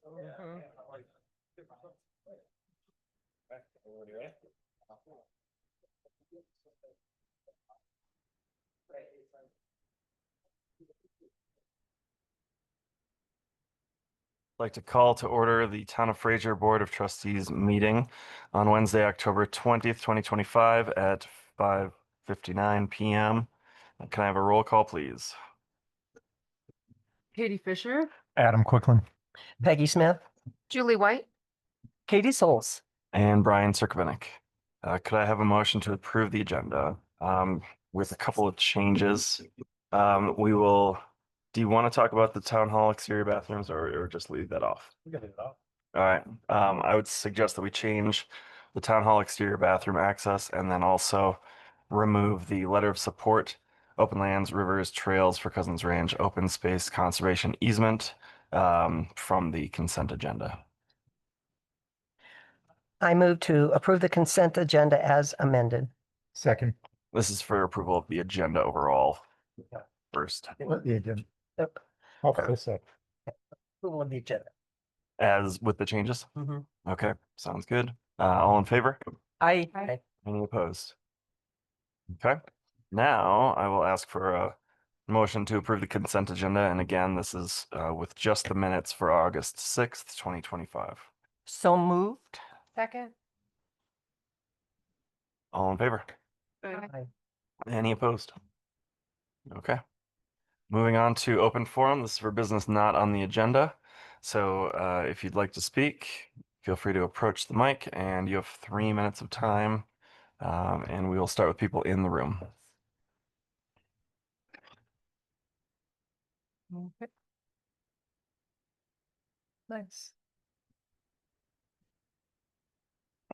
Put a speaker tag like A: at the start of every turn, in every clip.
A: I'd like to call to order the Town of Fraser Board of Trustees meeting on Wednesday, October 20th, 2025 at 5:59 p.m. Can I have a roll call, please?
B: Katie Fisher,
C: Adam Quicklin.
D: Peggy Smith.
B: Julie White,
D: Katie Souls.
A: And Brian Cirkvenick. Could I have a motion to approve the agenda with a couple of changes? Do you want to talk about the town hall exterior bathrooms or just leave that off?
C: We got it off.
A: All right. I would suggest that we change the town hall exterior bathroom access and then also remove the letter of support, open lands, rivers, trails for Cousins Ranch, open space conservation easement from the consent agenda.
D: I move to approve the consent agenda as amended.
C: Second.
A: This is for approval of the agenda overall
C: Yeah.
A: first,
C: What the agenda?
D: Yep.
C: Okay, so
D: Approval of the agenda.
A: as with the changes.
D: Mhm.
A: Okay, sounds good. All in favor?
D: Aye.
A: Any opposed? Okay, now I will ask for a motion to approve the consent agenda. And again, this is with just the minutes for August 6th, 2025.
D: So moved.
B: second.
A: All in favor?
D: Aye.
A: Any opposed? Okay. Moving on to open forum. This is for business not on the agenda. So if you'd like to speak, feel free to approach the mic and you have 3 minutes of time. And we will start with people in the room.
B: Okay. Nice.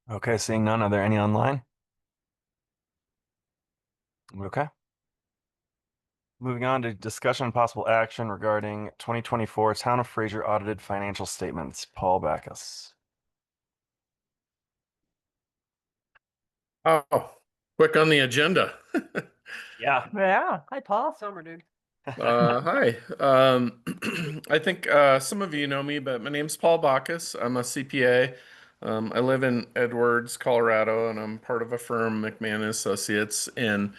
A: Okay, seeing none, are there any online? Okay. Moving on to discussion and possible action regarding 2024 Town of Fraser audited financial statements. Paul Backus.
E: Oh, quick on the agenda.
A: Yeah.
D: Yeah. Hi, Paul.
B: Summer, dude.
E: Hi. I think some of you know me, but my name's Paul Bacchus. I'm a CPA. I live in Edwards, Colorado, and I'm part of a firm, McMahon Associates. And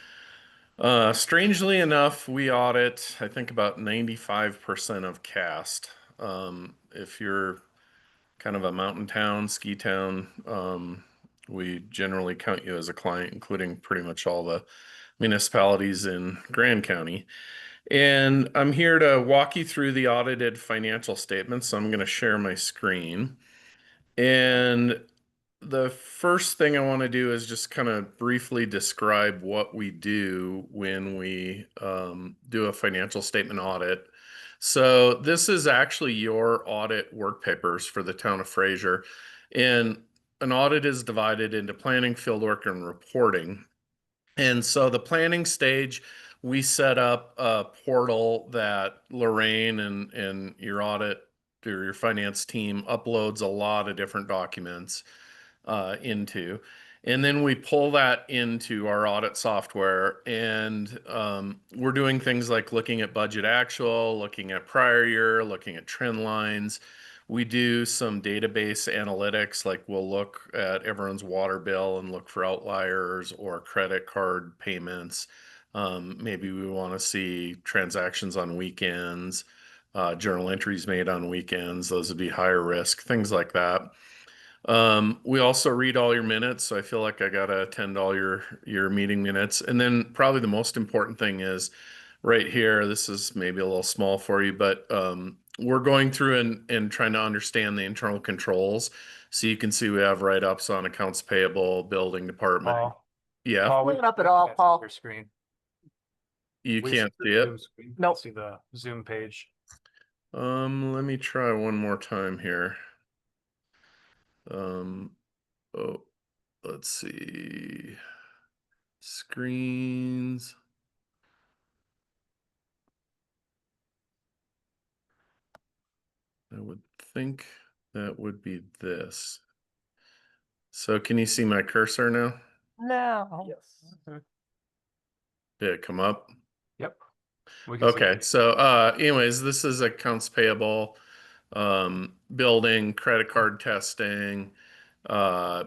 E: strangely enough, we audit, I think, about 95% of CAST. If you're kind of a mountain town, ski town, we generally count you as a client, including pretty much all the municipalities in Grand County. And I'm here to walk you through the audited financial statements. So I'm going to share my screen. And the first thing I want to do is just kind of briefly describe what we do when we do a financial statement audit. So this is actually your audit work papers for the town of Fraser. And an audit is divided into planning, fieldwork, and reporting. And so the planning stage, we set up a portal that Lorraine and your audit or your finance team uploads a lot of different documents into. And then we pull that into our audit software. And we're doing things like looking at budget actual, looking at prior year, looking at trend lines. We do some database analytics, like we'll look at everyone's water bill and look for outliers or credit card payments. Maybe we want to see transactions on weekends, journal entries made on weekends. Those would be higher risk, things like that. We also read all your minutes, so I feel like I gotta attend all your meeting minutes. And then probably the most important thing is right here, this is maybe a little small for you, but we're going through and trying to understand the internal controls. So you can see we have write-ups on accounts payable, building department.
C: Paul.
E: Yeah,
C: Paul,
D: Pull it up at all, Paul.
C: Your screen.
E: you can't see it.
D: Nope.
C: See the Zoom page.
E: Let me try one more time here. Oh, let's see. Screens. I would think that would be this. So can you see my cursor now?
D: No.
C: Yes.
E: Did it come up?
C: Yep. We can see
E: Okay,
C: it.
E: so anyways, this is accounts payable. building, credit card testing, uh,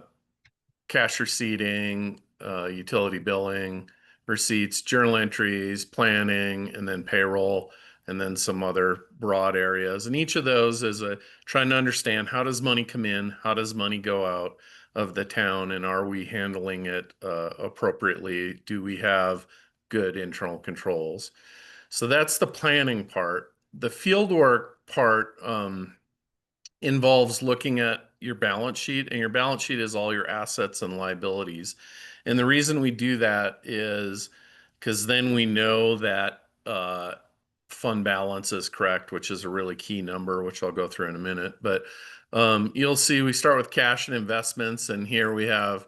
E: cash receipting, utility billing, receipts, journal entries, planning, and then payroll, and then some other broad areas. And each of those is trying to understand, how does money come in, how does money go out of the town, and are we handling it appropriately? Do we have good internal controls? So that's the planning part. The field work part involves looking at your balance sheet, and your balance sheet is all your assets and liabilities. And the reason we do that is because then we know that fund balance is correct, which is a really key number, which I'll go through in a minute. But you'll see we start with cash and investments, and here we have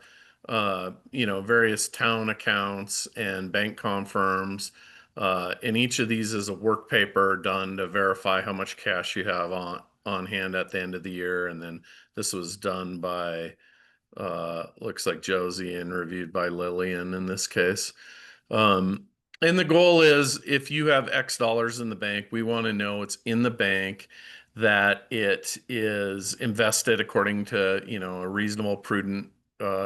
E: various town accounts and bank confirms. And each of these is a work paper done to verify how much cash you have on hand at the end of the year. And then this was done by looks like Josie and reviewed by Lillian in this case. Um, and the goal is, if you have X dollars in the bank, we want to know it's in the bank, that it is invested according to, a reasonable, prudent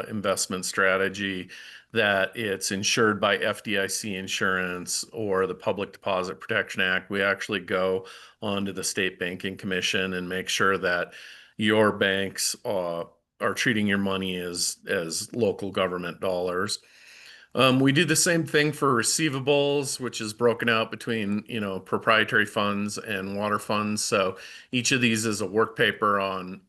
E: investment strategy, that it's insured by FDIC insurance or the Public Deposit Protection Act. We actually go onto the State Banking Commission and make sure that your banks are treating your money as local government dollars. We do the same thing for receivables, which is broken out between, proprietary funds and water funds. So each of these is a work paper on,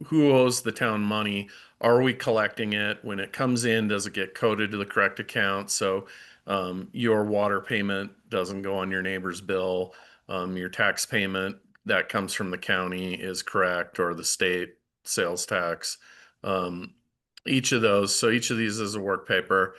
E: who owes the town money. Are we collecting it? When it comes in, does it get coded to the correct account? So your water payment doesn't go on your neighbor's bill. Your tax payment that comes from the county is correct, or the state sales tax. Um, each of those. So each of these is a work paper,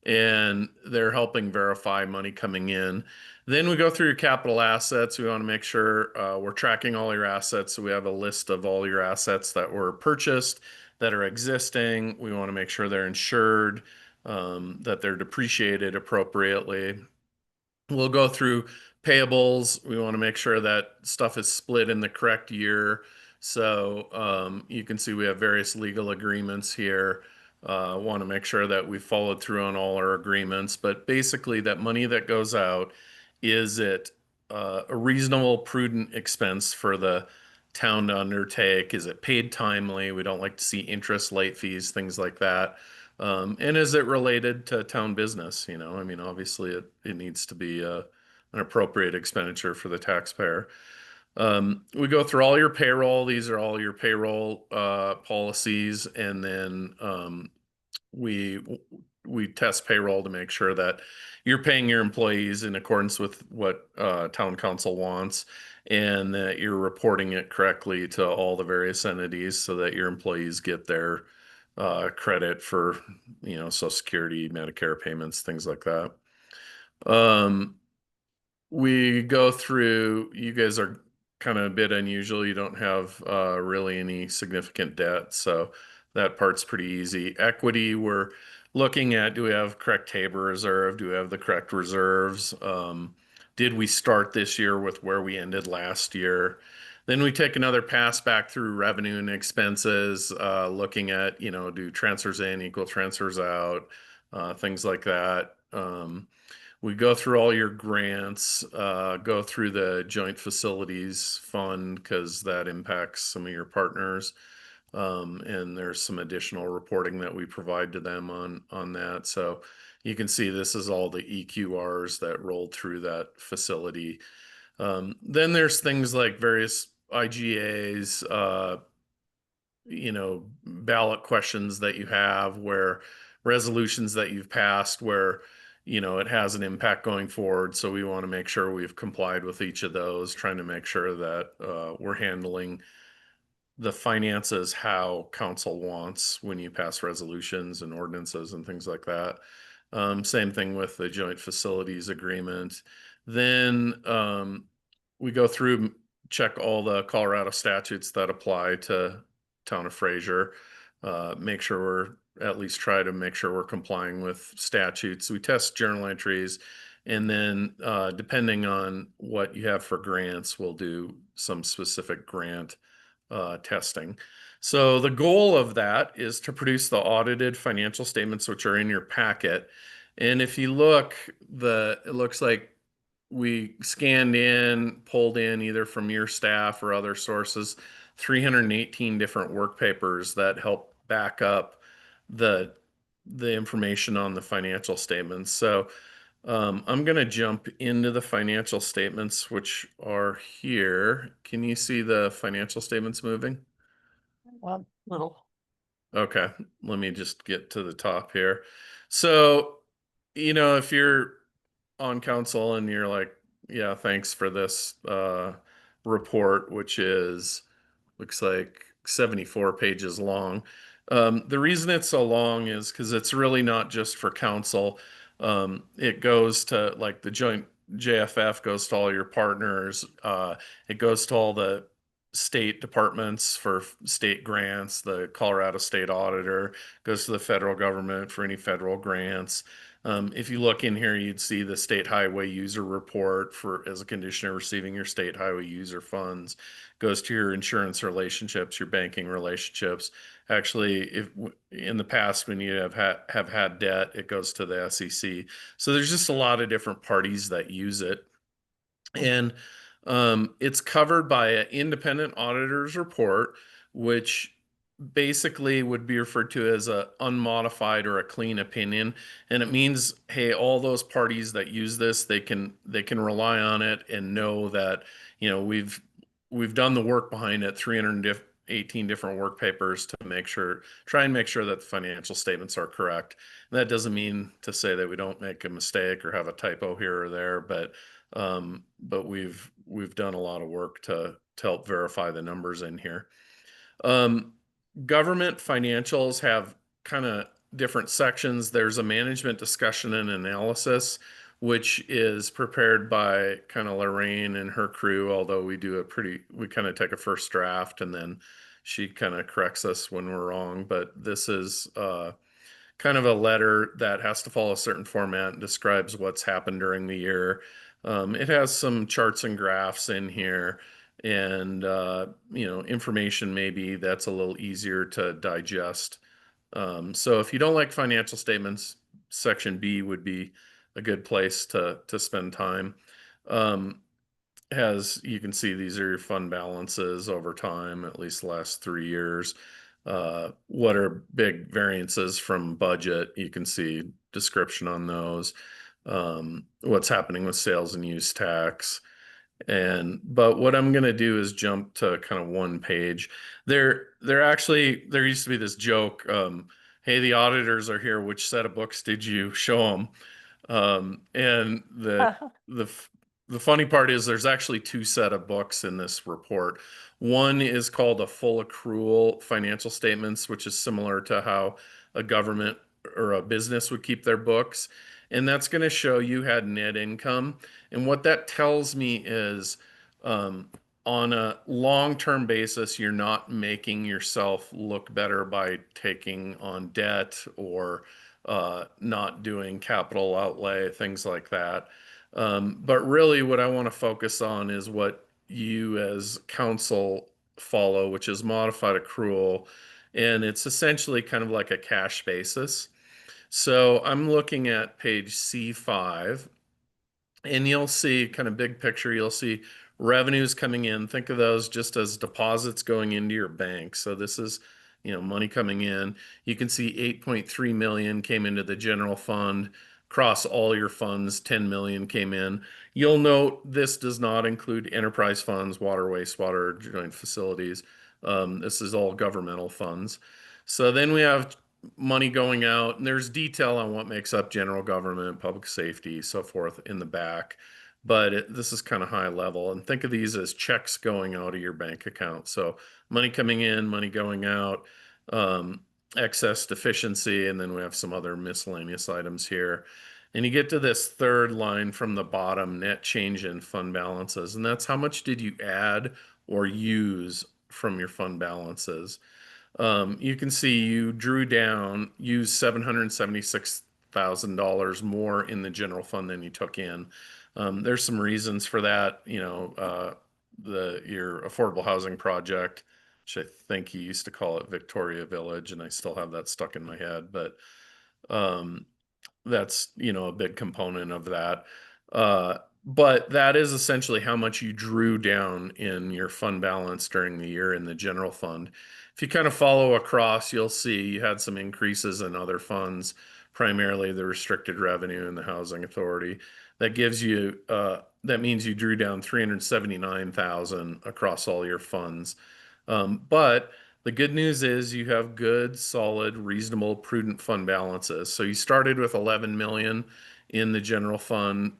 E: and they're helping verify money coming in. Then we go through your capital assets. We want to make sure we're tracking all your assets. So we have a list of all your assets that were purchased, that are existing. We want to make sure they're insured, that they're depreciated appropriately. We'll go through payables. We want to make sure that stuff is split in the correct year. So you can see we have various legal agreements here. Want to make sure that we followed through on all our agreements. But basically, that money that goes out, is it a reasonable, prudent expense for the town to undertake? Is it paid timely? We don't like to see interest, late fees, things like that. And is it related to town business? Obviously it needs to be an appropriate expenditure for the taxpayer. We go through all your payroll. These are all your payroll policies, and then we we test payroll to make sure that you're paying your employees in accordance with what town council wants, and that you're reporting it correctly to all the various entities so that your employees get their credit for, Social Security, Medicare payments, things like that. We go through, you guys are kind of a bit unusual. You don't have really any significant debt, so that part's pretty easy. Equity, we're looking at, do we have correct table reserve? Do we have the correct reserves? Did we start this year with where we ended last year? Then we take another pass back through revenue and expenses, looking at, do transfers in equal transfers out, things like that. We go through all your grants, go through the joint facilities fund, because that impacts some of your partners. And there's some additional reporting that we provide to them on that. So you can see this is all the EQRs that rolled through that facility. Then there's things like various IGAs, ballot questions that you have, where resolutions that you've passed, where, it has an impact going forward. So we want to make sure we've complied with each of those, trying to make sure that we're handling the finances how council wants when you pass resolutions and ordinances and things like that. Same thing with the joint facilities agreement. Then we go through, check all the Colorado statutes that apply to town of Fraser. Make sure we're, at least try to make sure we're complying with statutes. We test journal entries And then depending on what you have for grants, we'll do some specific grant testing. So the goal of that is to produce the audited financial statements, which are in your packet. And if you look, it looks like we scanned in, pulled in either from your staff or other sources, 318 different work papers that help back up the information on the financial statements. So I'm going to jump into the financial statements, which are here. Can you see the financial statements moving?
D: Well, little.
E: Okay, let me just get to the top here. So, if you're on council and you're like, yeah, thanks for this report, which looks like 74 pages long. The reason it's so long is because it's really not just for council. It goes to like the joint JFF goes to all your partners. It goes to all the state departments for state grants. The Colorado State Auditor goes to the federal government for any federal grants. If you look in here, you'd see the state highway user report for as a condition of receiving your state highway user funds. Goes to your insurance relationships, your banking relationships. Actually, if in the past when you have had debt, it goes to the SEC. So there's just a lot of different parties that use it, and it's covered by an independent auditor's report, which basically would be referred to as a unmodified or a clean opinion. And it means, hey, all those parties that use this, they can rely on it and know that, we've done the work behind it, 318 different work papers to try and make sure that the financial statements are correct. And that doesn't mean to say that we don't make a mistake or have a typo here or there, but we've done a lot of work to help verify the numbers in here. Government financials have kind of different sections. There's a management discussion and analysis, which is prepared by kind of Lorraine and her crew, although we kind of take a first draft and then she kind of corrects us when we're wrong. But this is kind of a letter that has to follow a certain format and describes what's happened during the year. It has some charts and graphs in here and information maybe that's a little easier to digest. So if you don't like financial statements, section B would be a good place to spend time. As you can see, these are your fund balances over time, at least the last 3 years. What are big variances from budget? You can see description on those. What's happening with sales and use tax. But what I'm going to do is jump to kind of one page. There used to be this joke. Hey, the auditors are here. Which set of books did you show them? And the funny part is there's actually two set of books in this report. One is called a full accrual financial statements, which is similar to how a government or a business would keep their books. And that's going to show you had net income. And what that tells me is on a long-term basis, you're not making yourself look better by taking on debt or not doing capital outlay, things like that. But really, what I want to focus on is what you as council follow, which is modified accrual. And it's essentially kind of like a cash basis. So I'm looking at page C5, and you'll see kind of big picture, you'll see revenues coming in. Think of those just as deposits going into your bank. So this is, money coming in. You can see 8.3 million came into the general fund. Across all your funds, 10 million came in. You'll note this does not include enterprise funds, water, wastewater, joint facilities. This is all governmental funds. So then we have money going out, and there's detail on what makes up general government, public safety, so forth in the back. But this is kind of high level. And think of these as checks going out of your bank account. So money coming in, money going out, excess deficiency, and then we have some other miscellaneous items here. And you get to this third line from the bottom, net change in fund balances. And that's how much did you add or use from your fund balances. You can see you drew down, used $100,000 more in the general fund than you took in. There's some reasons for that. Your affordable housing project, which I think you used to call it Victoria Village, and I still have that stuck in my head, but um, that's a big component of that. But that is essentially how much you drew down in your fund balance during the year in the general fund. If you kind of follow across, you'll see you had some increases in other funds, primarily the restricted revenue and the housing authority. That means you drew down 379,000 across all your funds. But the good news is you have good, solid, reasonable, prudent fund balances. So you started with 11 million in the general fund,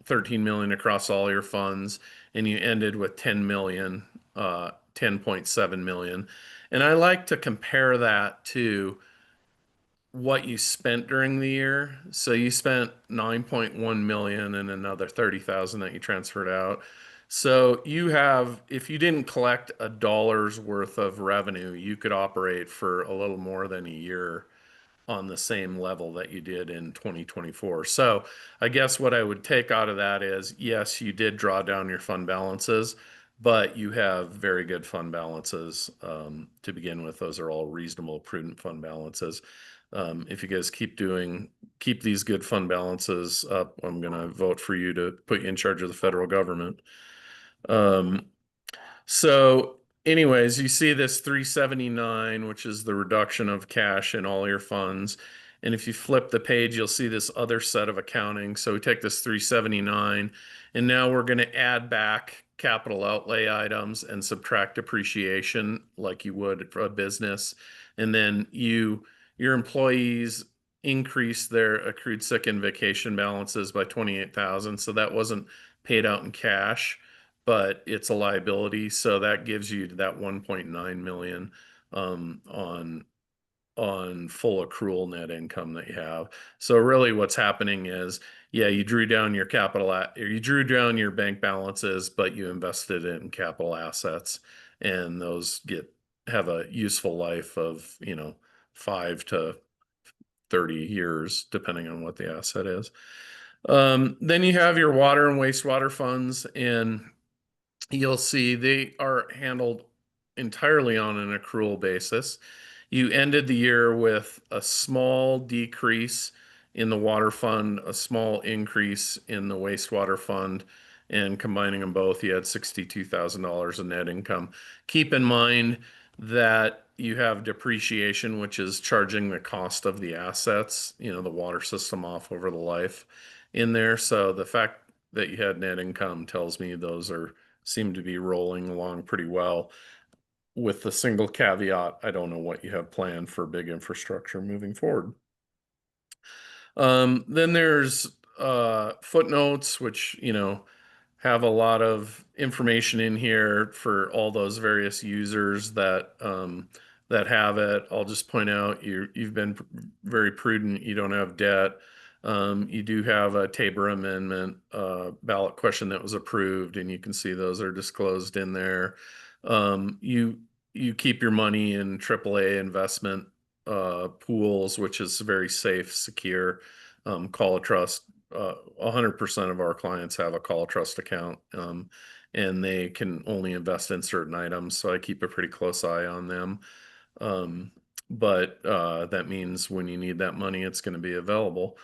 E: 13 million across all your funds, and you ended with 10 million, 10.7 million. And I like to compare that to what you spent during the year. So you spent 9.1 million and another 30,000 that you transferred out. So you have, if you didn't collect a dollar's worth of revenue, you could operate for a little more than a year on the same level that you did in 2024. So I guess what I would take out of that is, yes, you did draw down your fund balances, but you have very good fund balances to begin with. Those are all reasonable, prudent fund balances. If you guys keep these good fund balances up, I'm going to vote for you to put you in charge of the federal government. So anyways, you see this 379, which is the reduction of cash in all your funds. And if you flip the page, you'll see this other set of accounting. So we take this 379, and now we're going to add back capital outlay items and subtract depreciation like you would for a business. And then your employees increase their accrued sick and vacation balances by 28,000. So that wasn't paid out in cash, but it's a liability. So that gives you that 1.9 million on full accrual net income that you have. So really what's happening is, yeah, you drew down your you drew down your bank balances, but you invested in capital assets, and those have a useful life of, 5 to 30 years, depending on what the asset is. Then you have your water and wastewater funds, and you'll see they are handled entirely on an accrual basis. You ended the year with a small decrease in the water fund, a small increase in the wastewater fund, and combining them both, you had $62,000 in net income. Keep in mind that you have depreciation, which is charging the cost of the assets, the water system off over the life in there. So the fact that you had net income tells me those seem to be rolling along pretty well. With the single caveat, I don't know what you have planned for big infrastructure moving forward. Then there's footnotes, which have a lot of information in here for all those various users that have it. I'll just point out you've been very prudent. You don't have debt. You do have a Tabor amendment ballot question that was approved, and you can see those are disclosed in there. You keep your money in AAA investment pools, which is very safe, secure. Call a trust. 100% of our clients have a call trust account, and they can only invest in certain items. So I keep a pretty close eye on them. But that means when you need that money, it's going to be available.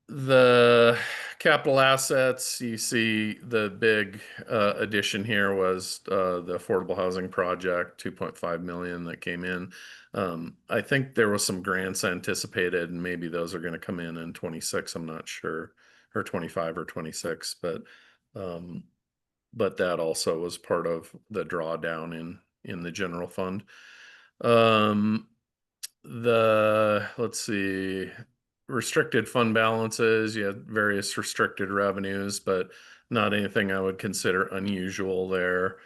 E: The capital assets, you see the big addition here was the affordable housing project, 2.5 million that came in. I think there was some grants anticipated, and maybe those are going to come in 26. I'm not sure, or 25 or 26, but that also was part of the drawdown in the general fund. Let's see, restricted fund balances, you had various restricted revenues, but not anything I would consider unusual there.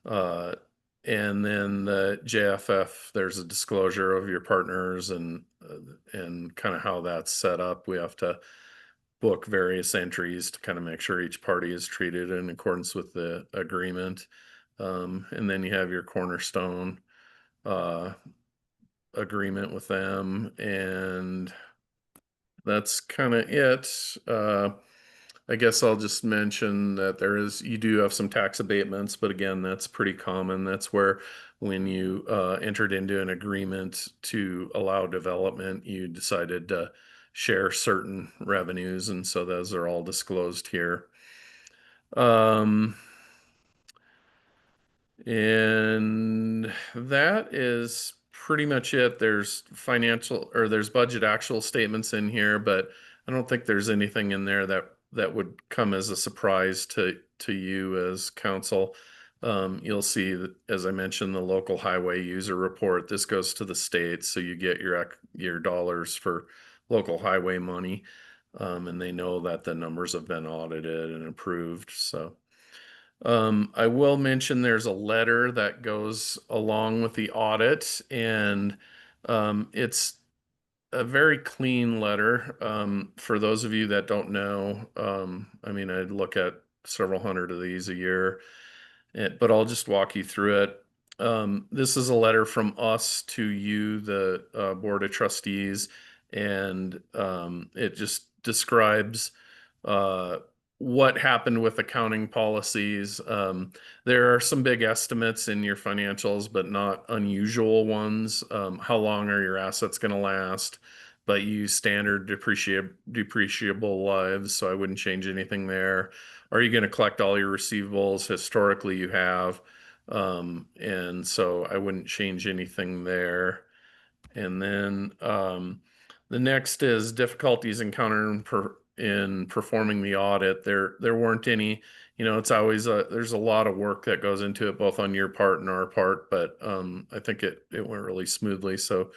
E: And then the JFF, there's a disclosure of your partners and kind of how that's set up. We have to book various entries to kind of make sure each party is treated in accordance with the agreement. And then you have your cornerstone agreement with them, and that's kind of it. I guess I'll just mention that you do have some tax abatements, but again, that's pretty common. That's where when you entered into an agreement to allow development, you decided to share certain revenues, and so those are all disclosed here. Um, and that is pretty much it. There's budget actual statements in here, but I don't think there's anything in there that would come as a surprise to you as council. You'll see that, as I mentioned, the local highway user report. This goes to the state, so you get your dollars for local highway money, and they know that the numbers have been audited and approved. So. I will mention there's a letter that goes along with the audit, and it's a very clean letter. For those of you that don't know, I mean, I look at several hundred of these a year, but I'll just walk you through it. This is a letter from us to you, the Board of Trustees, and it just describes uh, what happened with accounting policies. There are some big estimates in your financials, but not unusual ones. How long are your assets going to last? But you use standard depreciable lives, so I wouldn't change anything there. Are you going to collect all your receivables? Historically, you have. And so I wouldn't change anything there. And then the next is difficulties encountered in performing the audit. There weren't any. It's always there's a lot of work that goes into it, both on your part and our part. But I think it went really smoothly. So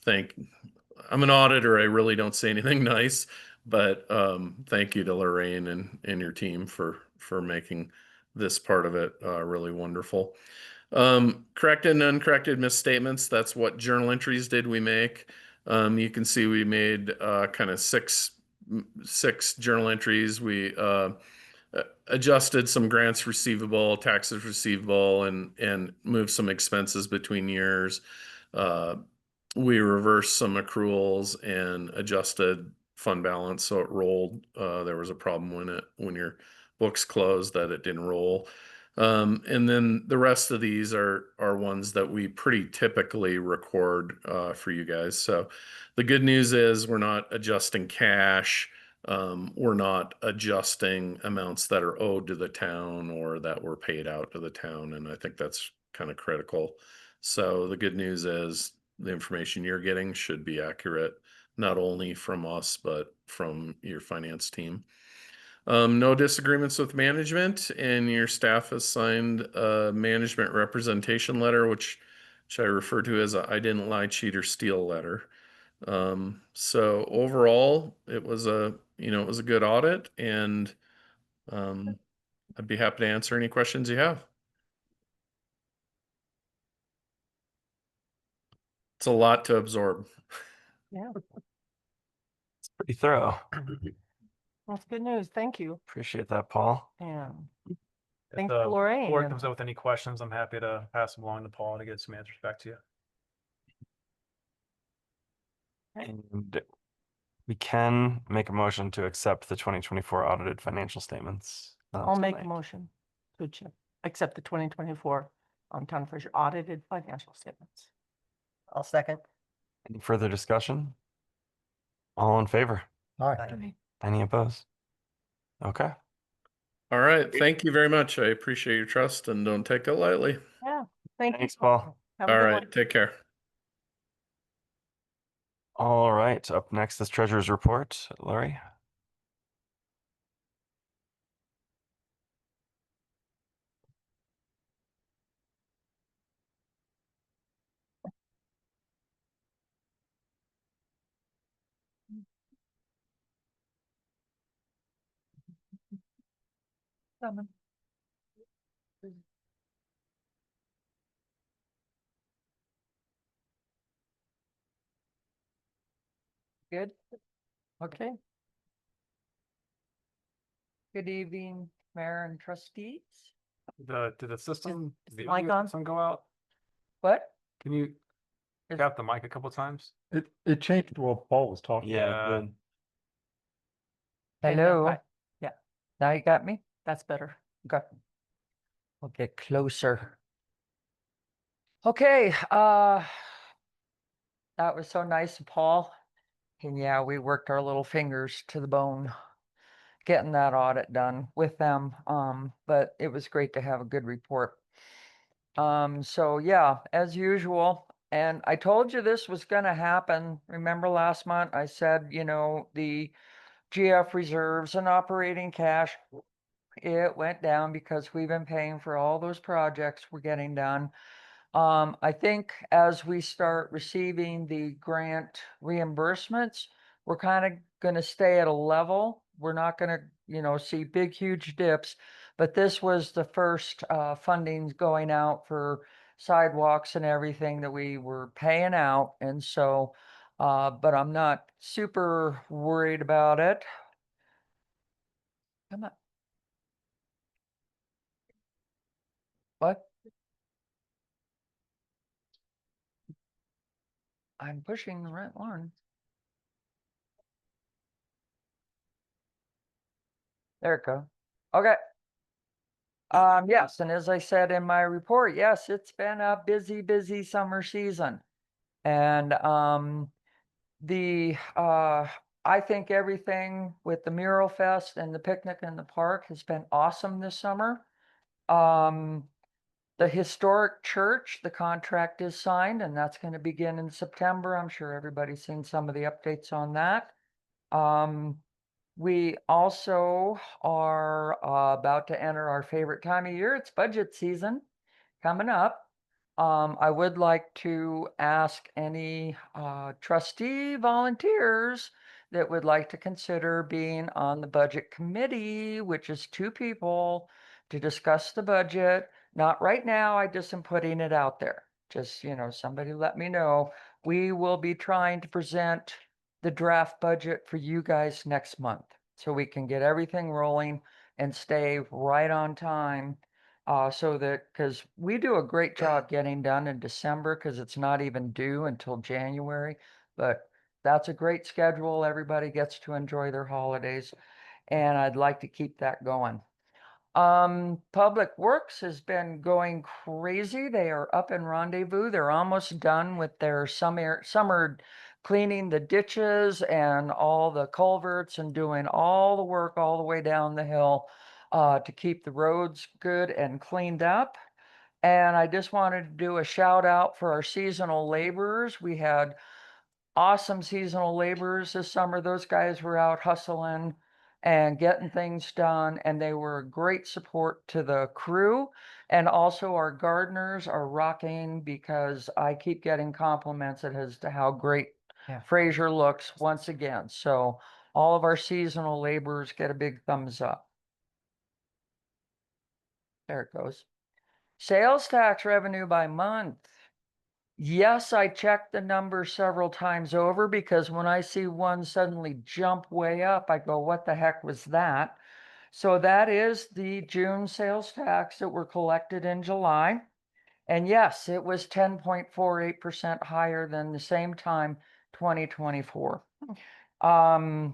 E: I'm an auditor. I really don't say anything nice, but thank you to Lorraine and your team for making this part of it really wonderful. Corrected and uncorrected misstatements. That's what journal entries did we make. You can see we made kind of six journal entries. We adjusted some grants receivable, taxes receivable, and moved some expenses between years. Uh, we reversed some accruals and adjusted fund balance so it rolled. There was a problem when your books closed that it didn't roll. And then the rest of these are ones that we pretty typically record for you guys. So the good news is we're not adjusting cash. We're not adjusting amounts that are owed to the town or that were paid out to the town. And I think that's kind of critical. So the good news is the information you're getting should be accurate, not only from us, but from your finance team. No disagreements with management, and your staff has signed a management representation letter, which I refer to as a I didn't lie, cheat, or steal letter. So overall, it was a good audit, and I'd be happy to answer any questions you have. It's a lot to absorb.
D: Yeah,
A: It's pretty thorough.
D: that's good news. Thank you.
A: Appreciate that, Paul.
D: Yeah.
C: If
D: Thanks,
C: the
D: Lorraine.
C: board comes up with any questions, I'm happy to pass them along to Paul to get some answers back to you.
A: And we can make a motion to accept the 2024 audited financial statements.
D: I'll make a
A: tonight.
D: motion to accept the 2024 Town of Fraser audited financial statements. I'll second.
A: Any further discussion? All in favor?
C: Aye.
A: Any opposed? Okay.
E: All right. Thank you very much. I appreciate your trust and don't take it lightly.
D: Yeah, thank
A: Thanks,
D: you.
A: Paul.
D: Have a
E: All
D: good
E: right.
D: one.
E: Take care.
A: All right. Up next is treasurer's report. Lori.
D: Good. Okay. Good evening, Mayor and trustees.
C: Did the system,
D: Is
C: the
D: the mic
C: audio
D: on?
C: system go out?
D: What?
C: Can you
D: Is-
C: Got the mic a couple times.
F: It changed while Paul was talking.
A: Yeah,
C: Uh,
D: and then
G: Hello,
D: yeah,
G: now you got me?
D: that's better.
G: Okay. I'll get closer. Okay, that was so nice of Paul. And yeah, we worked our little fingers to the bone getting that audit done with them. But it was great to have a good report. So yeah, as usual, and I told you this was gonna happen. Remember last month I said, the GF reserves and operating cash, it went down because we've been paying for all those projects we're getting done. I think as we start receiving the grant reimbursements, we're kind of gonna stay at a level. We're not gonna, see big, huge dips. But this was the first fundings going out for sidewalks and everything that we were paying out. And so, but I'm not super worried about it. Come on. What? I'm pushing the right one. There it goes. Okay. Yes, and as I said in my report, yes, it's been a busy, busy summer season. And I think everything with the Mural Fest and the picnic in the park has been awesome this summer. The historic church, the contract is signed, and that's going to begin in September. I'm sure everybody's seen some of the updates on that. We also are about to enter our favorite time of year. It's budget season coming up. I would like to ask any trustee volunteers that would like to consider being on the budget committee, which is 2 people to discuss the budget. Not right now, I just am putting it out there. Just, somebody let me know. We will be trying to present the draft budget for you guys next month so we can get everything rolling and stay right on time. So that, because we do a great job getting done in December because it's not even due until January. But that's a great schedule. Everybody gets to enjoy their holidays. And I'd like to keep that going. Public Works has been going crazy. They are up in Rendezvous. They're almost done with their summer cleaning the ditches and all the culverts and doing all the work all the way down the hill to keep the roads good and cleaned up. And I just wanted to do a shout out for our seasonal laborers. We had awesome seasonal laborers this summer. Those guys were out hustling and getting things done, and they were a great support to the crew. And also our gardeners are rocking because I keep getting compliments as to how great
D: Yeah.
G: Fraser looks once again. So all of our seasonal laborers get a big thumbs up. There it goes. Sales tax revenue by month. Yes, I checked the numbers several times over because when I see one suddenly jump way up, I go, what the heck was that? So that is the June sales tax that were collected in July. And yes, it was 10.48% higher than the same time 2024.
D: Nice.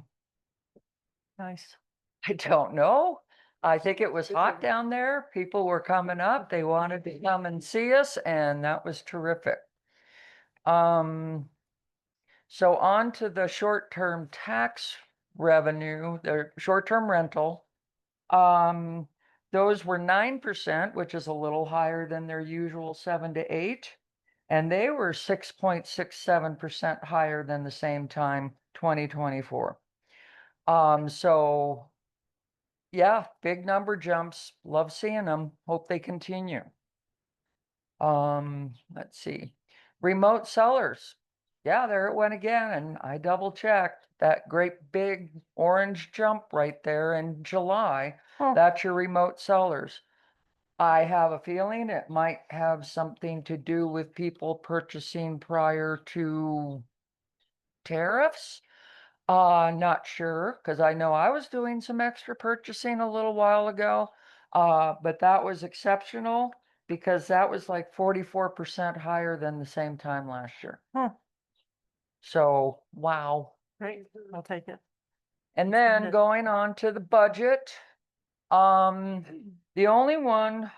G: I don't know. I think it was hot down there. People were coming up. They wanted to come and see us, and that was terrific. So on to the short-term tax revenue, the short-term rental. Those were 9%, which is a little higher than their usual 7 to 8. And they were 6.67% higher than the same time 2024. So yeah, big number jumps. Love seeing them. Hope they continue. Let's see. Remote sellers. Yeah, there it went again. And I double checked that great big orange jump right there in July.
D: Oh.
G: That's your remote sellers. I have a feeling it might have something to do with people purchasing prior to tariffs. Not sure, because I know I was doing some extra purchasing a little while ago. But that was exceptional. because that was like 44% higher than the same time last year.
D: Hmm.
G: So, wow.
D: Great, I'll take it.
G: And then
D: Good.
G: going on to the budget, the only one,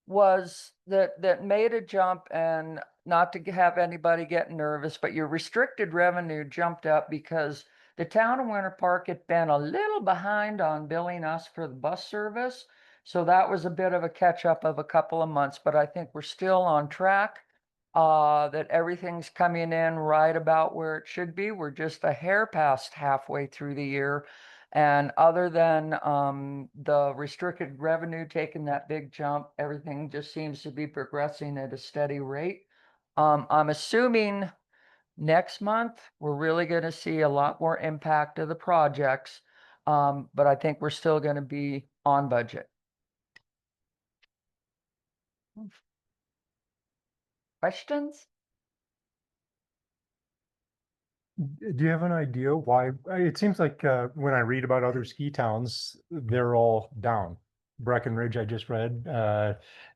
G: was that made a jump, and not to have anybody get nervous, but your restricted revenue jumped up because the town of Winter Park had been a little behind on billing us for the bus service. So that was a bit of a catch up of a couple of months, but I think we're still on track. That everything's coming in right about where it should be. We're just a hair past halfway through the year. And other than the restricted revenue taking that big jump, everything just seems to be progressing at a steady rate. I'm assuming next month, we're really going to see a lot more impact of the projects. But I think we're still going to be on budget. Questions?
F: Do you have an idea why? It seems like when I read about other ski towns, they're all down. Breckenridge, I just read.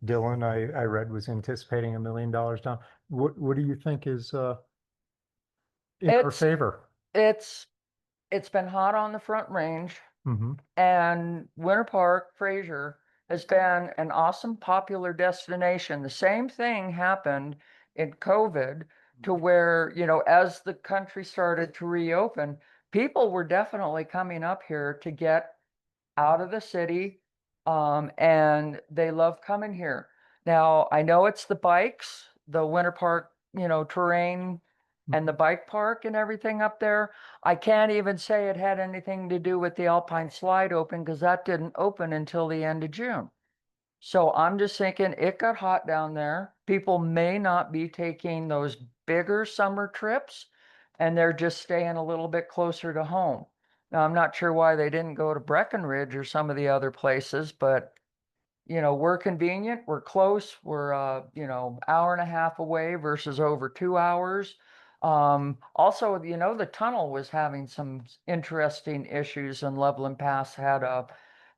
F: Dylan, I read was anticipating $1 million down. What do you think is in our
G: It's-
F: favor?
G: It's been hot on the Front Range.
F: Mm-hmm.
G: And Winter Park, Fraser has been an awesome, popular destination. The same thing happened in COVID, to where, as the country started to reopen, people were definitely coming up here to get out of the city. And they love coming here. Now, I know it's the bikes, the Winter Park, terrain and the bike park and everything up there. I can't even say it had anything to do with the Alpine Slide open, because that didn't open until the end of June. So I'm just thinking it got hot down there. People may not be taking those bigger summer trips, and they're just staying a little bit closer to home. Now, I'm not sure why they didn't go to Breckenridge or some of the other places, but we're convenient, we're close, we're hour and a half away versus over 2 hours. Also, the tunnel was having some interesting issues, and Loveland Pass had a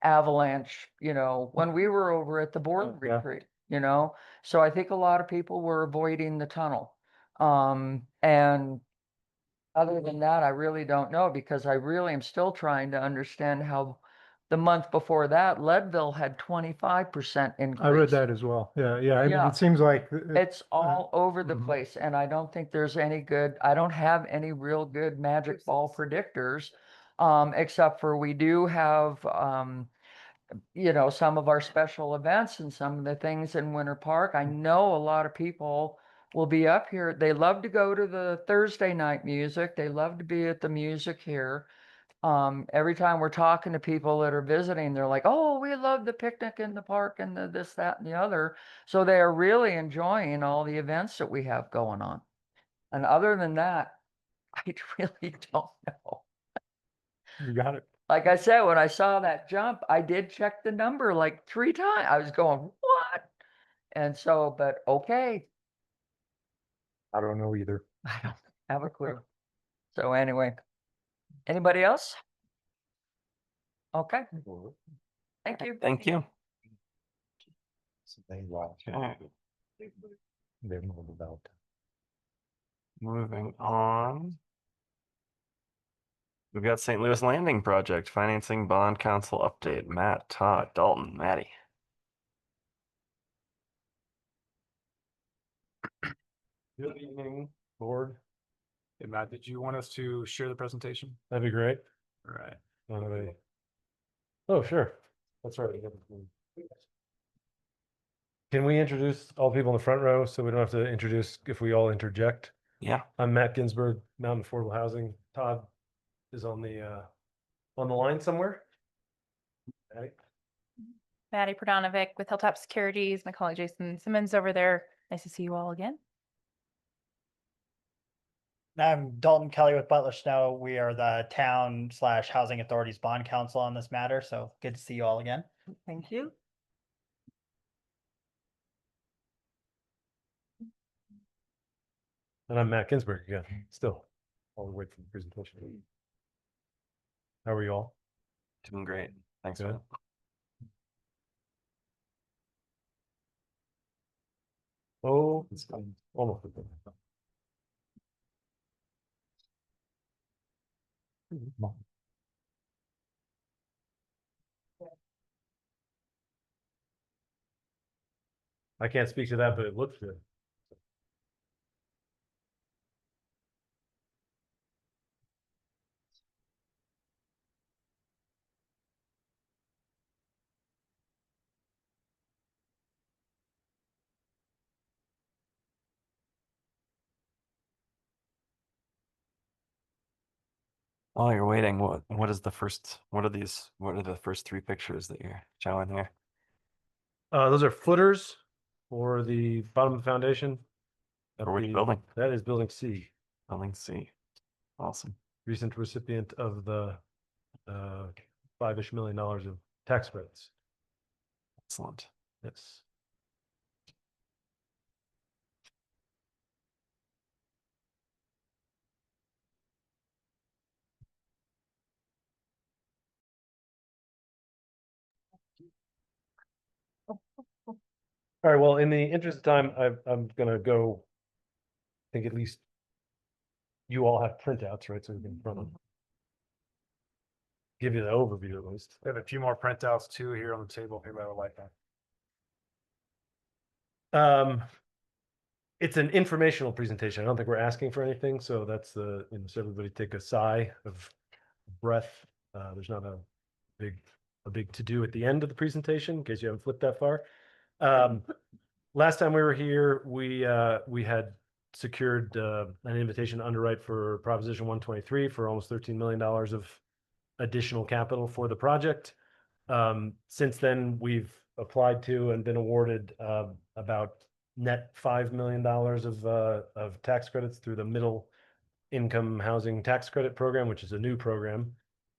G: avalanche, when we were over at the board
F: Yeah.
G: retreat, so I think a lot of people were avoiding the tunnel. And other than that, I really don't know, because I really am still trying to understand how the month before that, Leadville had 25% increase.
F: I read that as well. Yeah, yeah. I mean,
G: Yeah.
F: it seems like
G: It's all over the
F: mhm.
G: place, and I don't think there's I don't have any real good magic ball predictors. Except for we do have, some of our special events and some of the things in Winter Park. I know a lot of people will be up here. They love to go to the Thursday night music. They love to be at the music here. Every time we're talking to people that are visiting, they're like, "Oh, we love the picnic in the park and the this, that, and the other." So they are really enjoying all the events that we have going on. And other than that, I really don't know.
F: You got it.
G: Like I said, when I saw that jump, I did check the number like 3 times. I was going, "What?" And so, but okay,
F: I don't know either.
G: I don't have a clue. So anyway, anybody else? Okay, thank you.
A: Thank you.
F: They watch.
A: Okay,
F: They're more about.
A: moving on. We've got St. Louis Landing Project Financing Bond Council update. Matt, Todd, Dalton, Maddie.
F: Good evening, board.
C: Hey, Matt, did you want us to share the presentation?
F: That'd be great.
C: All right.
F: Oh, sure. That's right. Can we introduce all the people in the front row so we don't have to introduce if we all interject?
A: Yeah.
F: I'm Matt Ginsberg, Mountain Affordable Housing. Todd is on the line somewhere. Right.
B: Maddie Pradanovic with Hilltop Securities, my colleague Jason Simmons over there. Nice to see you all again.
H: I'm Dalton Kelly with Butler Snow. We are the town/housing authorities bond counsel on this matter. So good to see you all again.
D: Thank you.
F: And I'm Matt Ginsberg again, still. I'll wait for the presentation. How are you all?
A: Doing great. Thanks,
F: Good.
A: man.
I: Oh, it's almost. I can't speak to that, but it looks good.
A: While you're waiting, what are the first three pictures that you're showing here?
I: Those are footers for the bottom of the foundation. of
A: For which
I: the-
A: building?
I: That is building C,
A: Building C. Awesome.
I: recent recipient of the $5-ish million of tax credits.
A: Excellent.
I: Yes. All right, well, in the interest of time, I'm gonna go. I think at least you all have printouts, right? So we can front them. Give you the overview at least.
C: We have a few more printouts too here on the table, if anybody would like that.
I: It's an informational presentation. I don't think we're asking for anything, so that's so everybody take a sigh of breath. There's not a big to-do at the end of the presentation, in case you haven't flipped that far. Last time we were here, we had secured an invitation to underwrite for Proposition 123 for almost $13 million of additional capital for the project. Since then, we've applied to and been awarded about net $5 million of tax credits through the Middle Income Housing Tax Credit Program, which is a new program.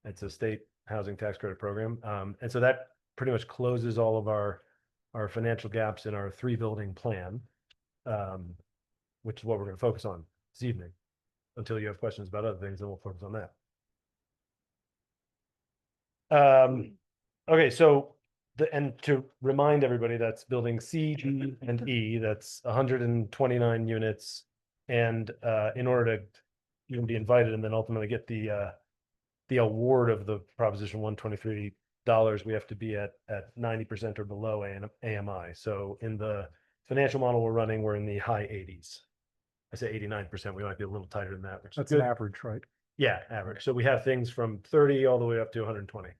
I: It's a state housing tax credit program. And so that pretty much closes all of our financial gaps in our 3-building plan, which is what we're going to focus on this evening. Until you have questions about other things, then we'll focus on that. Okay, so and to remind everybody, that's building C, D, and E, that's 129 units. And in order to even be invited and then ultimately get the award of the Proposition 123 dollars, we have to be at 90% or below AMI. So in the financial model we're running, we're in the high 80s. I say 89%, we might be a little tighter than that, which is
F: That's an
I: good.
F: average, right?
I: Yeah, average. So we have things from 30 all the way up to 120.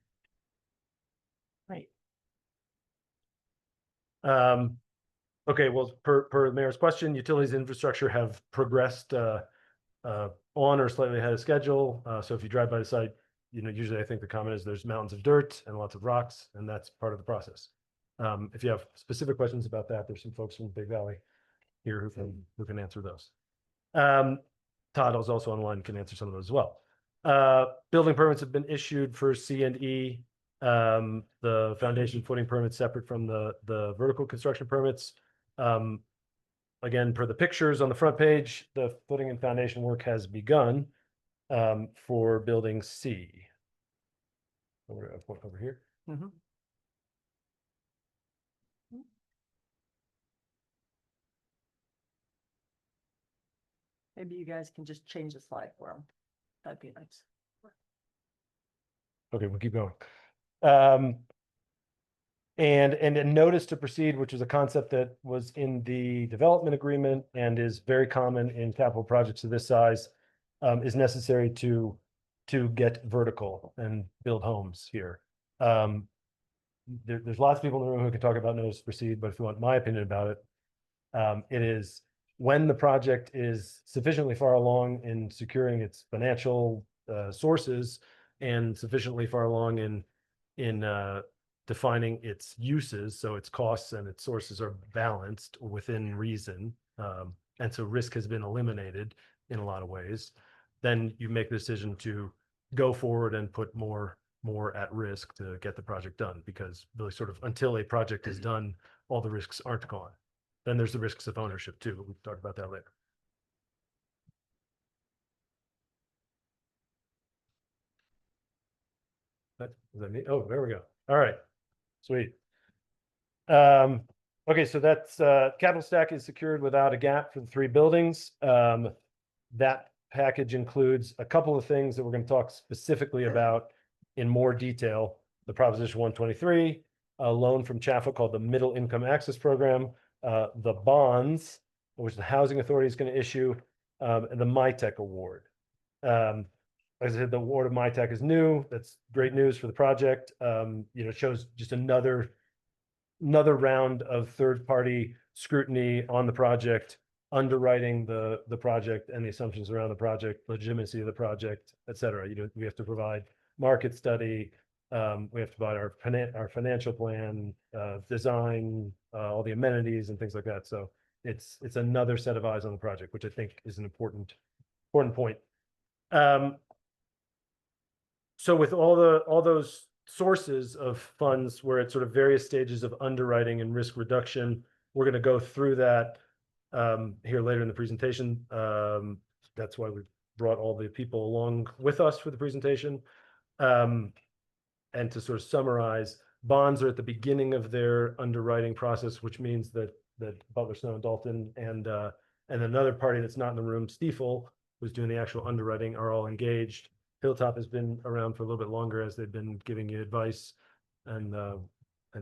D: Right.
I: Okay, well, per the mayor's question, utilities infrastructure have progressed on or slightly ahead of schedule. So if you drive by the site, usually I think the comment is there's mountains of dirt and lots of rocks, and that's part of the process. If you have specific questions about that, there's some folks from Big Valley here who can answer those. Todd is also online, can answer some of those as well. Building permits have been issued for C and E. The foundation footing permits separate from the vertical construction permits. Again, per the pictures on the front page, the footing and foundation work has begun for building C. Over here.
D: Mhm. Maybe you guys can just change the slide for them. That'd be nice.
I: Okay, we'll keep going. And a notice to proceed, which is a concept that was in the development agreement and is very common in capital projects of this size, is necessary to get vertical and build homes here. There's lots of people in the room who can talk about notice to proceed, but if you want my opinion about it, it is when the project is sufficiently far along in securing its financial sources and sufficiently far along in defining its uses, so its costs and its sources are balanced within reason, and so risk has been eliminated in a lot of ways, then you make the decision to go forward and put more at risk to get the project done, because really sort of until a project is done, all the risks aren't gone. Then there's the risks of ownership too. We'll talk about that later. Is that me? Oh, there we go. All right, sweet. Okay, so that's, capital stack is secured without a gap for the 3 buildings. That package includes a couple of things that we're gonna talk specifically about in more detail. The Proposition 123, a loan from Chaffa called the Middle Income Access Program, the bonds, which the Housing Authority is gonna issue, and the MITEC award. As I said, the award of MITEC is new. That's great news for the project. It shows just another round of third-party scrutiny on the project, underwriting the project and the assumptions around the project, legitimacy of the project, et cetera. We have to provide market study. We have to provide our financial plan, design, all the amenities and things like that. So it's another set of eyes on the project, which I think is an important point. So with all those sources of funds, we're at sort of various stages of underwriting and risk reduction. We're going to go through that here later in the presentation. That's why we brought all the people along with us for the presentation. And to sort of summarize, bonds are at the beginning of their underwriting process, which means that Butler, Snow, and Dalton and another party that's not in the room, Stiefel, who's doing the actual underwriting, are all engaged. Hilltop has been around for a little bit longer as they've been giving you advice and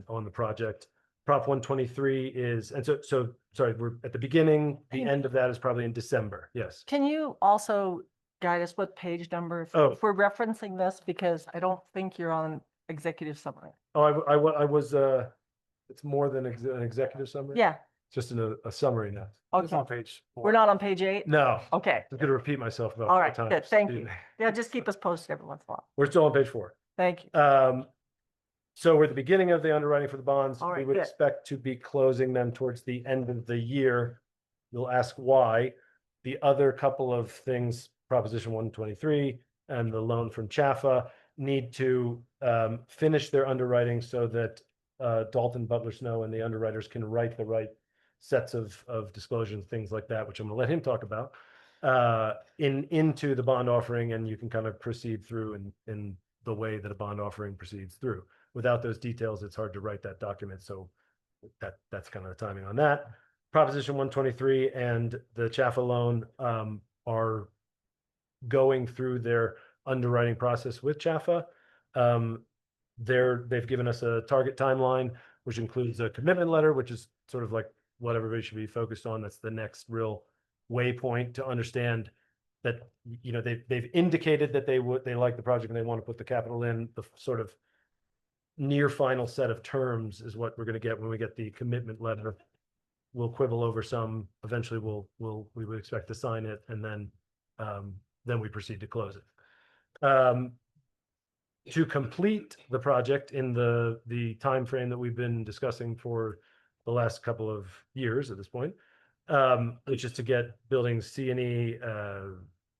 I: on the project. Prop 123 is, and so sorry, we're at the beginning. The end of that is probably in December. Yes.
D: Can you also guide us what page number, if we're referencing this, because I don't think you're on executive summary.
I: Oh, I was, it's more than an executive summary?
D: Yeah,
I: Just in a summary now.
C: It's
D: okay.
C: on page 4.
D: We're not on page 8?
I: No,
D: Okay,
I: I'm gonna repeat myself about
D: all
I: 4
D: right,
I: times.
D: good, thank you.
I: Excuse me.
D: Yeah, just keep us posted every once in a while.
I: We're still on page 4.
D: Thank you.
I: So we're at the beginning of the underwriting for the bonds.
D: All
I: We
D: right,
I: would
D: good.
I: expect to be closing them towards the end of the year. You'll ask why. The other couple of things, Proposition 123 and the loan from Chaffa, need to finish their underwriting so that Dalton, Butler, Snow, and the underwriters can write the right sets of disclosures, things like that, which I'm gonna let him talk about, into the bond offering, and you can kind of proceed through in the way that a bond offering proceeds through. Without those details, it's hard to write that document. So that's kind of the timing on that. Proposition 123 and the Chaffa loan are going through their underwriting process with Chaffa. They've given us a target timeline, which includes a commitment letter, which is sort of like what everybody should be focused on. That's the next real waypoint to understand that, they've indicated that they like the project and they want to put the capital in. The sort of near final set of terms is what we're going to get when we get the commitment letter. We'll quibble over some. Eventually, we would expect to sign it, and then we proceed to close it. To complete the project in the time frame that we've been discussing for the last couple of years at this point, which is to get buildings C and E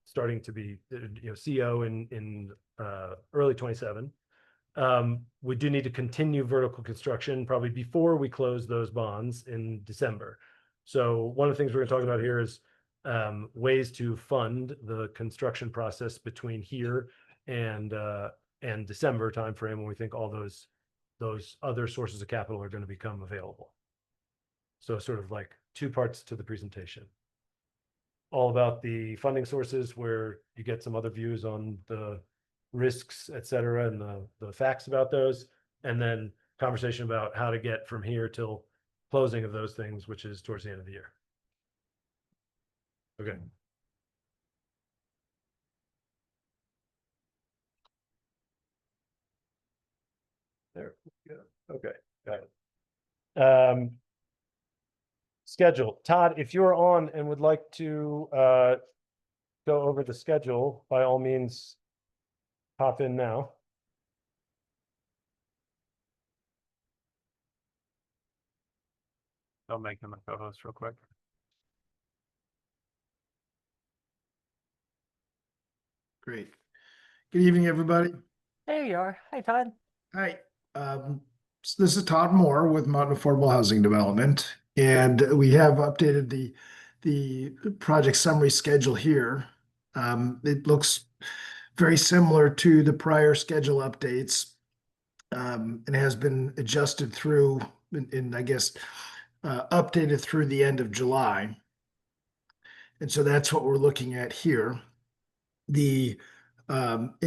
I: starting to be CO in early 27. We do need to continue vertical construction probably before we close those bonds in December. So one of the things we're going to talk about here is ways to fund the construction process between here and December timeframe, when we think all those other sources of capital are going to become available. So sort of like 2 parts to the presentation. All about the funding sources, where you get some other views on the risks, et cetera, and the facts about those, and then conversation about how to get from here till closing of those things, which is towards the end of the year. Okay. There we go. Okay, got it. Schedule. Todd, if you're on and would like to go over the schedule, by all means, pop in now.
C: I'll make him a co-host real quick.
J: Great. Good evening, everybody.
D: There you are. Hi, Todd.
J: Hi. So this is Todd Moore with Mountain Affordable Housing Development, and we have updated the project summary schedule here. It looks very similar to the prior schedule updates, and has been adjusted through in I guess updated through the end of July. And so that's what we're looking at here. In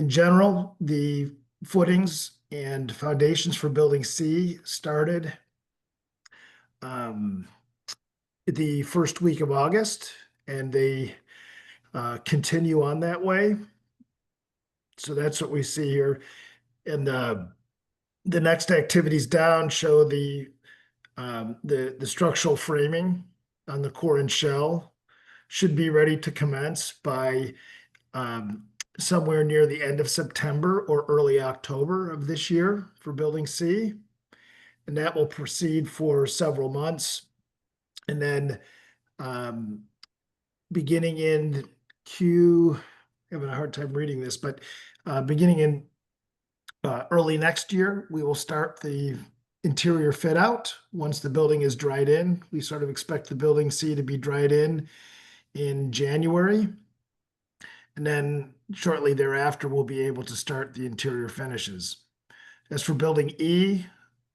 J: general, the footings and foundations for building C started the first week of August, and they continue on that way. So that's what we see here. And the next activities down show the structural framing on the core and shell should be ready to commence by somewhere near the end of September or early October of this year for building C. And that will proceed for several months. And then beginning in having a hard time reading this, but beginning in early next year, we will start the interior fit out once the building is dried in. We sort of expect the building C to be dried in January. And then shortly thereafter, we'll be able to start the interior finishes. As for building E,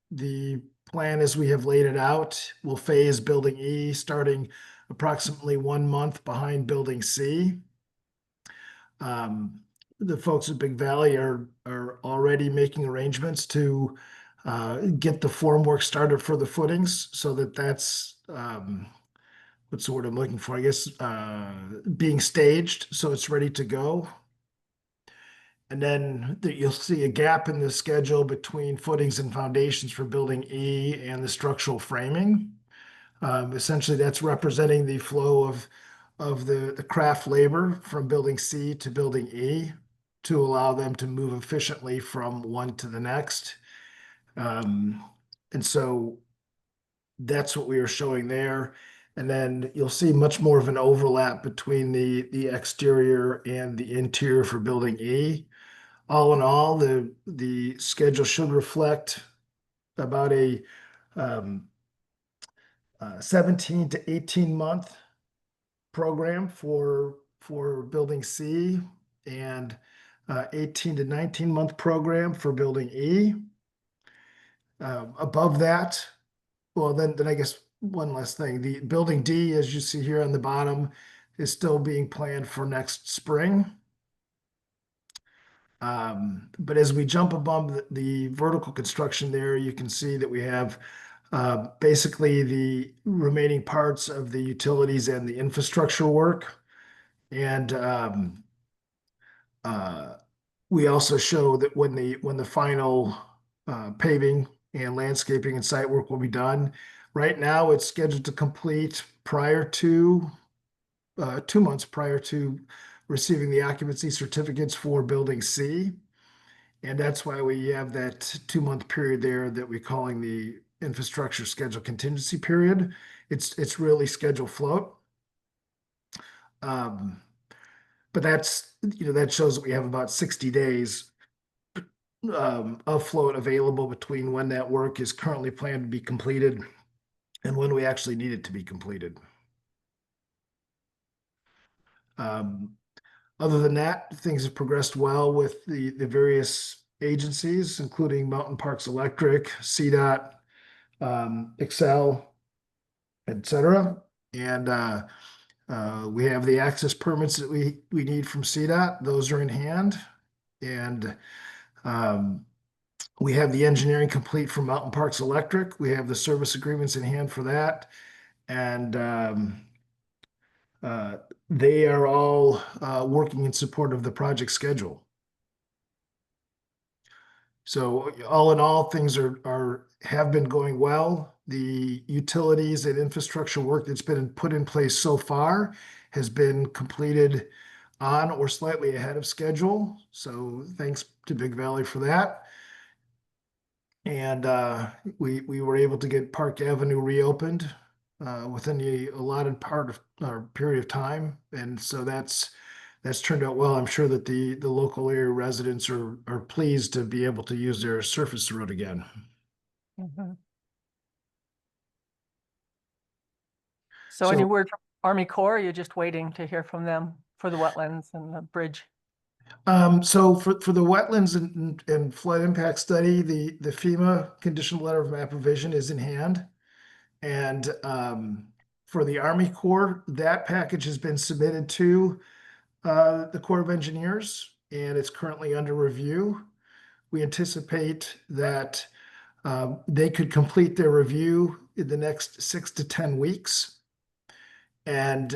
J: the plan as we have laid it out will phase building E starting approximately 1 month behind building C. The folks at Big Valley are already making arrangements to get the formwork started for the footings so that's what's the word I'm looking for? I guess being staged so it's ready to go. And then you'll see a gap in the schedule between footings and foundations for building E and the structural framing. Essentially, that's representing the flow of the craft labor from building C to building E to allow them to move efficiently from one to the next. And so that's what we are showing there. And then you'll see much more of an overlap between the exterior and the interior for building E. All in all, the schedule should reflect about a 17 to 18 month program for building C and 18 to 19 month program for building E. Above that, well, then I guess one last thing, the building D, as you see here on the bottom, is still being planned for next spring. But as we jump above the vertical construction there, you can see that we have basically the remaining parts of the utilities and the infrastructure work. And we also show that when the final paving and landscaping and site work will be done. Right now, it's scheduled to complete prior to 2 months prior to receiving the occupancy certificates for building C. And that's why we have that 2 month period there that we're calling the infrastructure schedule contingency period. It's really schedule float. But that's, that shows that we have about 60 days of float available between when that work is currently planned to be completed and when we actually need it to be completed. Other than that, things have progressed well with the various agencies, including Mountain Parks Electric, CDOT, Excel, etc. And we have the access permits that we need from CDOT. Those are in hand. And we have the engineering complete from Mountain Parks Electric. We have the service agreements in hand for that. And they are all working in support of the project schedule. So all in all, things have been going well. The utilities and infrastructure work that's been put in place so far has been completed on or slightly ahead of schedule. So thanks to Big Valley for that. And we were able to get Park Avenue reopened within the allotted part of our period of time. And so that's turned out well. I'm sure that the local area residents are pleased to be able to use their surface road again.
D: Mhm. So any word from Army Corps? Or are you just waiting to hear from them for the wetlands and the bridge?
J: So for the wetlands and flood impact study, the FEMA conditional letter of map revision is in hand. And for the Army Corps, that package has been submitted to the Corps of Engineers, and it's currently under review. We anticipate that they could complete their review in the next 6 to 10 weeks. And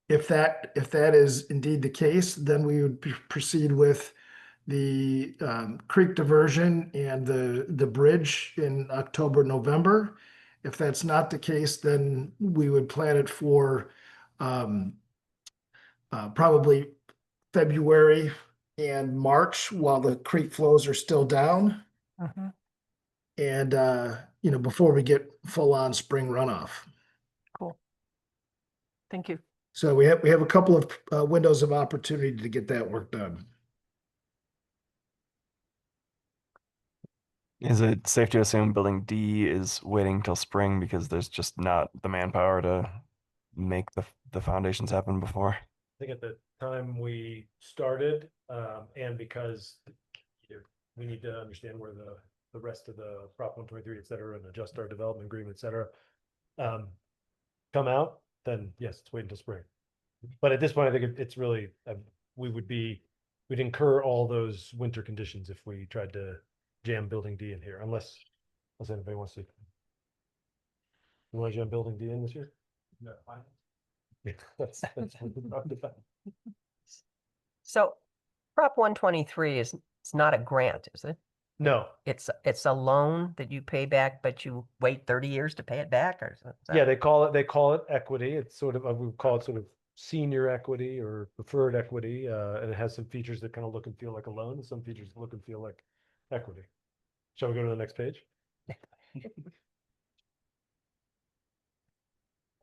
J: if that is indeed the case, then we would proceed with the creek diversion and the bridge in October, November. If that's not the case, then we would plan it for probably February and March while the creek flows are still down.
D: Mhm.
J: And before we get full on spring runoff.
D: Cool. Thank you.
J: So we have a couple of windows of opportunity to get that work done.
A: Is it safe to assume building D is waiting till spring because there's just not the manpower to make the foundations happen before?
I: I think at the time we started, and because we need to understand where the rest of the Prop 123, et cetera, and adjust our development agreement, et cetera, come out, then yes, it's wait until spring. But at this point, I think it's really, we'd incur all those winter conditions if we tried to jam building D in here, unless anybody wants to. You want to jam building D in this year? No. Yeah, that's what we talked about.
K: So Prop 123 is, it's not a grant, is it?
I: No,
K: It's a loan that you pay back, but you wait 30 years to pay it back, or is that-
I: yeah, they call it equity. It's sort of, we would call it sort of senior equity or preferred equity, and it has some features that kind of look and feel like a loan, and some features that look and feel like equity. Shall we go to the next page?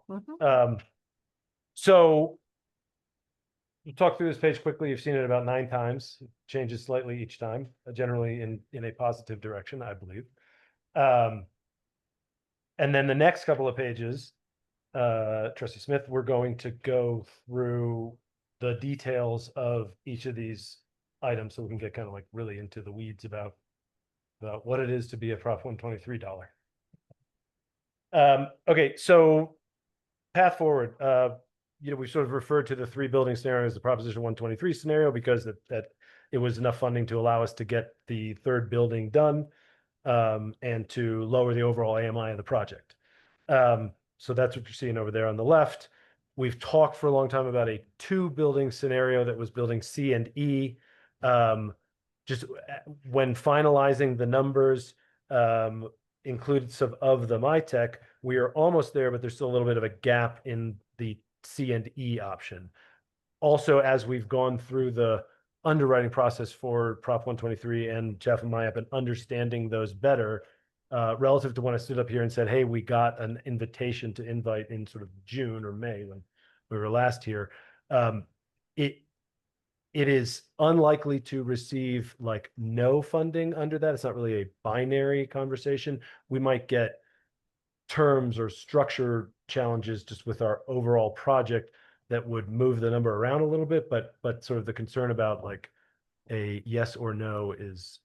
K: Mhm.
I: So we'll talk through this page quickly. You've seen it about 9 times. It changes slightly each time, generally in a positive direction, I believe. And then the next couple of pages, Trustee Smith, we're going to go through the details of each of these items so we can get kind of like really into the weeds about what it is to be a Prop 123 dollar. Okay, so path forward. We sort of referred to the 3 building scenario as the Proposition 123 scenario because that it was enough funding to allow us to get the 3rd building done, and to lower the overall AMI of the project. So that's what you're seeing over there on the left. We've talked for a long time about a 2 building scenario that was building C and E. Just when finalizing the numbers, inclusive of the MyTech, we are almost there, but there's still a little bit of a gap in the C and E option. Also, as we've gone through the underwriting process for Prop 123 and Jeff and Maya and understanding those better, relative to when I stood up here and said, hey, we got an invitation to invite in sort of June or May when we were last here. It is unlikely to receive like no funding under that. It's not really a binary conversation. We might get terms or structure challenges just with our overall project that would move the number around a little bit, but sort of the concern about like a yes or no is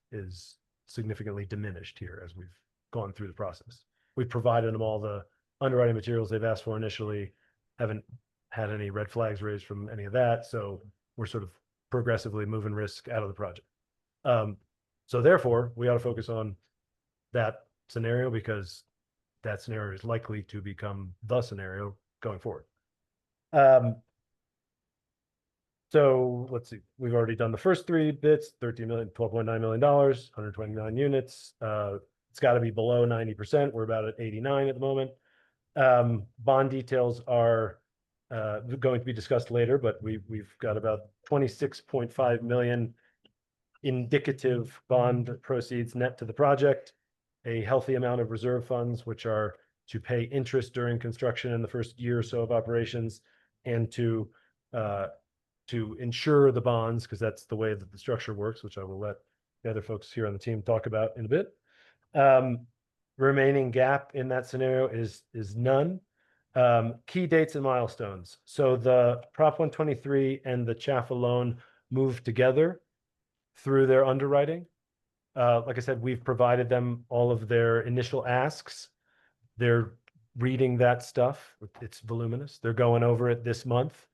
I: significantly diminished here as we've gone through the process. We've provided them all the underwriting materials they've asked for initially, haven't had any red flags raised from any of that, so we're sort of progressively moving risk out of the project. So therefore, we ought to focus on that scenario because that scenario is likely to become the scenario going forward. So let's see, we've already done the first 3 bits, 13 million, $12.9 million, 129 units. It's got to be below 90%. We're about at 89 at the moment. Bond details are going to be discussed later, but we've got about 26.5 million indicative bond proceeds net to the project, a healthy amount of reserve funds, which are to pay interest during construction in the first year or so of operations, and to insure the bonds, because that's the way that the structure works, which I will let the other folks here on the team talk about in a bit. Remaining gap in that scenario is none. Key dates and milestones. So the Prop 123 and the CHAFA loan move together through their underwriting. Like I said, we've provided them all of their initial asks. they're reading that stuff. It's voluminous. They're going over it this month.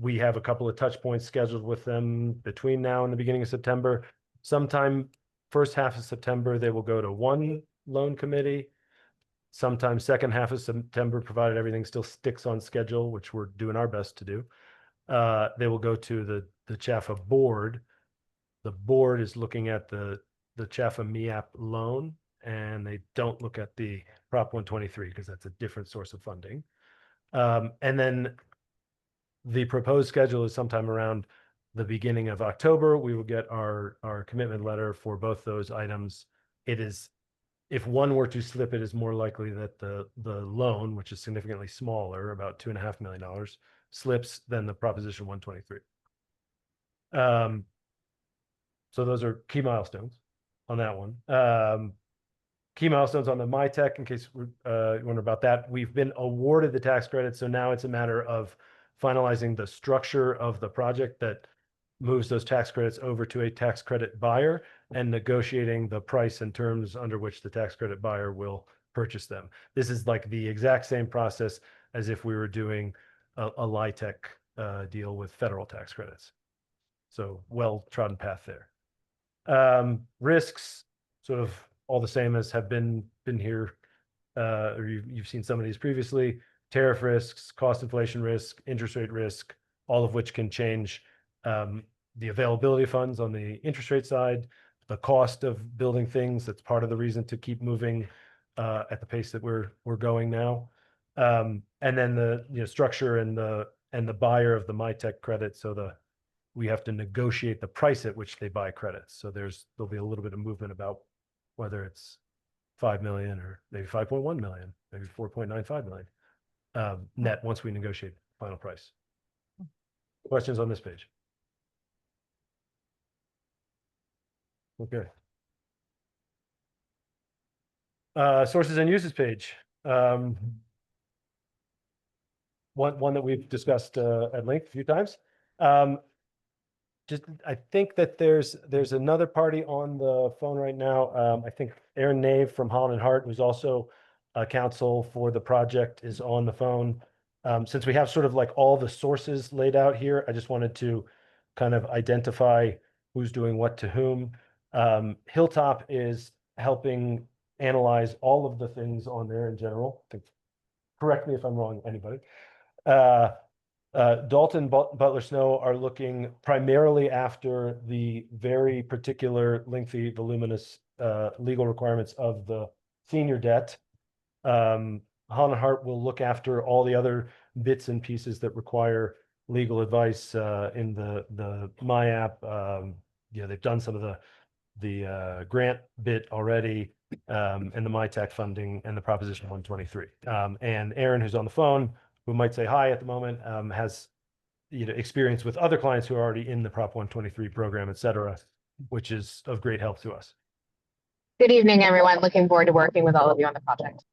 I: We have a couple of touch points scheduled with them between now and the beginning of September. Sometime first half of September, they will go to one loan committee. Sometime second half of September, provided everything still sticks on schedule, which we're doing our best to do. They will go to the Chaffa board. The board is looking at the Chaffa MEAP loan, and they don't look at the Prop 123 because that's a different source of funding. And then the proposed schedule is sometime around the beginning of October. We will get our commitment letter for both those items. It is, if one were to slip, it is more likely that the loan, which is significantly smaller, about $2.5 million, slips than the Proposition 123. So those are key milestones on that one. Key milestones on the MyTech, in case you wonder about that. We've been awarded the tax credit, so now it's a matter of finalizing the structure of the project that moves those tax credits over to a tax credit buyer and negotiating the price and terms under which the tax credit buyer will purchase them. This is like the exact same process as if we were doing a LIHTC deal with federal tax credits. So well-trodden path there. Risks, sort of all the same as have been here, or you've seen some of these previously. Tariff risks, cost inflation risk, interest rate risk, all of which can change the availability of funds on the interest rate side, the cost of building things. That's part of the reason to keep moving at the pace that we're going now. And then the structure and the buyer of the MyTech credit. So we have to negotiate the price at which they buy credits. So there'll be a little bit of movement about whether it's 5 million or maybe 5.1 million, maybe 4.95 million net once we negotiate the final price. Questions on this page? Okay. Sources and uses page. One that we've discussed at length a few times. I think that there's another party on the phone right now. I think Aaron Nave from Holland and Hart, who's also counsel for the project, is on the phone. Since we have sort of like all the sources laid out here, I just wanted to kind of identify who's doing what to whom. Hilltop is helping analyze all of the things on there in general. Correct me if I'm wrong, anybody. Dalton, Butler, Snow are looking primarily after the very particular, lengthy, voluminous legal requirements of the senior debt. Holland Hart will look after all the other bits and pieces that require legal advice in the MyApp. They've done some of the grant bit already, and the MyTech funding and the Proposition 123. And Aaron, who's on the phone, who might say hi at the moment, has experience with other clients who are already in the Prop 123 program, et cetera, which is of great help to us.
L: Good evening, everyone. Looking forward to working with all of you on the project.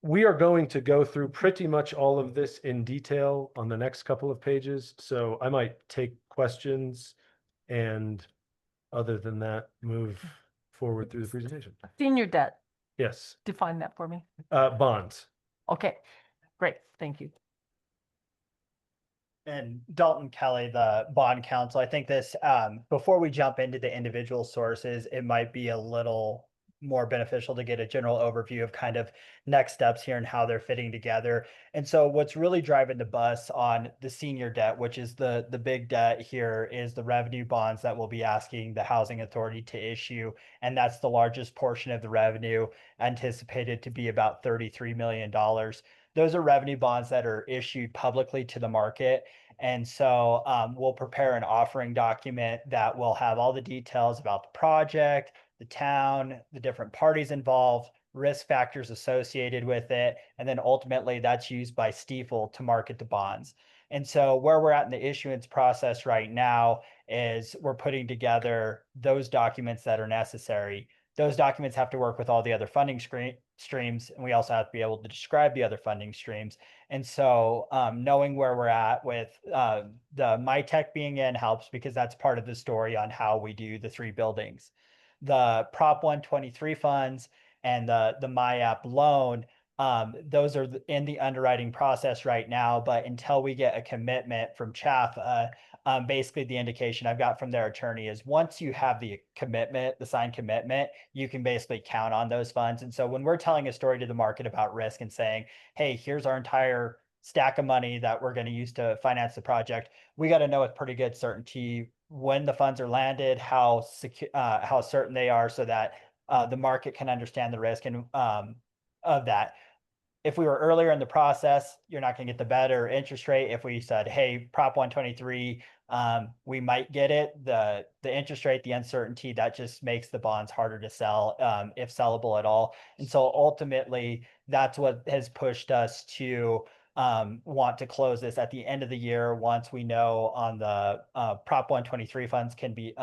I: We are going to go through pretty much all of this in detail on the next couple of pages. So I might take questions and, other than that, move forward through the presentation.
D: Senior debt,
I: Yes.
D: define that for me.
I: Bonds.
D: Okay, great, thank you.
H: And Dalton Kelly, the bond counsel, I think this, before we jump into the individual sources, it might be a little more beneficial to get a general overview of kind of next steps here and how they're fitting together. And so what's really driving the bus on the senior debt, which is the big debt here, is the revenue bonds that we'll be asking the housing authority to issue. And that's the largest portion of the revenue, anticipated to be about $33 million. Those are revenue bonds that are issued publicly to the market. And so we'll prepare an offering document that will have all the details about the project, the town, the different parties involved, risk factors associated with it. And then ultimately that's used by Stifel to market the bonds. And so where we're at in the issuance process right now is we're putting together those documents that are necessary. Those documents have to work with all the other funding streams, and we also have to be able to describe the other funding streams. And so knowing where we're at with the MyTech being in helps, because that's part of the story on how we do the 3 buildings. The Prop 123 funds and the MyApp loan, those are in the underwriting process right now, but until we get a commitment from CHAFA, basically the indication I've got from their attorney is once you have the commitment, the signed commitment, you can basically count on those funds. And so when we're telling a story to the market about risk and saying, hey, here's our entire stack of money that we're going to use to finance the project, we got to know with pretty good certainty when the funds are landed, how certain they are, so that the market can understand the risk and of that. If we were earlier in the process, you're not going to get the better interest rate. If we said, hey, Prop 123, we might get it. The interest rate, the uncertainty, that just makes the bonds harder to sell, if sellable at all. And so ultimately, that's what has pushed us to want to close this at the end of the year once we know on the Prop 123 funds can be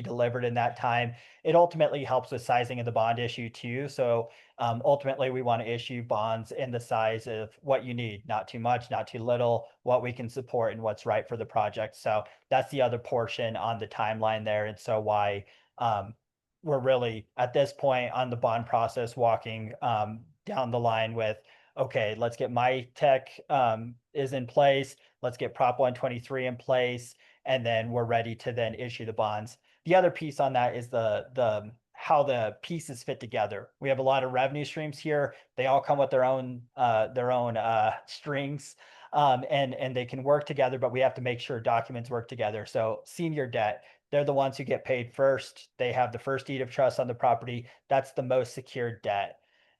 H: delivered in that time. It ultimately helps with sizing of the bond issue too. So ultimately, we want to issue bonds in the size of what you need, not too much, not too little, what we can support and what's right for the project. So that's the other portion on the timeline there. And so why we're really at this point on the bond process walking down the line with, okay, let's get my tech is in place. Let's get Prop 123 in place. And then we're ready to then issue the bonds. The other piece on that is the how the pieces fit together. We have a lot of revenue streams here. They all come with their own strings, and they can work together, but we have to make sure documents work together. So senior debt, they're the ones who get paid first. They have the first deed of trust on the property. That's the most secured debt.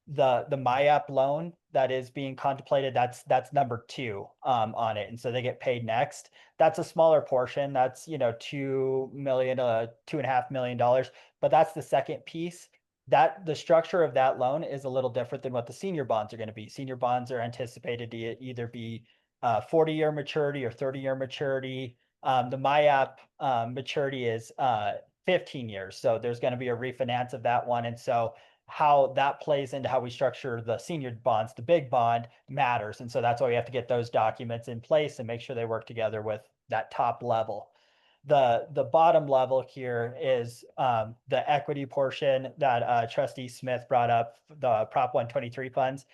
H: The MyApp loan that is being contemplated, that's number two on it. And so they get paid next. That's a smaller portion. That's, $2 million, $2.5 million. But that's the second piece. That the structure of that loan is a little different than what the senior bonds are going to be. Senior bonds are anticipated to either be 40-year maturity or 30-year maturity. The MyApp maturity is 15 years. So there's going to be a refinance of that one. And so how that plays into how we structure the senior bonds, the big bond matters. And so that's why we have to get those documents in place and make sure they work together with that top level. The bottom level here is the equity portion that Trustee Smith brought up, the Prop 123 funds.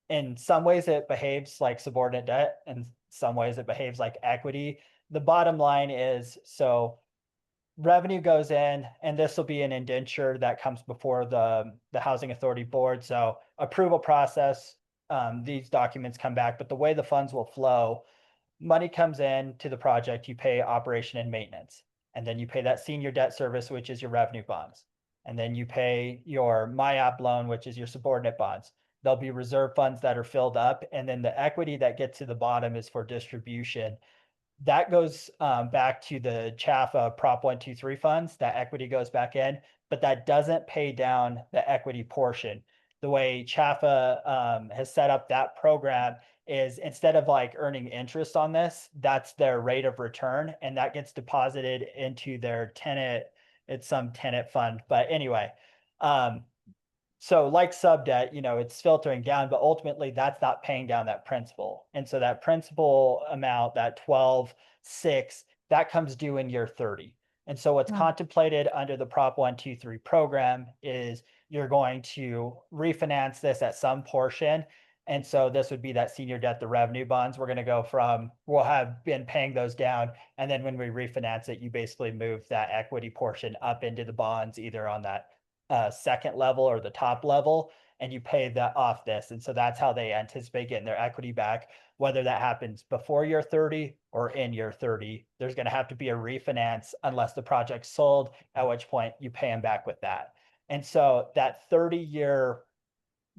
H: In some ways it behaves like subordinate debt, and some ways it behaves like equity. The bottom line is, so revenue goes in, and this will be an indenture that comes before the Housing Authority Board. So approval process, these documents come back, but the way the funds will flow, money comes in to the project, you pay operation and maintenance, and then you pay that senior debt service, which is your revenue bonds. And then you pay your MyApp loan, which is your subordinate bonds. There'll be reserve funds that are filled up, and then the equity that gets to the bottom is for distribution. That goes back to the CHAFA Prop 123 funds. That equity goes back in, but that doesn't pay down the equity portion. The way CHAFA has set up that program is instead of like earning interest on this, that's their rate of return, and that gets deposited into their tenant. It's some tenant fund, but anyway, so like sub debt, it's filtering down, but ultimately that's not paying down that principal. And so that principal amount, that 12.6, that comes due in year 30. And so what's contemplated under the Prop 123 program is you're going to refinance this at some portion. And so this would be that senior debt, the revenue bonds. We're going to go from, we'll have been paying those down. And then when we refinance it, you basically move that equity portion up into the bonds, either on that second level or the top level, and you pay that off this. And so that's how they anticipate getting their equity back. Whether that happens before year 30 or in year 30, there's going to have to be a refinance unless the project's sold, at which point you pay them back with that. And so that 30-year,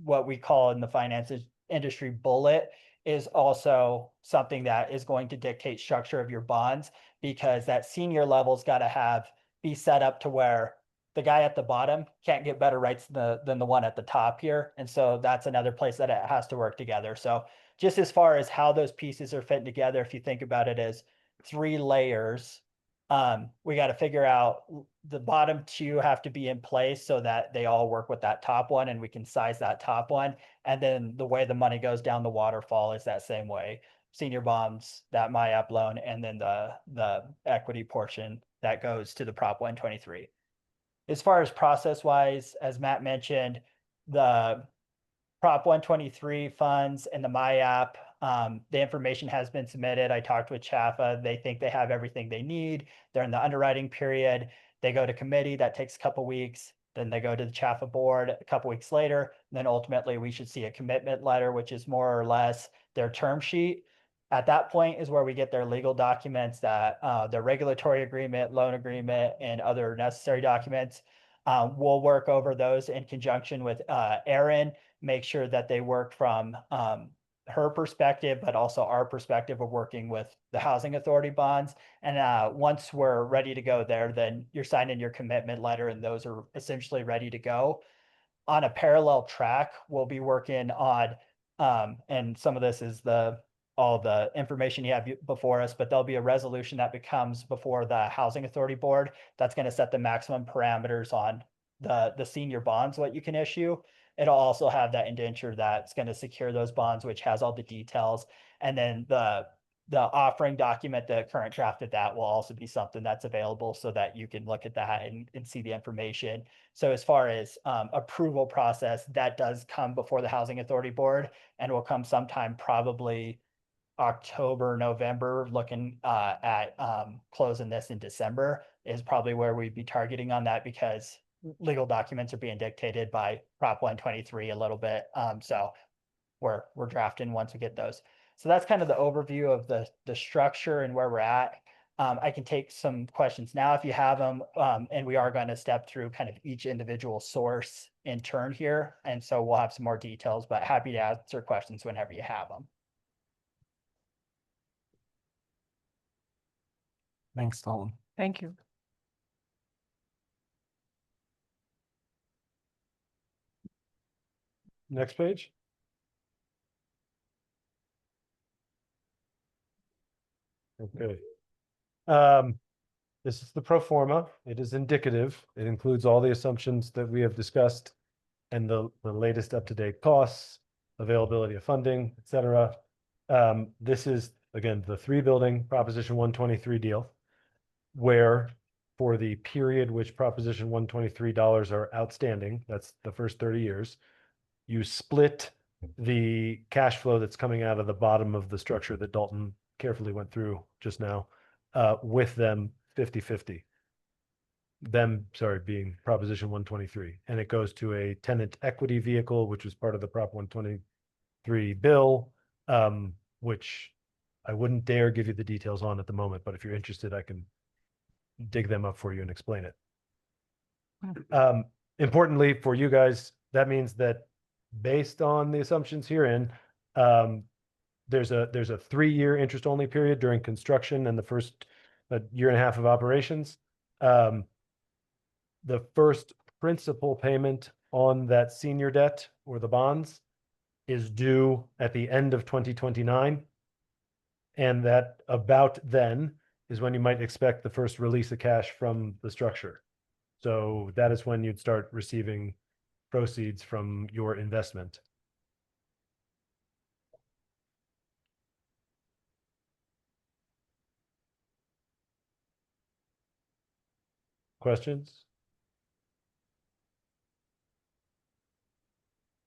H: what we call in the finance industry bullet, is also something that is going to dictate structure of your bonds, because that senior level's got to be set up to where the guy at the bottom can't get better rights than the one at the top here. And so that's another place that it has to work together. So just as far as how those pieces are fitting together, if you think about it as 3 layers, we got to figure out the bottom 2 have to be in place so that they all work with that top one, and we can size that top one. And then the way the money goes down the waterfall is that same way. Senior bonds, that MyApp loan, and then the equity portion that goes to the Prop 123. As far as process wise, as Matt mentioned, the Prop 123 funds and the My App, the information has been submitted. I talked with Chaffa. They think they have everything they need. They're in the underwriting period. They go to committee. That takes a couple weeks. Then they go to the Chaffa board a couple weeks later. And then ultimately we should see a commitment letter, which is more or less their term sheet. At that point is where we get their legal documents, that their regulatory agreement, loan agreement, and other necessary documents. We'll work over those in conjunction with Erin, make sure that they work from her perspective, but also our perspective of working with the housing authority bonds. And once we're ready to go there, then you're signing your commitment letter and those are essentially ready to go. On a parallel track, we'll be working on, and some of this is all the information you have before us, but there'll be a resolution that becomes before the housing authority board that's going to set the maximum parameters on the senior bonds, what you can issue. It'll also have that indenture that's going to secure those bonds, which has all the details. And then the offering document, the current draft of that will also be something that's available so that you can look at that and see the information. So as far as approval process, that does come before the housing authority board and will come sometime probably October, November, looking at closing this in December is probably where we'd be targeting on that, because legal documents are being dictated by Prop 123 a little bit. So we're drafting once we get those. So that's kind of the overview of the structure and where we're at. I can take some questions now if you have them, and we are going to step through kind of each individual source in turn here. And so we'll have some more details, but happy to answer questions whenever you have them.
A: Thanks, Dalton.
D: Thank you.
I: Next page. Okay. This is the pro forma. It is indicative. It includes all the assumptions that we have discussed and the latest up-to-date costs, availability of funding, et cetera. This is, again, the 3-building Proposition 123 deal, where for the period which Proposition 123 dollars are outstanding, that's the first 30 years, you split the cash flow that's coming out of the bottom of the structure that Dalton carefully went through just now, with them 50-50. Them, sorry, being Proposition 123. And it goes to a tenant equity vehicle, which was part of the Prop 123 bill, which I wouldn't dare give you the details on at the moment, but if you're interested, I can dig them up for you and explain it. Importantly for you guys, that means that based on the assumptions herein, there's a 3-year interest only period during construction and the first year and a half of operations. The first principal payment on that senior debt or the bonds is due at the end of 2029. And that about then is when you might expect the first release of cash from the structure. So that is when you'd start receiving proceeds from your investment. Questions?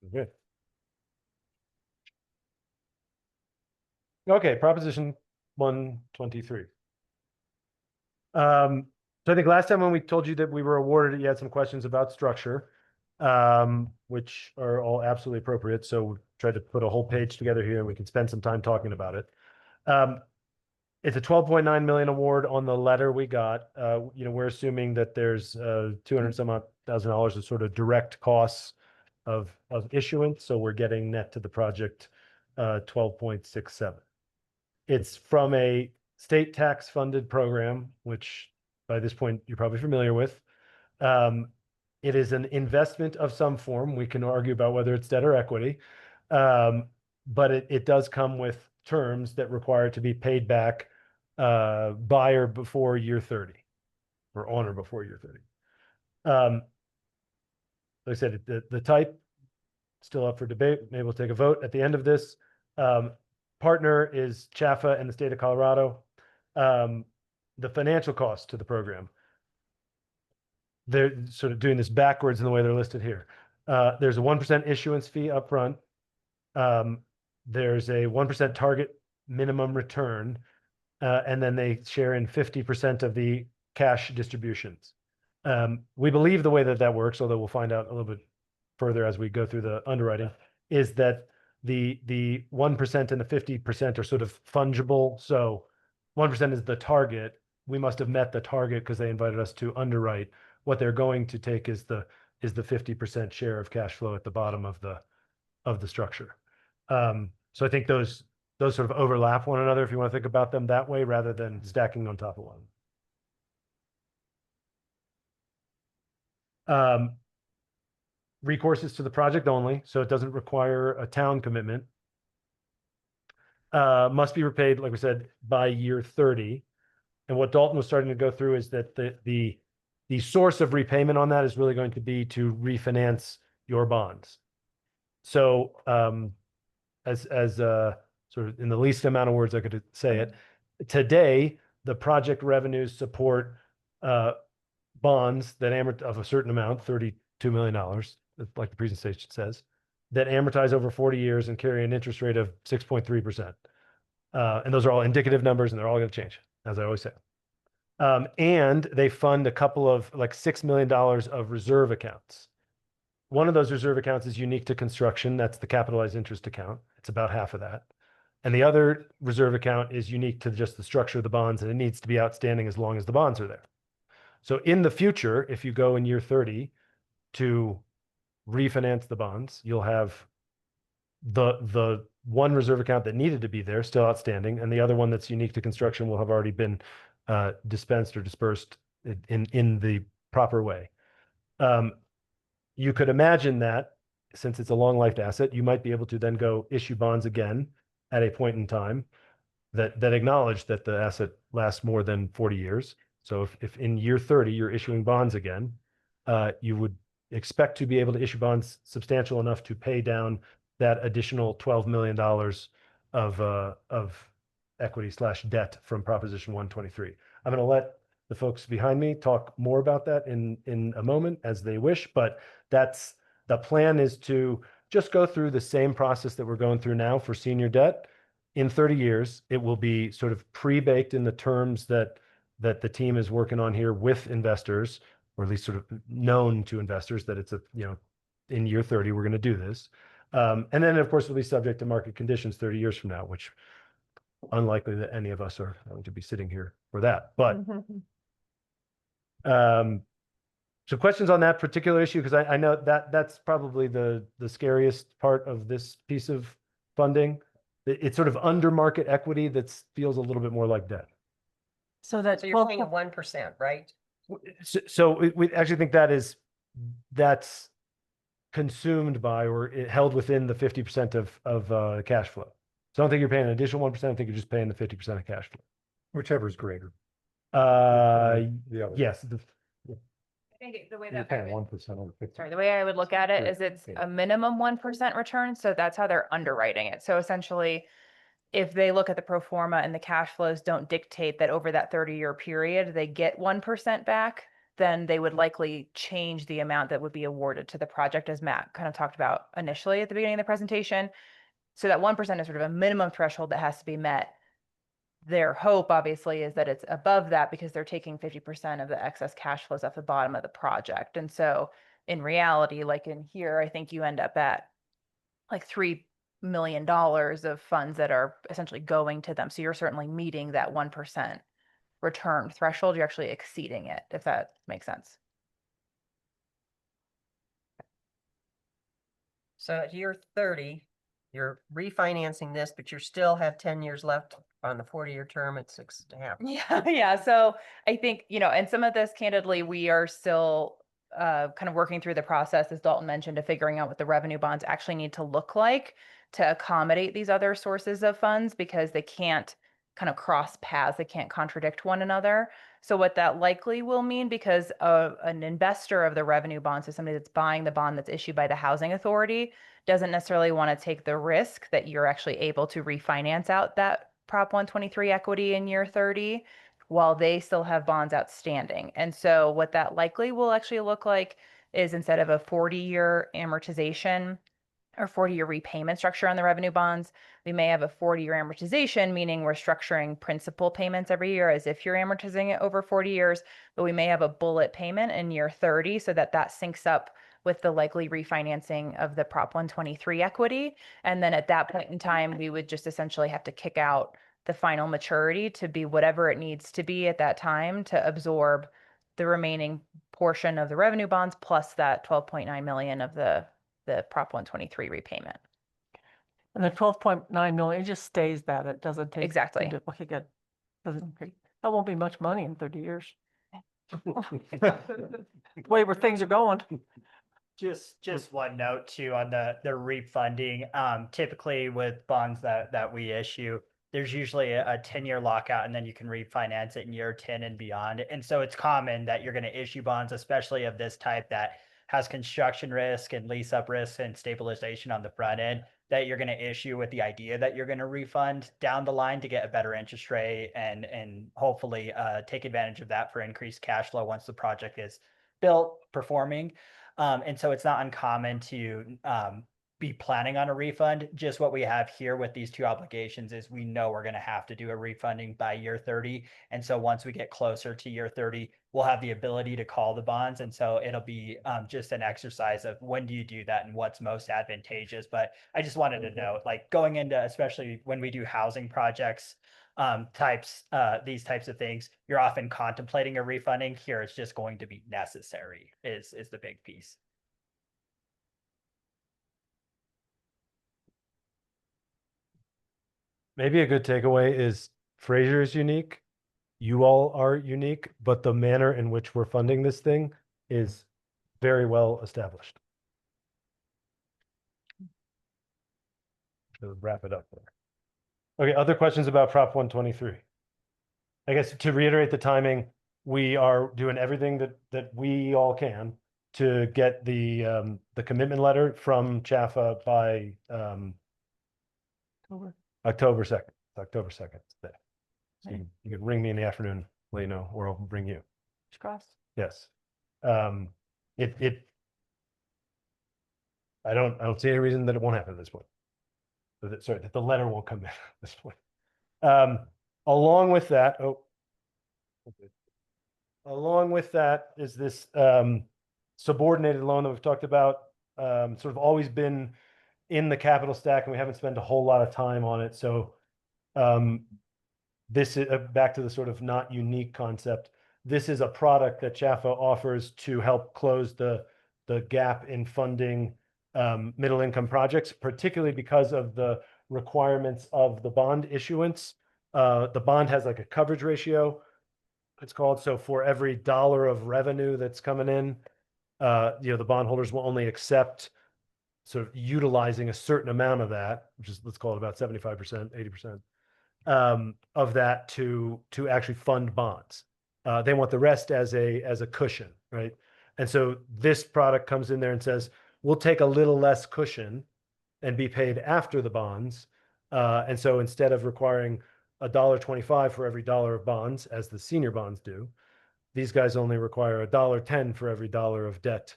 I: Okay. Okay, Proposition 123. So I think last time when we told you that we were awarded it, you had some questions about structure, which are all absolutely appropriate. So we tried to put a whole page together here and we can spend some time talking about it. It's a 12.9 million award on the letter we got. We're assuming that there's $200,000 of sort of direct costs of issuance. So we're getting net to the project 12.67. It's from a state tax funded program, which by this point you're probably familiar with. It is an investment of some form. We can argue about whether it's debt or equity, but it does come with terms that require it to be paid back by or before year 30, or on or before year 30. Like I said, the type still up for debate. Maybe we'll take a vote at the end of this. Partner is Chaffa and the state of Colorado. The financial cost to the program. they're sort of doing this backwards in the way they're listed here. There's a 1% issuance fee upfront. There's a 1% target minimum return, and then they share in 50% of the cash distributions. We believe the way that that works, although we'll find out a little bit further as we go through the underwriting, is that the 1% and the 50% are sort of fungible. So 1% is the target. We must have met the target because they invited us to underwrite. What they're going to take is the 50% share of cash flow at the bottom of the structure. So I think those sort of overlap one another if you want to think about them that way rather than stacking on top of one. Recourse is to the project only, so it doesn't require a town commitment. Must be repaid, like we said, by year 30. And what Dalton was starting to go through is that the source of repayment on that is really going to be to refinance your bonds. So as sort of in the least amount of words I could say it, today the project revenues support bonds that of a certain amount, $32 million, like the presentation says, that amortize over 40 years and carry an interest rate of 6.3%. And those are all indicative numbers and they're all going to change, as I always say. And they fund a couple of like $6 million of reserve accounts. One of those reserve accounts is unique to construction. That's the capitalized interest account. It's about half of that. And the other reserve account is unique to just the structure of the bonds, and it needs to be outstanding as long as the bonds are there. So in the future, if you go in year 30 to refinance the bonds, you'll have the one reserve account that needed to be there still outstanding, and the other one that's unique to construction will have already been dispensed or dispersed in the proper way. You could imagine that since it's a long-lived asset, you might be able to then go issue bonds again at a point in time that acknowledge that the asset lasts more than 40 years. So if in year 30 you're issuing bonds again, you would expect to be able to issue bonds substantial enough to pay down that additional $12 million of equity/debt from Proposition 123. I'm going to let the folks behind me talk more about that in a moment as they wish, but that's the plan, is to just go through the same process that we're going through now for senior debt. In 30 years, it will be sort of pre-baked in the terms that the team is working on here with investors, or at least sort of known to investors that it's in year 30, we're going to do this. And then of course, it'll be subject to market conditions 30 years from now, which unlikely that any of us are going to be sitting here for that. But so questions on that particular issue, because I know that's probably the scariest part of this piece of funding. It's sort of under market equity that feels a little bit more like debt.
D: So that's
K: So you're paying 1%, right?
I: So we actually think that's consumed by or held within the 50% of cash flow. So I don't think you're paying an additional 1%. I think you're just paying the 50% of cash flow.
F: Whichever is greater.
I: Yes.
B: I think the way
F: You're
B: that
F: paying 1% on the 50.
B: Sorry, the way I would look at it
F: Right.
B: is it's a minimum 1% return. So that's how they're underwriting it. So essentially, if they look at the pro forma and the cash flows don't dictate that over that 30-year period, they get 1% back, then they would likely change the amount that would be awarded to the project, as Matt kind of talked about initially at the beginning of the presentation. So that 1% is sort of a minimum threshold that has to be met. Their hope, obviously, is that it's above that because they're taking 50% of the excess cash flows off the bottom of the project. And so in reality, like in here, I think you end up at like $3 million of funds that are essentially going to them. So you're certainly meeting that 1% return threshold. You're actually exceeding it, if that makes sense.
K: So at year 30, you're refinancing this, but you still have 10 years left on the 40-year term at 6.5.
B: Yeah. So I think, and some of this, candidly, we are still kind of working through the process, as Dalton mentioned, of figuring out what the revenue bonds actually need to look like to accommodate these other sources of funds, because they can't kind of cross paths. They can't contradict one another. So what that likely will mean, because an investor of the revenue bonds, so somebody that's buying the bond that's issued by the housing authority, doesn't necessarily want to take the risk that you're actually able to refinance out that Prop 123 equity in year 30. while they still have bonds outstanding. And so what that likely will actually look like is instead of a 40-year amortization or 40-year repayment structure on the revenue bonds, we may have a 40-year amortization, meaning we're structuring principal payments every year as if you're amortizing it over 40 years, but we may have a bullet payment in year 30 so that that syncs up with the likely refinancing of the Prop 123 equity. And then at that point in time, we would just essentially have to kick out the final maturity to be whatever it needs to be at that time to absorb the remaining portion of the revenue bonds plus that 12.9 million of the Prop 123 repayment.
D: And the 12.9 million, it just stays that, it doesn't take.
B: Exactly.
D: into- Okay, good. Doesn't, okay. That won't be much money in 30 years. The way where things are going.
H: Just one note too on the refunding. Typically with bonds that we issue, there's usually a 10-year lockout and then you can refinance it in year 10 and beyond. And so it's common that you're going to issue bonds, especially of this type that has construction risk and lease up risk and stabilization on the front end, that you're going to issue with the idea that you're going to refund down the line to get a better interest rate and hopefully take advantage of that for increased cash flow once the project is built, performing. And so it's not uncommon to be planning on a refund. Just what we have here with these two obligations is we know we're going to have to do a refunding by year 30. And so once we get closer to year 30, we'll have the ability to call the bonds. And so it'll be just an exercise of when do you do that and what's most advantageous. But I just wanted to note, like going into, especially when we do housing projects, these types of things, you're often contemplating a refunding. Here it's just going to be necessary is the big piece.
I: Maybe a good takeaway is Fraser is unique. You all are unique, but the manner in which we're funding this thing is very well established. To wrap it up there. Okay, other questions about Prop 123? I guess to reiterate the timing, we are doing everything that we all can to get the commitment letter from Chaffa by October 2nd. October 2nd today. So you can ring me in the afternoon, let you know, or I'll ring you.
D: Cross.
I: Yes. I don't see any reason that it won't happen at this point. Sorry, that the letter won't come in at this point. Along with that, along with that is this subordinated loan that we've talked about, sort of always been in the capital stack and we haven't spent a whole lot of time on it. So this is back to the sort of not unique concept. This is a product that Chaffa offers to help close the gap in funding middle income projects, particularly because of the requirements of the bond issuance. The bond has like a coverage ratio, it's called. So for every dollar of revenue that's coming in, the bondholders will only accept sort of utilizing a certain amount of that, which is, let's call it about 75%, 80% of that to actually fund bonds. They want the rest as a cushion, right? And so this product comes in there and says, we'll take a little less cushion and be paid after the bonds. And so instead of requiring $1.25 for every dollar of bonds, as the senior bonds do, these guys only require $1.10 for every dollar of debt,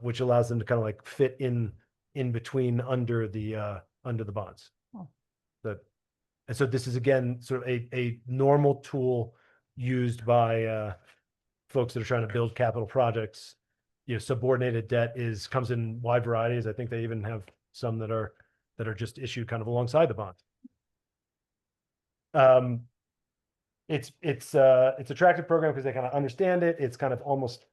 I: which allows them to kind of like fit in between under the bonds.
D: Oh.
I: And so this is again sort of a normal tool used by folks that are trying to build capital projects. Subordinated debt comes in wide varieties. I think they even have some that are just issued kind of alongside the bond. It's attractive program because they kind of understand it. It's kind of almost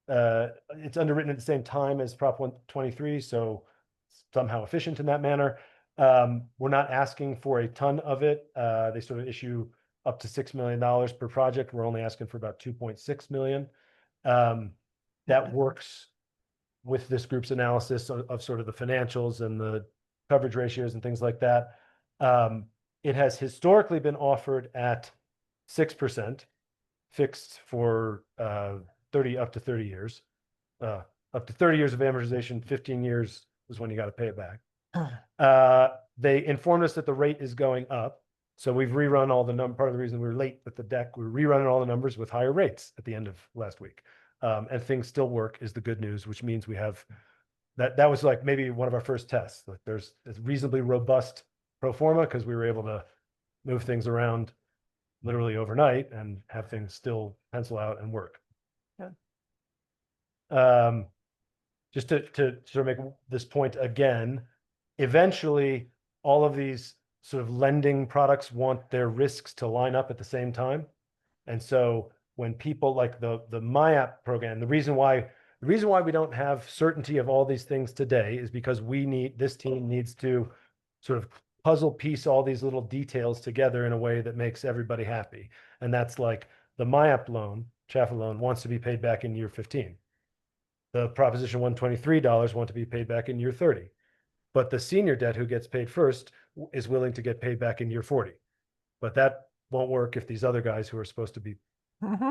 I: it's underwritten at the same time as Prop 123, so somehow efficient in that manner. We're not asking for a ton of it. They sort of issue up to $6 million per project. We're only asking for about 2.6 million. That works with this group's analysis of sort of the financials and the coverage ratios and things like that. It has historically been offered at 6%, fixed for up to 30 years. Up to 30 years of amortization, 15 years is when you got to pay it back. They informed us that the rate is going up. So we've rerun all the part of the reason we were late with the deck, we're rerunning all the numbers with higher rates at the end of last week. And things still work is the good news, which means we have that was like maybe one of our first tests. Like there's a reasonably robust pro forma because we were able to move things around literally overnight and have things still pencil out and work. Just to sort of make this point again, eventually all of these sort of lending products want their risks to line up at the same time. And so when people like the MyApp program, the reason why we don't have certainty of all these things today is because this team needs to sort of puzzle piece all these little details together in a way that makes everybody happy. And that's like the MyApp loan, Chaffa loan, wants to be paid back in year 15. The Proposition 123 dollars want to be paid back in year 30. But the senior debt who gets paid first is willing to get paid back in year 40. But that won't work if these other guys who are supposed to be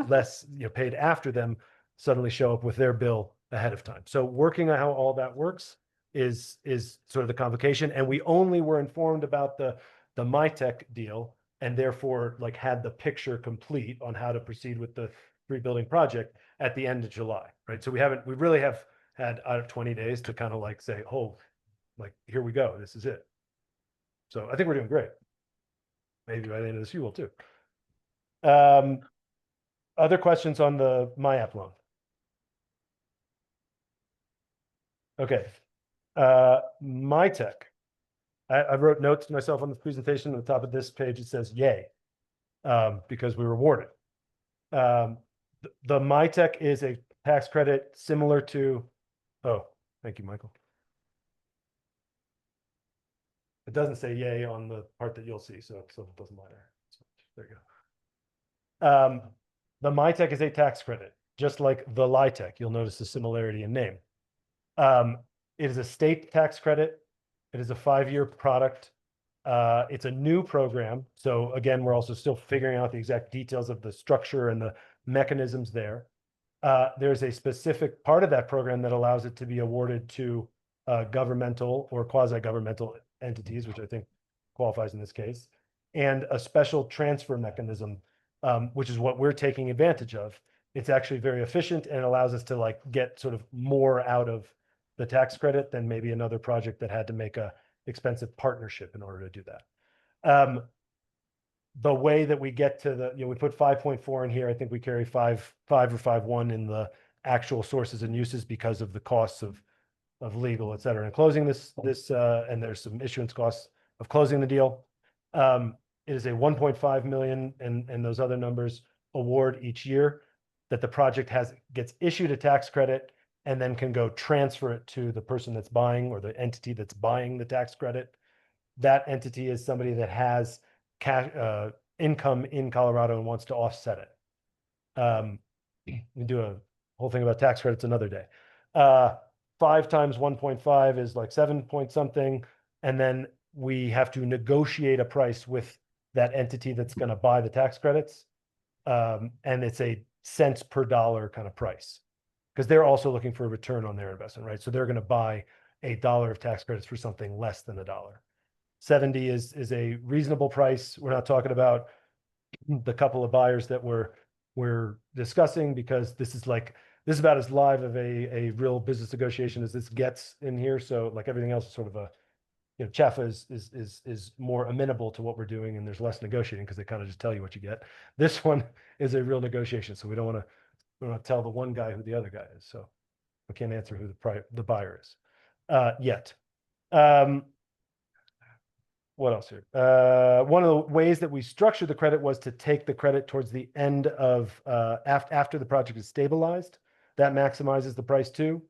I: less paid after them suddenly show up with their bill ahead of time. So working on how all that works is sort of the complication. And we only were informed about the MyTech deal and therefore like had the picture complete on how to proceed with the rebuilding project at the end of July, right? So we really have had out of 20 days to kind of like say, oh, like, here we go, this is it. So I think we're doing great. Maybe by the end of this, you will too. Other questions on the MyApp loan? Okay. MyTech. I wrote notes to myself on the presentation. On the top of this page, it says yay, because we were awarded. The MyTech is a tax credit similar to, oh, thank you, Michael. It doesn't say yay on the part that you'll see, so it doesn't matter. There you go. The MyTech is a tax credit, just like the LITech. You'll notice the similarity in name. It is a state tax credit. It is a 5-year product. It's a new program. So again, we're also still figuring out the exact details of the structure and the mechanisms there. There's a specific part of that program that allows it to be awarded to governmental or quasi-governmental entities, which I think qualifies in this case, and a special transfer mechanism, which is what we're taking advantage of. It's actually very efficient and allows us to like get sort of more out of the tax credit than maybe another project that had to make a expensive partnership in order to do that. The way that we get to we put 5.4 in here. I think we carry 5 or 5.1 in the actual sources and uses because of the costs of legal, et cetera, and closing this, and there's some issuance costs of closing the deal. It is a 1.5 million and those other numbers award each year that the project gets issued a tax credit and then can go transfer it to the person that's buying or the entity that's buying the tax credit. That entity is somebody that has cash income in Colorado and wants to offset it. We do a whole thing about tax credits another day. 5 times 1.5 is like 7 point something. And then we have to negotiate a price with that entity that's going to buy the tax credits. And it's a cents per dollar kind of price because they're also looking for a return on their investment, right? So they're going to buy $1 of tax credits for something less than $1. 70 is a reasonable price. We're not talking about the couple of buyers that we're discussing because this is about as live of a real business negotiation as this gets in here. So like everything else is sort of a, Chaffa is more amenable to what we're doing and there's less negotiating because they kind of just tell you what you get. This one is a real negotiation. So we don't want to tell the one guy who the other guy is. So we can't answer who the buyer is yet. What else here? One of the ways that we structured the credit was to take the credit towards the end of after the project is stabilized. That maximizes the price too.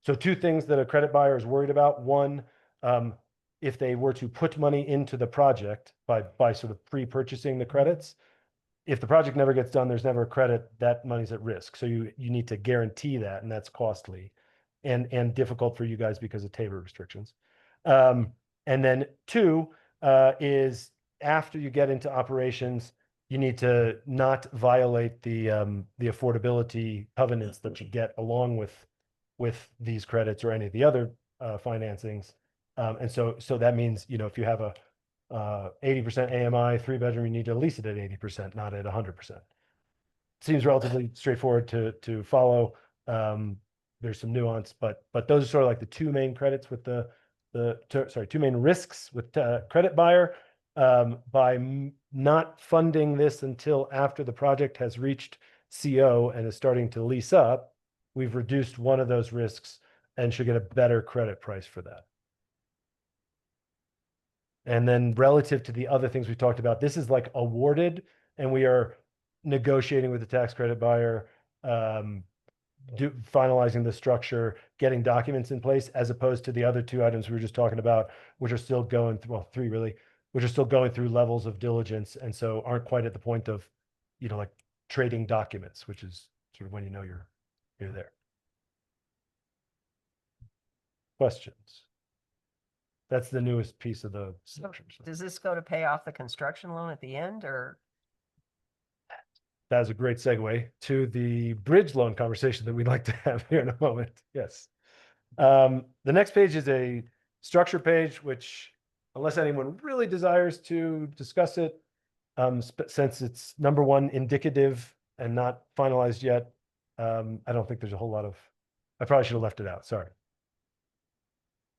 I: So 2 things that a credit buyer is worried about. One, if they were to put money into the project by sort of pre-purchasing the credits, if the project never gets done, there's never a credit, that money's at risk. So you need to guarantee that, and that's costly and difficult for you guys because of Tabor restrictions. And then 2 is after you get into operations, you need to not violate the affordability covenants that you get along with these credits or any of the other financings. And so that means, if you have 80% AMI, 3-bedroom, you need to lease it at 80%, not at 100%. Seems relatively straightforward to follow. There's some nuance, but those are sort of like the two main credits with two main risks with credit buyer. By not funding this until after the project has reached CO and is starting to lease up, we've reduced one of those risks and should get a better credit price for that. And then relative to the other things we talked about, this is like awarded, and we are negotiating with the tax credit buyer, finalizing the structure, getting documents in place, as opposed to the other two items we were just talking about, which are still going through, well, three really, which are still going through levels of diligence, and so aren't quite at the point of, like trading documents, which is sort of when you know you're there. Questions? That's the newest piece of the structure. So
K: Does this go to pay off the construction loan at the end, or?
I: that is a great segue to the bridge loan conversation that we'd like to have here in a moment. Yes. The next page is a structure page, which, unless anyone really desires to discuss it, since it's number one indicative and not finalized yet, I don't think there's a whole lot of, I probably should have left it out. Sorry.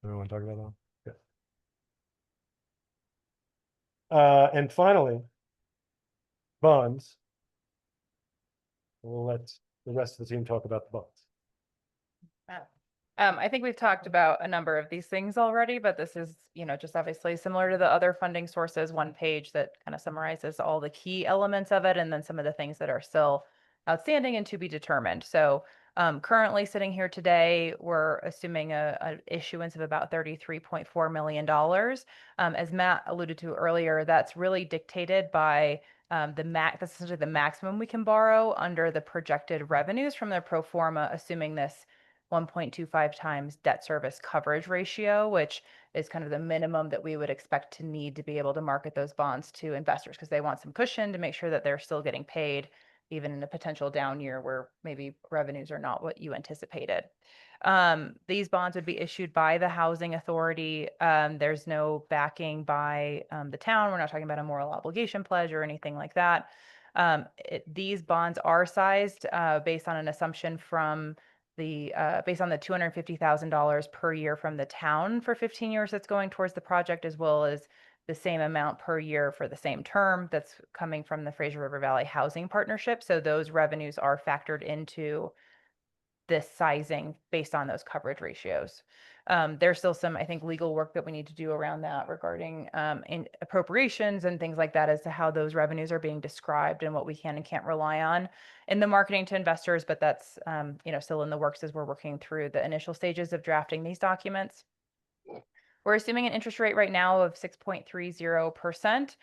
I: Everyone talk about that? And finally, bonds. We'll let the rest of the team talk about the bonds.
B: I think we've talked about a number of these things already, but this is, just obviously similar to the other funding sources, one page that kind of summarizes all the key elements of it, and then some of the things that are still outstanding and to be determined. So currently sitting here today, we're assuming a issuance of about $33.4 million. As Matt alluded to earlier, that's really dictated by that's essentially the maximum we can borrow under the projected revenues from the pro forma, assuming this 1.25 times debt service coverage ratio, which is kind of the minimum that we would expect to need to be able to market those bonds to investors, because they want some cushion to make sure that they're still getting paid even in a potential down year where maybe revenues are not what you anticipated. These bonds would be issued by the housing authority. There's no backing by the town. We're not talking about a moral obligation pledge or anything like that. These bonds are sized based on an assumption from based on the $250,000 per year from the town for 15 years that's going towards the project, as well as the same amount per year for the same term that's coming from the Fraser River Valley Housing Partnership. So those revenues are factored into this sizing based on those coverage ratios. There's still some, I think, legal work that we need to do around that regarding in appropriations and things like that as to how those revenues are being described and what we can and can't rely on in the marketing to investors. But that's still in the works as we're working through the initial stages of drafting these documents. We're assuming an interest rate right now of 6.30%.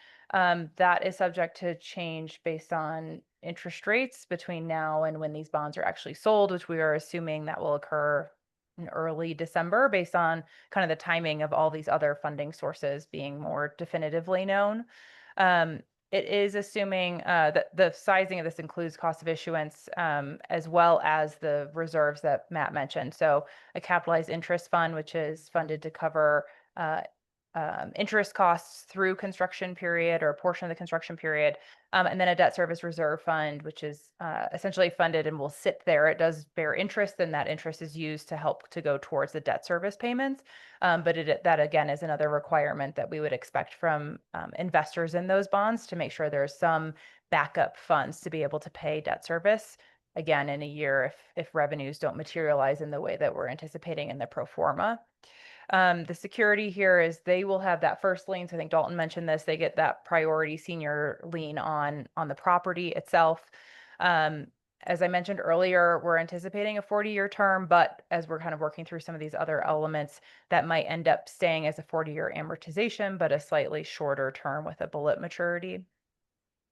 B: That is subject to change based on interest rates between now and when these bonds are actually sold, which we are assuming that will occur in early December based on kind of the timing of all these other funding sources being more definitively known. It is assuming that the sizing of this includes cost of issuance as well as the reserves that Matt mentioned. So a capitalized interest fund, which is funded to cover interest costs through construction period or a portion of the construction period. And then a debt service reserve fund, which is essentially funded and will sit there. It does bear interest, and that interest is used to help to go towards the debt service payments. But that again is another requirement that we would expect from investors in those bonds to make sure there's some backup funds to be able to pay debt service again in a year if revenues don't materialize in the way that we're anticipating in the pro forma. The security here is they will have that first lien. So I think Dalton mentioned this. They get that priority senior lien on the property itself. As I mentioned earlier, we're anticipating a 40-year term, but as we're kind of working through some of these other elements, that might end up staying as a 40-year amortization, but a slightly shorter term with a bullet maturity.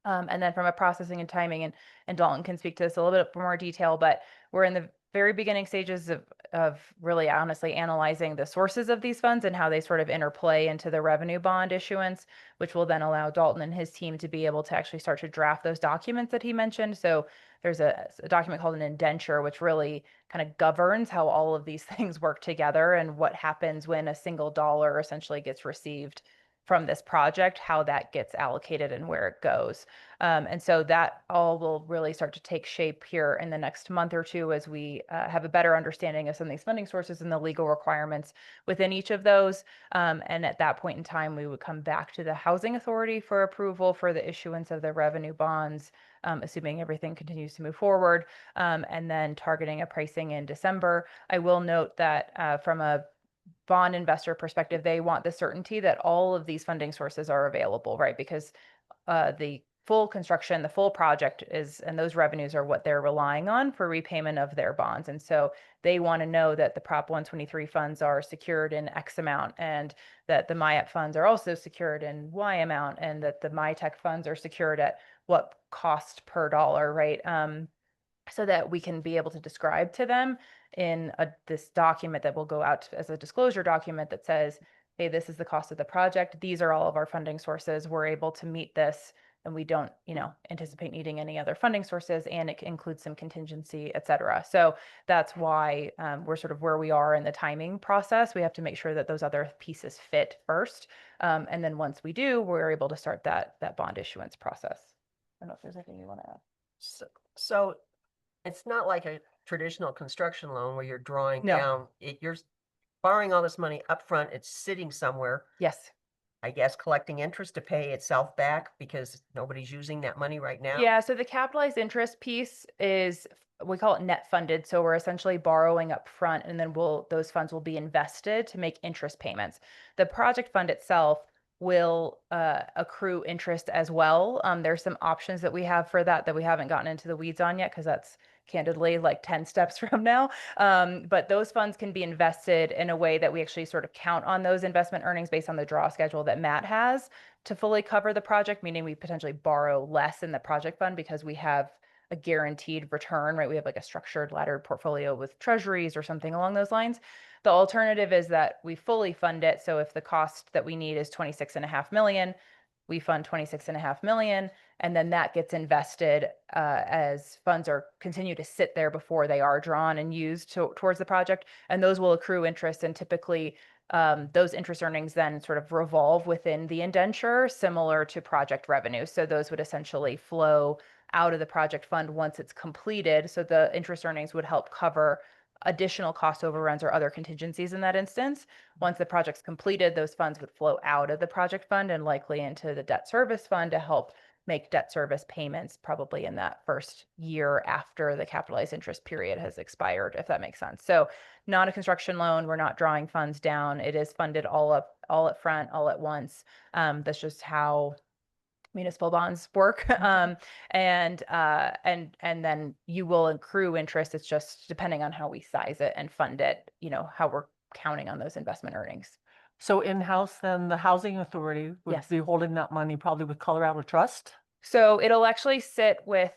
B: And then from a processing and timing, and Dalton can speak to this a little bit more detail, but we're in the very beginning stages of really honestly analyzing the sources of these funds and how they sort of interplay into the revenue bond issuance, which will then allow Dalton and his team to be able to actually start to draft those documents that he mentioned. So there's a document called an indenture, which really kind of governs how all of these things work together and what happens when a single dollar essentially gets received from this project, how that gets allocated and where it goes. And so that all will really start to take shape here in the next month or two as we have a better understanding of some of these funding sources and the legal requirements within each of those. And at that point in time, we would come back to the Housing Authority for approval for the issuance of the revenue bonds, assuming everything continues to move forward, and then targeting a pricing in December. I will note that from a bond investor perspective, they want the certainty that all of these funding sources are available, right? Because the full construction, the full project is, and those revenues are what they're relying on for repayment of their bonds. And so they want to know that the Prop 123 funds are secured in X amount, and that the MIAP funds are also secured in Y amount, and that the MyTech funds are secured at what cost per dollar, right? So that we can be able to describe to them in this document that will go out as a disclosure document that says, hey, this is the cost of the project. These are all of our funding sources. We're able to meet this, and we don't, anticipate needing any other funding sources, and it includes some contingency, et cetera. So that's why we're sort of where we are in the timing process. We have to make sure that those other pieces fit first. And then once we do, we're able to start that bond issuance process. I don't know if there's anything you want to add.
K: So it's not like a traditional construction loan where you're drawing
B: No.
K: down, you're borrowing all this money upfront, it's sitting somewhere,
B: Yes.
K: I guess, collecting interest to pay itself back because nobody's using that money right now.
B: Yeah, so the capitalized interest piece is, we call it net funded. So we're essentially borrowing up front, and then those funds will be invested to make interest payments. The project fund itself will accrue interest as well. There's some options that we have for that we haven't gotten into the weeds on yet, because that's candidly like 10 steps from now. But those funds can be invested in a way that we actually sort of count on those investment earnings based on the draw schedule that Matt has to fully cover the project, meaning we potentially borrow less in the project fund because we have a guaranteed return, right? We have like a structured laddered portfolio with treasuries or something along those lines. The alternative is that we fully fund it. So if the cost that we need is 26.5 million, we fund 26.5 million, and then that gets invested as funds continue to sit there before they are drawn and used towards the project, and those will accrue interest. And typically those interest earnings then sort of revolve within the indenture, similar to project revenue. So those would essentially flow out of the project fund once it's completed. So the interest earnings would help cover additional cost overruns or other contingencies in that instance. Once the project's completed, those funds would flow out of the project fund and likely into the debt service fund to help make debt service payments probably in that first year after the capitalized interest period has expired, if that makes sense. So not a construction loan, we're not drawing funds down. It is funded all up front, all at once. That's just how municipal bonds work. And then you will accrue interest. It's just depending on how we size it and fund it, how we're counting on those investment earnings.
D: So in-house, then the Housing Authority would
B: Yes.
D: be holding that money probably with Colorado Trust?
B: So it'll actually sit with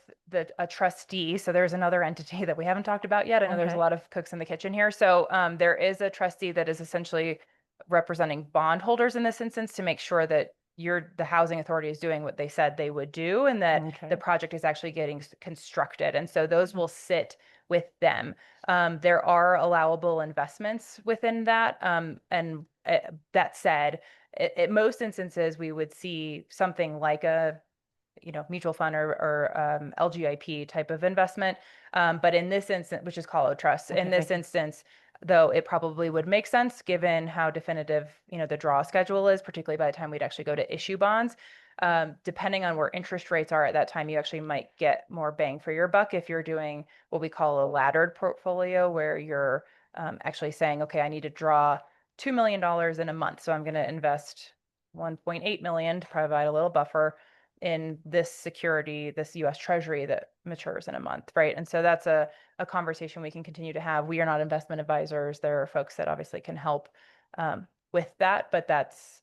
B: a trustee. So there's another entity that we haven't talked about yet. I know there's a
D: Okay.
B: lot of cooks in the kitchen here. So there is a trustee that is essentially representing bondholders in this instance to make sure that the Housing Authority is doing what they said they would do, and that
D: Okay.
B: the project is actually getting constructed. And so those will sit with them. There are allowable investments within that. And that said, at most instances, we would see something like a mutual fund or LGIP type of investment. But in this instance, which is Colo Trust,
D: Okay,
B: in this
D: thank you.
B: instance, though, it probably would make sense given how definitive, the draw schedule is, particularly by the time we'd actually go to issue bonds. Depending on where interest rates are at that time, you actually might get more bang for your buck if you're doing what we call a laddered portfolio, where you're actually saying, okay, I need to draw $2 million in a month. So I'm going to invest 1.8 million to provide a little buffer in this security, this US Treasury that matures in a month, right? And so that's a conversation we can continue to have. We are not investment advisors. There are folks that obviously can help with that, but that's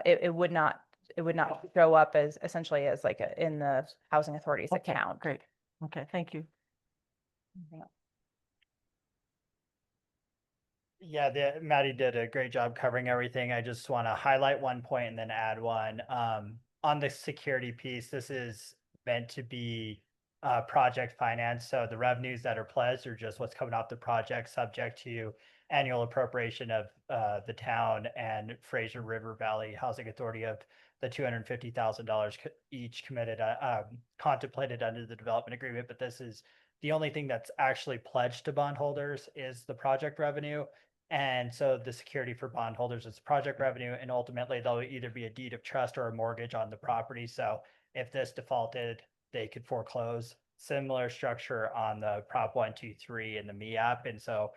B: it would not show up as essentially as like in the Housing Authority's
D: Okay,
B: account.
D: great. Okay, thank you.
B: Anything else?
H: Yeah, Maddie did a great job covering everything. I just want to highlight one point and then add one. On the security piece, this is meant to be project finance. So the revenues that are pledged are just what's coming off the project, subject to annual appropriation of the town and Fraser River Valley Housing Authority of the $250,000 each committed, contemplated under the development agreement. But this is the only thing that's actually pledged to bondholders is the project revenue. And so the security for bondholders is project revenue, and ultimately there'll either be a deed of trust or a mortgage on the property. So if this defaulted, they could foreclose. Similar structure on the Prop 123 and the MEAP. And so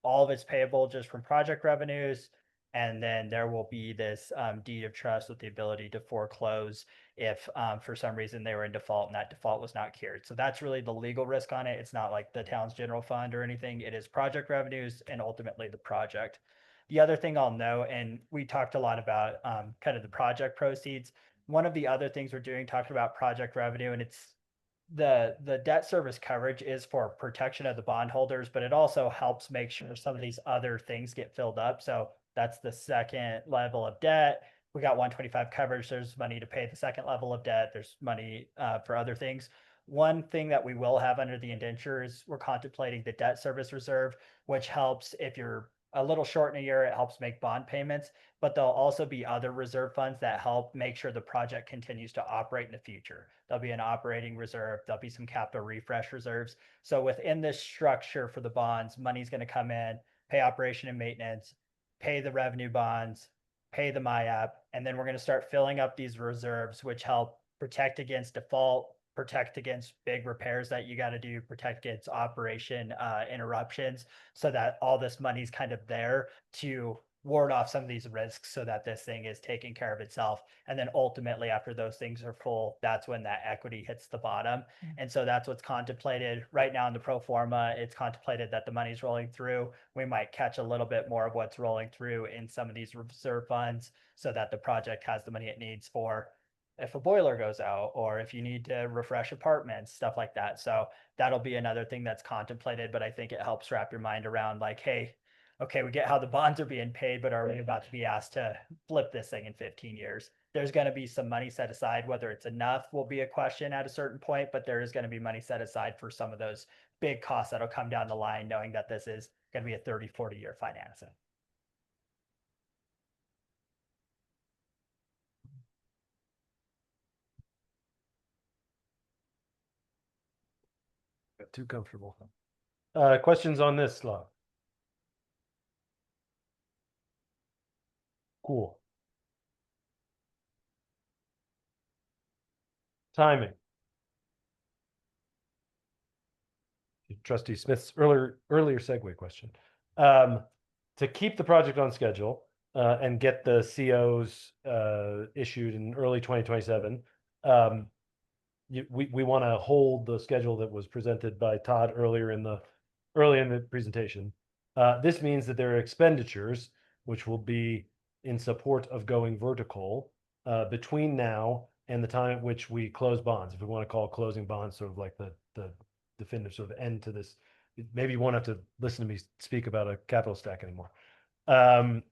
H: all of it's payable just from project revenues. And then there will be this deed of trust with the ability to foreclose if for some reason they were in default and that default was not cured. So that's really the legal risk on it. It's not like the town's general fund or anything. It is project revenues and ultimately the project. The other thing I'll note, and we talked a lot about kind of the project proceeds. One of the other things we're doing, talking about project revenue, and it's the debt service coverage is for protection of the bondholders, but it also helps make sure some of these other things get filled up. So that's the second level of debt. We got 125 coverage. There's money to pay the second level of debt. There's money for other things. One thing that we will have under the indentures, we're contemplating the debt service reserve, which helps if you're a little short in a year, it helps make bond payments, but there'll also be other reserve funds that help make sure the project continues to operate in the future. There'll be an operating reserve, there'll be some capital refresh reserves. So within this structure for the bonds, money's going to come in, pay operation and maintenance, pay the revenue bonds, pay the MIAP, and then we're going to start filling up these reserves, which help protect against default, protect against big repairs that you got to do, protect against operation interruptions, so that all this money's kind of there to ward off some of these risks so that this thing is taking care of itself. And then ultimately, after those things are full, that's when that equity hits the bottom. And so that's what's contemplated right now in the pro forma. It's contemplated that the money's rolling through. We might catch a little bit more of what's rolling through in some of these reserve funds so that the project has the money it needs for if a boiler goes out or if you need to refresh apartments, stuff like that. So that'll be another thing that's contemplated, but I think it helps wrap your mind around like, hey, okay, we get how the bonds are being paid, but are we about to be asked to flip this thing in 15 years? There's going to be some money set aside. Whether it's enough will be a question at a certain point, but there is going to be money set aside for some of those big costs that'll come down the line, knowing that this is going to be a 30, 40-year financing.
I: Got too comfortable. Questions on this slide? Cool. Timing. Trustee Smith's earlier segue question. To keep the project on schedule and get the COs issued in early 2027, we want to hold the schedule that was presented by Todd early in the presentation. This means that there are expenditures which will be in support of going vertical between now and the time at which we close bonds. If we want to call closing bonds sort of like the definitive sort of end to this, maybe you won't have to listen to me speak about a capital stack anymore. The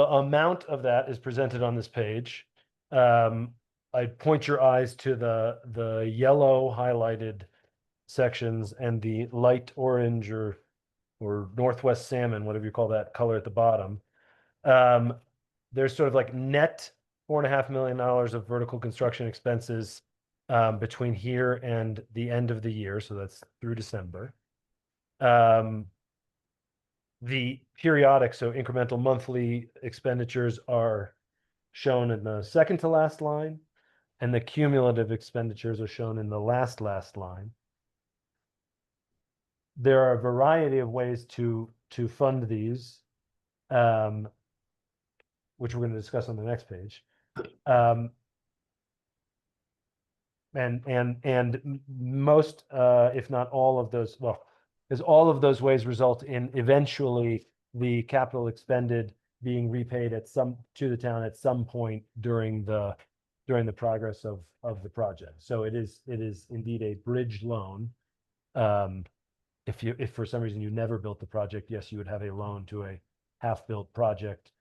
I: amount of that is presented on this page. I'd point your eyes to the yellow highlighted sections and the light orange or northwest salmon, whatever you call that color at the bottom. There's sort of like net $4.5 million of vertical construction expenses between here and the end of the year. So that's through December. The periodic, so incremental monthly expenditures are shown in the second to last line, and the cumulative expenditures are shown in the last line. There are a variety of ways to fund these, which we're going to discuss on the next page. And most, if not all of those, well, because all of those ways result in eventually the capital expended being repaid to the town at some point during the progress of the project. So it is indeed a bridge loan. If for some reason you never built the project, yes, you would have a loan to a half-built project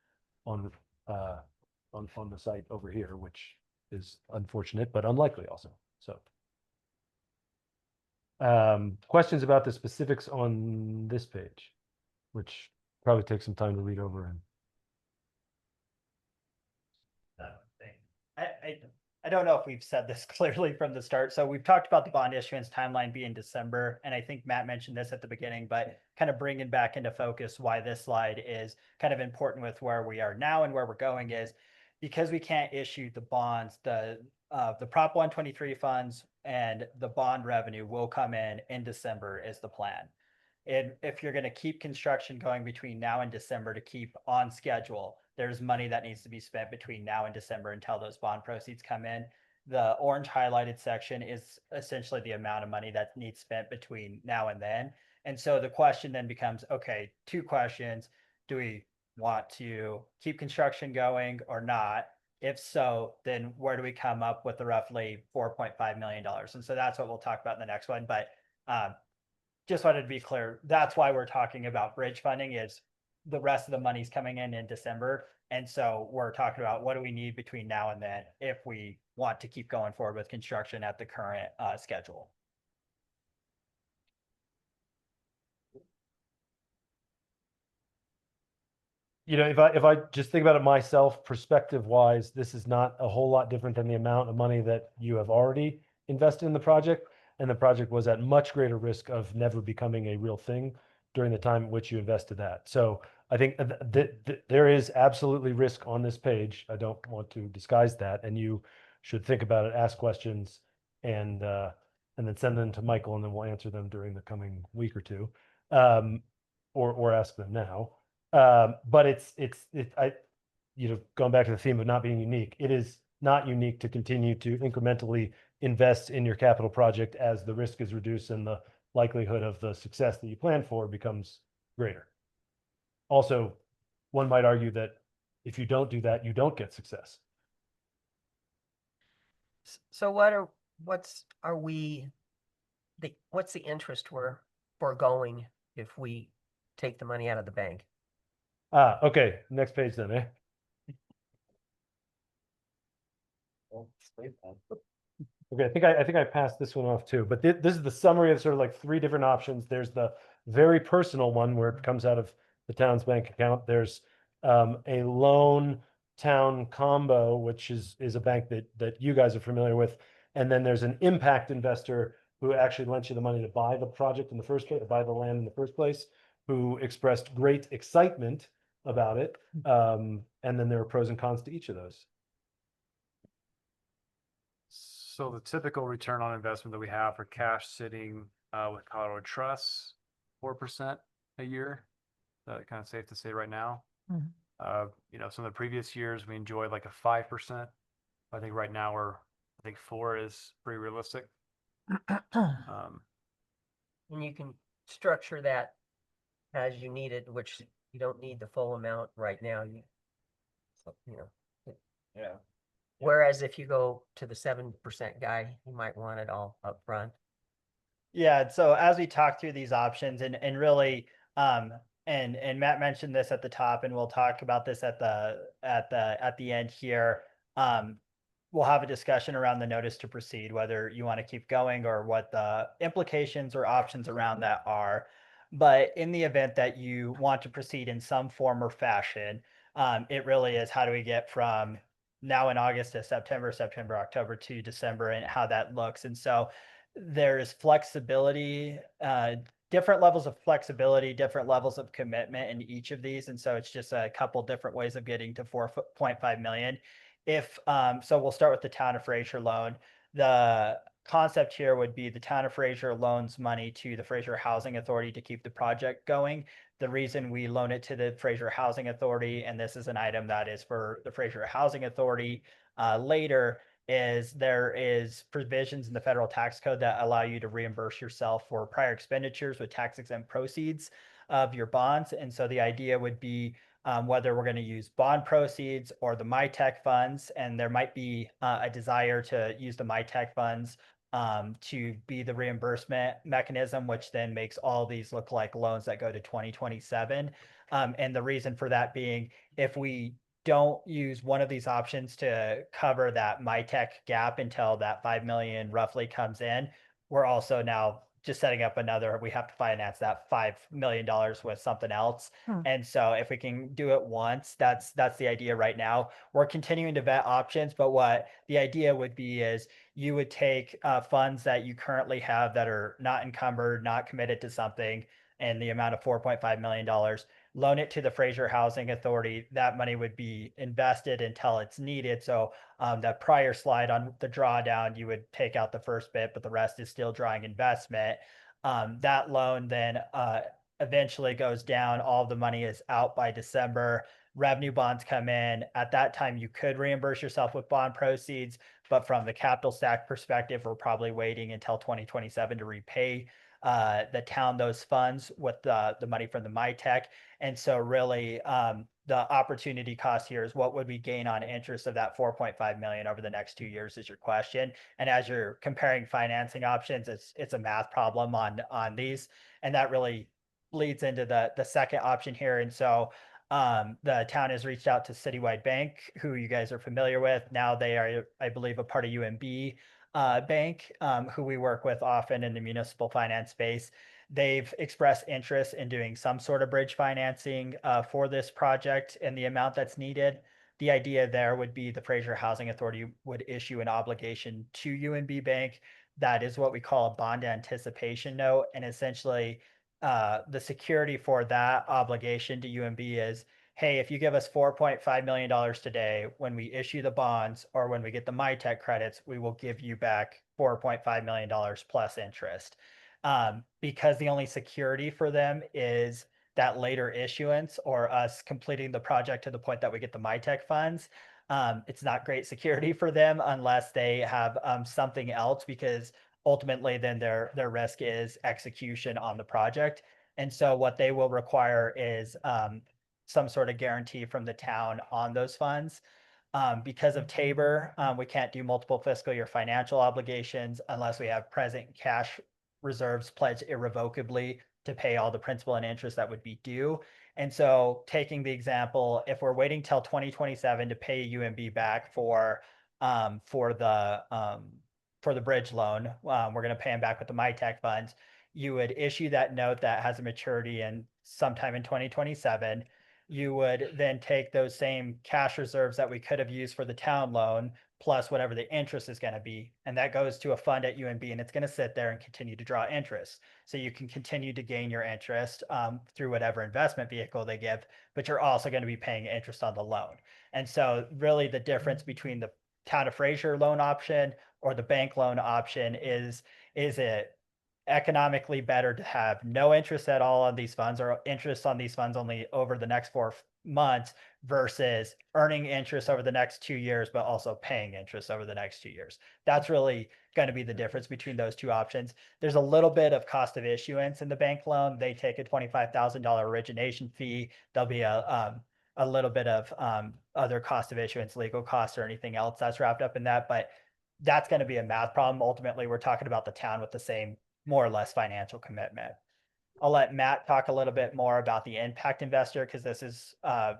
I: on the site over here, which is unfortunate but unlikely also. So Questions about the specifics on this page, which probably takes some time to read over and.
H: I don't know if we've said this clearly from the start. So we've talked about the bond issuance timeline being December, and I think Matt mentioned this at the beginning, but kind of bringing back into focus why this slide is kind of important with where we are now and where we're going is because we can't issue the bonds, the Prop 123 funds and the bond revenue will come in December is the plan. And if you're going to keep construction going between now and December to keep on schedule, there's money that needs to be spent between now and December until those bond proceeds come in. The orange highlighted section is essentially the amount of money that needs spent between now and then. And so the question then becomes, okay, two questions. Do we want to keep construction going or not? If so, then where do we come up with the roughly $4.5 million? And so that's what we'll talk about in the next one. But just wanted to be clear, that's why we're talking about bridge funding is the rest of the money's coming in December. And so we're talking about what do we need between now and then if we want to keep going forward with construction at the current schedule.
I: You know, if I just think about it myself, perspective wise, this is not a whole lot different than the amount of money that you have already invested in the project. And the project was at much greater risk of never becoming a real thing during the time in which you invested that. So I think there is absolutely risk on this page. I don't want to disguise that. And you should think about it, ask questions, and then send them to Michael, and then we'll answer them during the coming week or two, or ask them now. But going back to the theme of not being unique, it is not unique to continue to incrementally invest in your capital project as the risk is reduced and the likelihood of the success that you plan for becomes greater. Also, one might argue that if you don't do that, you don't get success.
K: So what's the interest we're foregoing if we take the money out of the bank?
I: Okay. Next page then, eh? Okay, I think I passed this one off too, but this is the summary of sort of like three different options. There's the very personal one where it comes out of the town's bank account. There's a loan town combo, which is a bank that you guys are familiar with. And then there's an impact investor who actually lent you the money to buy the project in the first place, to buy the land in the first place, who expressed great excitement about it. And then there are pros and cons to each of those.
C: So the typical return on investment that we have for cash sitting with Colorado Trust, 4% a year. That kind of safe to say right now.
D: Mhm.
C: You know, some of the previous years we enjoyed like a 5%. I think right now I think 4 is pretty realistic.
K: And you can structure that as you need it, which you don't need the full amount right now. You know.
H: Yeah.
K: Whereas if you go to the 7% guy, you might want it all up front.
H: Yeah, so as we talk through these options and really and Matt mentioned this at the top, and we'll talk about this at the end here. We'll have a discussion around the notice to proceed, whether you want to keep going or what the implications or options around that are. But in the event that you want to proceed in some form or fashion, it really is how do we get from now in August to September, October to December, and how that looks. And so there's flexibility, different levels of flexibility, different levels of commitment in each of these. And so it's just a couple different ways of getting to 4.5 million. So we'll start with the town of Fraser loan. The concept here would be the town of Fraser loans money to the Fraser Housing Authority to keep the project going. The reason we loan it to the Fraser Housing Authority, and this is an item that is for the Fraser Housing Authority later, is there is provisions in the federal tax code that allow you to reimburse yourself for prior expenditures with tax exempt proceeds of your bonds. And so the idea would be whether we're going to use bond proceeds or the MyTech funds, and there might be a desire to use the MyTech funds to be the reimbursement mechanism, which then makes all these look like loans that go to 2027. And the reason for that being, if we don't use one of these options to cover that MyTech gap until that 5 million roughly comes in, we're also now just setting up another, we have to finance that $5 million with something else. And so if we can do it once, that's the idea right now. We're continuing to vet options, but what the idea would be is you would take funds that you currently have that are not encumbered, not committed to something, and the amount of $4.5 million, loan it to the Fraser Housing Authority. That money would be invested until it's needed. So that prior slide on the drawdown, you would take out the first bit, but the rest is still drawing investment. That loan then eventually goes down. All the money is out by December. Revenue bonds come in. At that time, you could reimburse yourself with bond proceeds, but from the capital stack perspective, we're probably waiting until 2027 to repay the town those funds with the money from the MyTech. And so really the opportunity cost here is what would we gain on interest of that 4.5 million over the next 2 years is your question. And as you're comparing financing options, it's a math problem on these. And that really leads into the second option here. And so the town has reached out to Citywide Bank, who you guys are familiar with. Now they are, I believe, a part of UMB Bank, who we work with often in the municipal finance space. They've expressed interest in doing some sort of bridge financing for this project and the amount that's needed. The idea there would be the Fraser Housing Authority would issue an obligation to UMB Bank. That is what we call a bond anticipation note. And essentially, the security for that obligation to UMB is, hey, if you give us $4.5 million today, when we issue the bonds or when we get the MyTech credits, we will give you back $4.5 million plus interest. Because the only security for them is that later issuance or us completing the project to the point that we get the MyTech funds. It's not great security for them unless they have something else, because ultimately then their risk is execution on the project. And so what they will require is some sort of guarantee from the town on those funds. Because of Tabor, we can't do multiple fiscal year financial obligations unless we have present cash reserves pledged irrevocably to pay all the principal and interest that would be due. And so taking the example, if we're waiting till 2027 to pay UMB back for the bridge loan, we're going to pay them back with the MyTech funds. You would issue that note that has a maturity in sometime in 2027. You would then take those same cash reserves that we could have used for the town loan, plus whatever the interest is going to be. And that goes to a fund at UMB, and it's going to sit there and continue to draw interest. So you can continue to gain your interest through whatever investment vehicle they give, but you're also going to be paying interest on the loan. And so really the difference between the town of Fraser loan option or the bank loan option is it economically better to have no interest at all on these funds, or interest on these funds only over the next 4 months, versus earning interest over the next 2 years, but also paying interest over the next 2 years. That's really going to be the difference between those two options. There's a little bit of cost of issuance in the bank loan. They take a $25,000 origination fee. There'll be a little bit of other cost of issuance, legal costs, or anything else that's wrapped up in that. But that's going to be a math problem. Ultimately, we're talking about the town with the same more or less financial commitment. I'll let Matt talk a little bit more about the impact investor, because this is a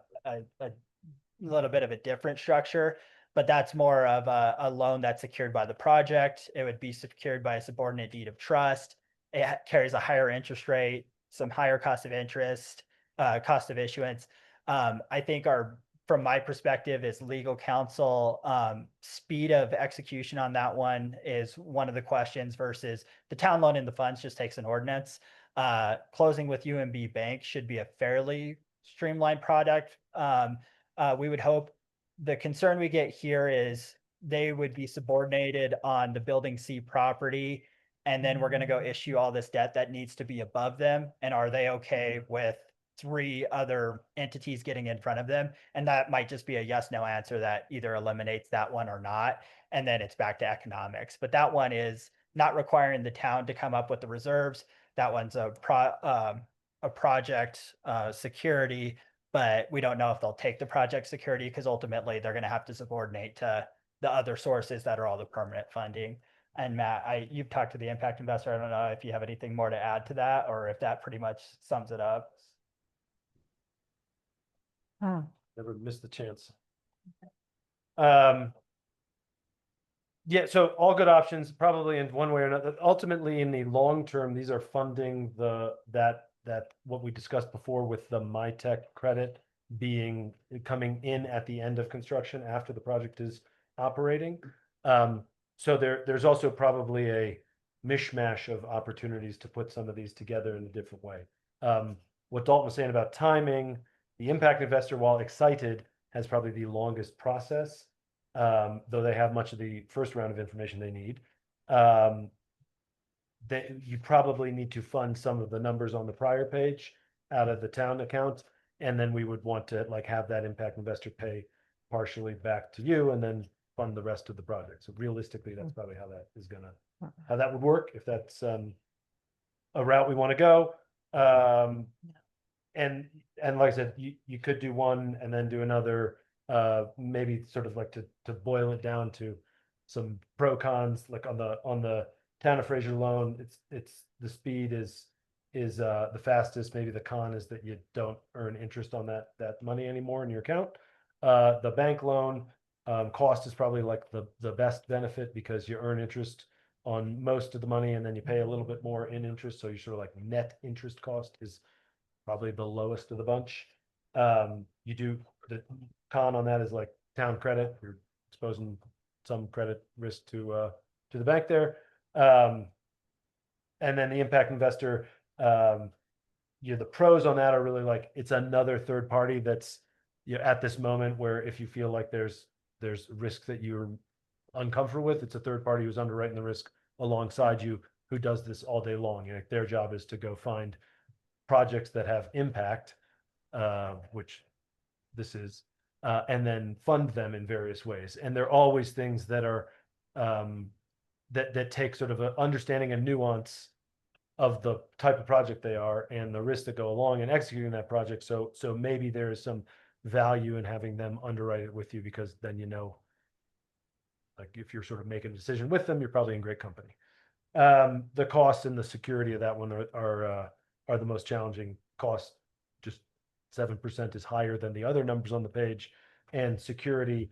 H: little bit of a different structure, but that's more of a loan that's secured by the project. It would be secured by a subordinate deed of trust. It carries a higher interest rate, some higher cost of interest, cost of issuance. I think from my perspective as legal counsel, speed of execution on that one is one of the questions, versus the town loan in the funds just takes an ordinance. Closing with UMB Bank should be a fairly streamlined product. We would hope. The concern we get here is they would be subordinated on the building C property, and then we're going to go issue all this debt that needs to be above them. And are they okay with 3 other entities getting in front of them? And that might just be a yes, no answer that either eliminates that one or not. And then it's back to economics. But that one is not requiring the town to come up with the reserves. That one's a project security, but we don't know if they'll take the project security, because ultimately they're going to have to subordinate to the other sources that are all the permanent funding. And Matt, you've talked to the impact investor. I don't know if you have anything more to add to that, or if that pretty much sums it up.
I: Never missed the chance. Yeah, so all good options, probably in one way or another. Ultimately, in the long term, these are funding that what we discussed before with the MyTech credit being coming in at the end of construction after the project is operating. So there's also probably a mishmash of opportunities to put some of these together in a different way. What Dalton was saying about timing, the impact investor, while excited, has probably the longest process, though they have much of the first round of information they need. That you probably need to fund some of the numbers on the prior page out of the town account, and then we would want to like have that impact investor pay partially back to you and then fund the rest of the project. So realistically, that's probably how that is gonna, how that would work if that's a route we want to go. And like I said, you could do one and then do another, maybe sort of like to boil it down to some pro cons, like on the town of Fraser loan, it's the speed is the fastest. Maybe the con is that you don't earn interest on that money anymore in your account. The bank loan, cost is probably like the best benefit because you earn interest on most of the money and then you pay a little bit more in interest. So you sort of like net interest cost is probably the lowest of the bunch. You do, the con on that is like town credit, you're exposing some credit risk to the bank there. And then the impact investor, the pros on that are really like, it's another third party that's, at this moment where if you feel like there's risk that you're uncomfortable with, it's a third party who's underwriting the risk alongside you, who does this all day long. And their job is to go find projects that have impact, which this is, and then fund them in various ways. And they're always things that are that take sort of an understanding and nuance of the type of project they are and the risks that go along in executing that project. So maybe there is some value in having them underwrite it with you, because then like if you're sort of making a decision with them, you're probably in great company. The cost and the security of that one are the most challenging. Cost, just 7% is higher than the other numbers on the page, and security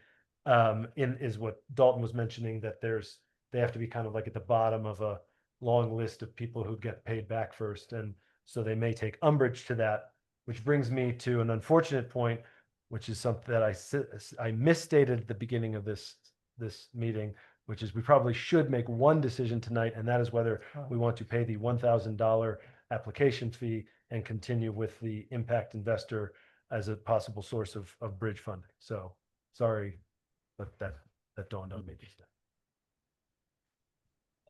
I: is what Dalton was mentioning, that they have to be kind of like at the bottom of a long list of people who get paid back first, and so they may take umbrage to that, which brings me to an unfortunate point, which is something that I misstated at the beginning of this meeting, which is we probably should make one decision tonight, and that is whether we want to pay the $1,000 application fee and continue with the impact investor as a possible source of bridge funding. So sorry, but that dawned on me just now.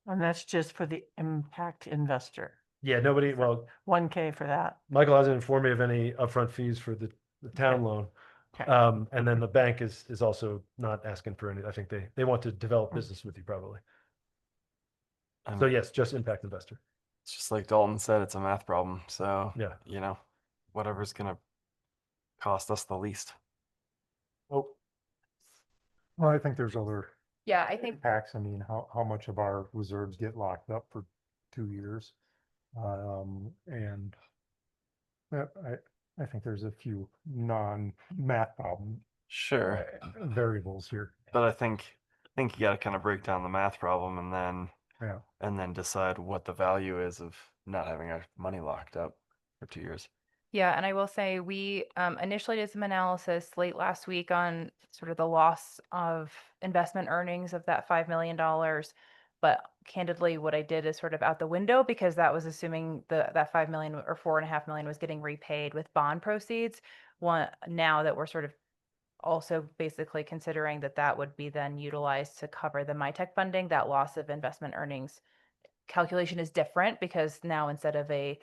D: And that's just for the impact investor.
I: Yeah, nobody, well,
D: 1K for that.
I: Michael hasn't informed me of any upfront fees for the town loan.
D: Okay.
I: And then the bank is also not asking for any, I think they want to develop business with you probably. So yes, just impact investor.
A: It's just like Dalton said, it's a math problem. So
I: Yeah.
A: Whatever's gonna cost us the least.
I: Oh,
F: Well, I think there's other
B: Yeah, I think
F: impacts. I mean, how much of our reserves get locked up for 2 years? And I think there's a few non-math problem
A: Sure.
F: variables here.
A: But I think you gotta kind of break down the math problem
F: Yeah.
A: and then decide what the value is of not having our money locked up for 2 years.
B: Yeah, and I will say we initially did some analysis late last week on sort of the loss of investment earnings of that $5 million. But candidly, what I did is sort of out the window, because that was assuming that 5 million or 4.5 million was getting repaid with bond proceeds. Now that we're sort of also basically considering that would be then utilized to cover the MyTech funding, that loss of investment earnings calculation is different, because now instead of a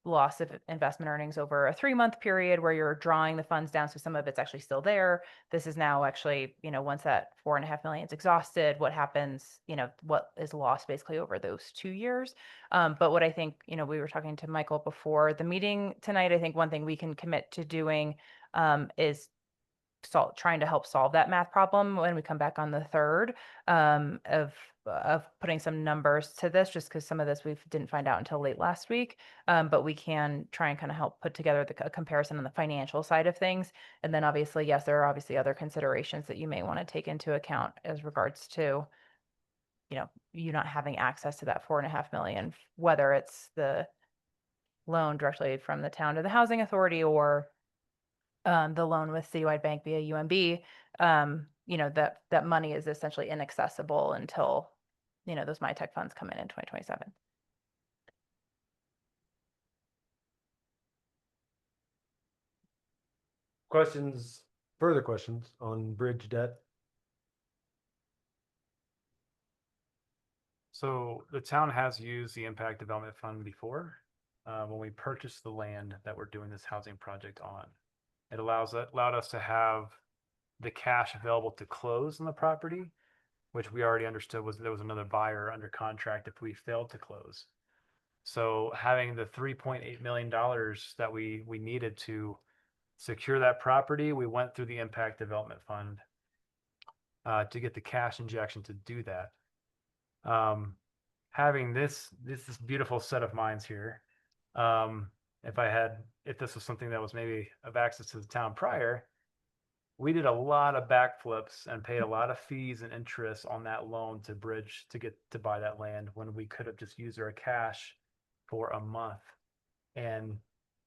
B: loss of investment earnings over a 3-month period where you're drawing the funds down, so some of it's actually still there, this is now actually, once that 4.5 million is exhausted, what happens, what is lost basically over those 2 years. But what I think, we were talking to Michael before the meeting tonight, I think one thing we can commit to doing is trying to help solve that math problem when we come back on the 3rd, of putting some numbers to this, just because some of this we didn't find out until late last week. But we can try and kind of help put together a comparison on the financial side of things. And then obviously, yes, there are obviously other considerations that you may want to take into account as regards to you not having access to that 4.5 million, whether it's the loan directly from the town to the housing authority or the loan with Citywide Bank via UMB, that money is essentially inaccessible until, those MyTech funds come in 2027.
I: Further questions on bridge debt?
C: So the town has used the Impact Development Fund before, when we purchased the land that we're doing this housing project on. It allowed us to have the cash available to close on the property, which we already understood there was another buyer under contract if we failed to close. So having the $3.8 million that we needed to secure that property, we went through the Impact Development Fund to get the cash injection to do that. Having this beautiful set of mines here, if this was something that was maybe of access to the town prior, we did a lot of backflips and paid a lot of fees and interest on that loan to bridge to get to buy that land when we could have just used our cash for a month and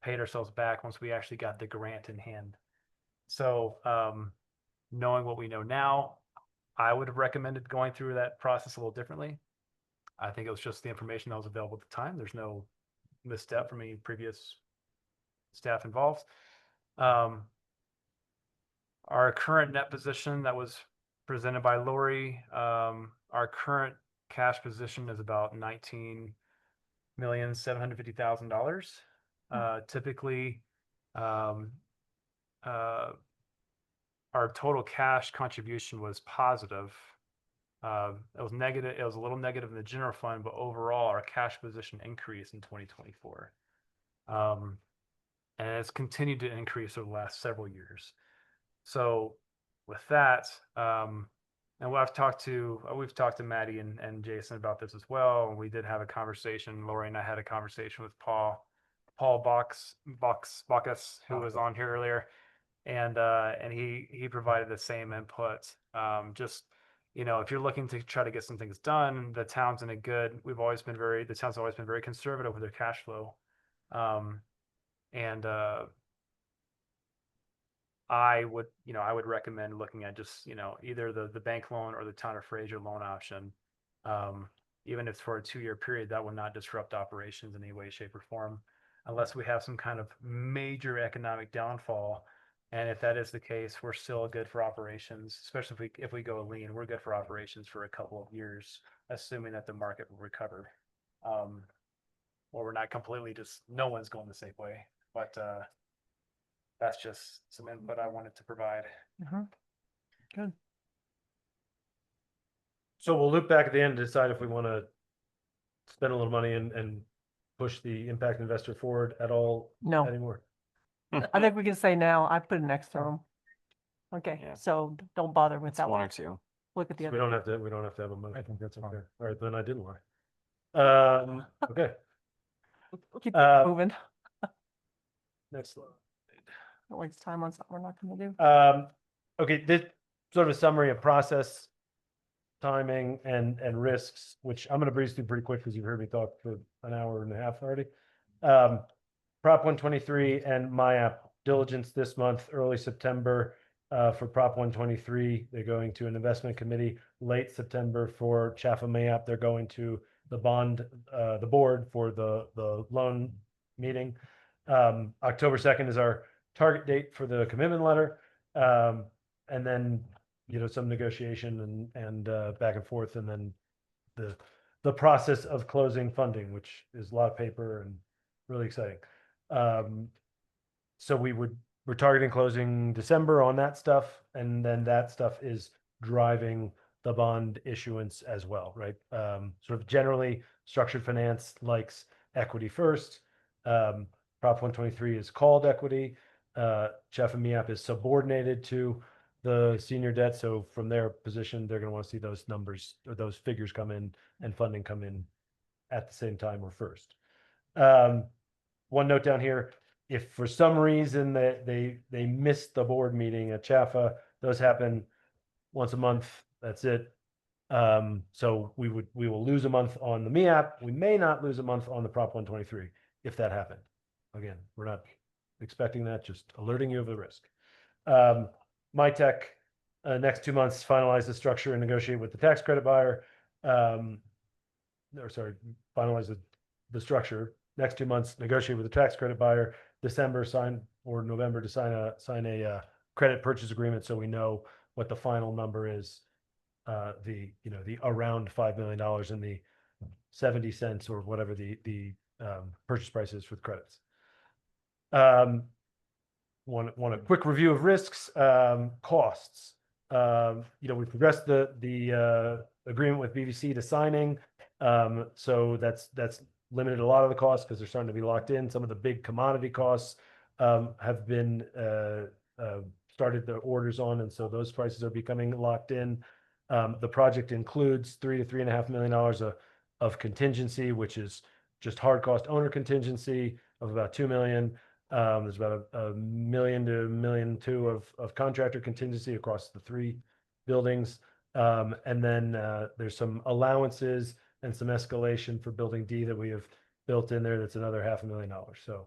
C: paid ourselves back once we actually got the grant in hand. So knowing what we know now, I would have recommended going through that process a little differently. I think it was just the information that was available at the time. There's no misstep from any previous staff involved. Our current net position that was presented by Lori, our current cash position is about $19,750,000. Typically, our total cash contribution was positive. It was negative. It was a little negative in the general fund, but overall, our cash position increased in 2024, and it's continued to increase over the last several years. So, with that, and we've talked to Maddie and Jason about this as well. And we did have a conversation. Lori and I had a conversation with Paul Bacchus, who was on here earlier, and he provided the same input. If you're looking to try to get some things done, the town's in a good. The town's always been very conservative with their cash flow, and I would recommend looking at just, either the bank loan or the town of Fraser loan option. Even if it's for a 2-year period, that will not disrupt operations in any way, shape, or form, unless we have some kind of major economic downfall. And if that is the case, we're still good for operations, especially if we go lean. We're good for operations for a couple of years, assuming that the market will recover. Or we're not completely no one's going the same way. But that's just some input I wanted to provide.
D: Good.
I: So we'll loop back at the end to decide if we want to spend a little money and push the impact investor forward at all
D: No.
I: anymore.
D: I think we can say now, I put an X through 'em. Okay,
A: Yeah.
D: so don't bother with
A: It's
D: that
A: one
D: one.
A: or two.
D: Look at the
I: So
D: other.
I: we don't have to have a motion.
F: I think that's
I: Okay.
F: fine.
I: All right, then I didn't lie. Okay,
D: Keep
I: uh,
D: moving.
I: next slide.
D: Don't waste time on something we're not gonna do.
I: Okay, this sort of a summary of process, timing, and risks, which I'm gonna breeze through pretty quick because you've heard me talk for an hour and a half already. Prop 123 and MyApp diligence this month, early September. For Prop 123, they're going to an investment committee. Late September for Chafa MyApp, they're going to the board for the loan meeting. October 2nd is our target date for the commitment letter. And then, some negotiation and back and forth, and then the process of closing funding, which is a lot of paper and really exciting. So we're targeting closing December on that stuff, and then that stuff is driving the bond issuance as well, right? Sort of generally structured finance likes equity first. Prop 123 is called equity. Chef and MIAP is subordinated to the senior debt. So from their position, they're going to want to see those numbers or those figures come in and funding come in at the same time or first. One note down here, if for some reason they missed the board meeting at Chafa, those happen once a month. That's it. So we will lose a month on the MEAP. We may not lose a month on the Prop 123 if that happened. Again, we're not expecting that, just alerting you of the risk. MyTech, next 2 months, finalize the structure and negotiate with the tax credit buyer. Finalize the structure. Next 2 months, negotiate with the tax credit buyer. December, sign, or November to sign a credit purchase agreement so we know what the final number is. The around $5 million and the 70 cents or whatever the purchase price is for the credits. Want a quick review of risks, costs. We progressed the agreement with BVC to signing. So that's limited a lot of the costs because they're starting to be locked in. Some of the big commodity costs have been started the orders on, and so those prices are becoming locked in. The project includes $3 to $3.5 million of contingency, which is just hard cost owner contingency of about $2 million. There's about $1 million to $1.2 million of contractor contingency across the 3 buildings. And then there's some allowances and some escalation for building D that we have built in there. That's another $500,000. So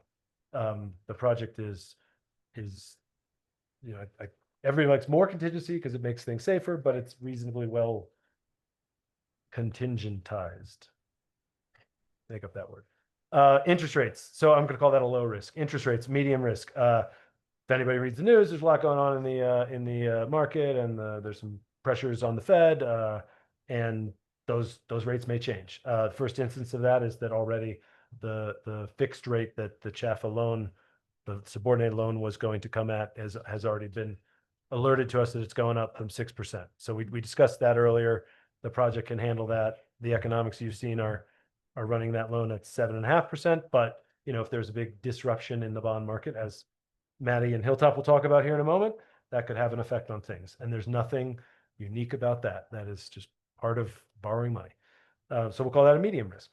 I: the project is everybody likes more contingency because it makes things safer, but it's reasonably well contingentized. Make up that word. Interest rates. So I'm going to call that a low risk. Interest rates, medium risk. If anybody reads the news, there's a lot going on in the market, and there's some pressures on the Fed, and those rates may change. The first instance of that is that already the fixed rate that the Chaffa loan, the subordinated loan, was going to come at has already been alerted to us that it's going up from 6%. So we discussed that earlier. The project can handle that. The economics you've seen are running that loan at 7.5%. But if there's a big disruption in the bond market, as Maddie and Hilltop will talk about here in a moment, that could have an effect on things. And there's nothing unique about that. That is just part of borrowing money. So we'll call that a medium risk.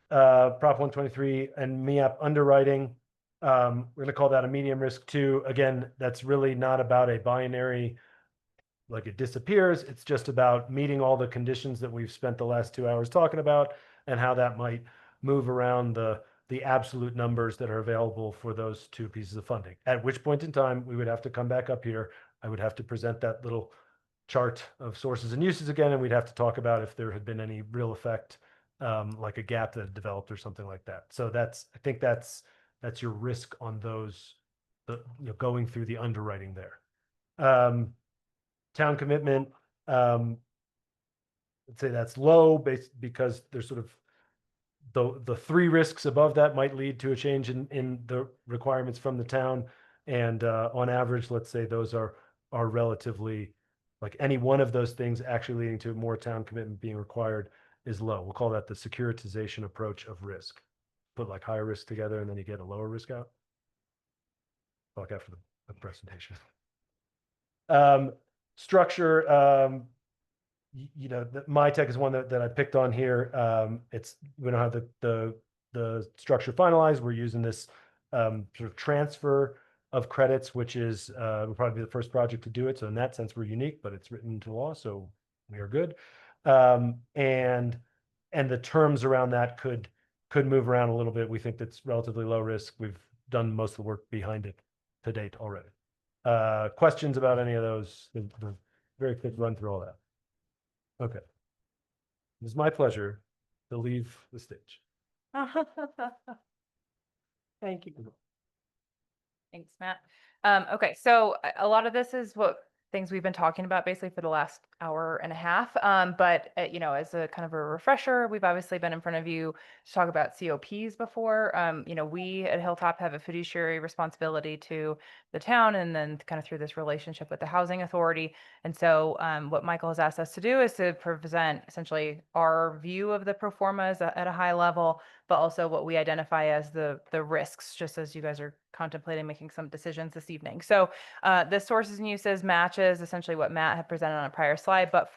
I: Prop 123 and MEAP underwriting, we're going to call that a medium risk too. Again, that's really not about a binary, like it disappears. It's just about meeting all the conditions that we've spent the last 2 hours talking about, and how that might move around the absolute numbers that are available for those 2 pieces of funding. At which point in time, we would have to come back up here. I would have to present that little chart of sources and uses again, and we'd have to talk about if there had been any real effect, like a gap that had developed or something like that. So I think that's your risk on those, going through the underwriting there. Town commitment, I'd say that's low because there's sort of the 3 risks above that might lead to a change in the requirements from the town. And on average, let's say those are relatively, like any one of those things actually leading to more town commitment being required is low. We'll call that the securitization approach of risk. Put like higher risk together and then you get a lower risk out. Talk after the presentation. Structure, MyTech is one that I picked on here. We don't have the structure finalized. We're using this sort of transfer of credits, which is will probably be the first project to do it. So in that sense, we're unique, but it's written into law, so we are good. And the terms around that could move around a little bit. We think that's relatively low risk. We've done most of the work behind it to date already. Questions about any of those? The very quick run through all that. Okay. It's my pleasure to leave the stage.
D: Thank you.
B: Thanks, Matt. Okay, so a lot of this is what things we've been talking about basically for the last hour and a half. But as a kind of a refresher, we've obviously been in front of you to talk about COPs before. We at Hilltop have a fiduciary responsibility to the town, and then kind of through this relationship with the housing authority. And so what Michael has asked us to do is to present essentially our view of the pro formas at a high level, but also what we identify as the risks, just as you guys are contemplating making some decisions this evening. So the sources and uses matches essentially what Matt had presented on a prior slide, but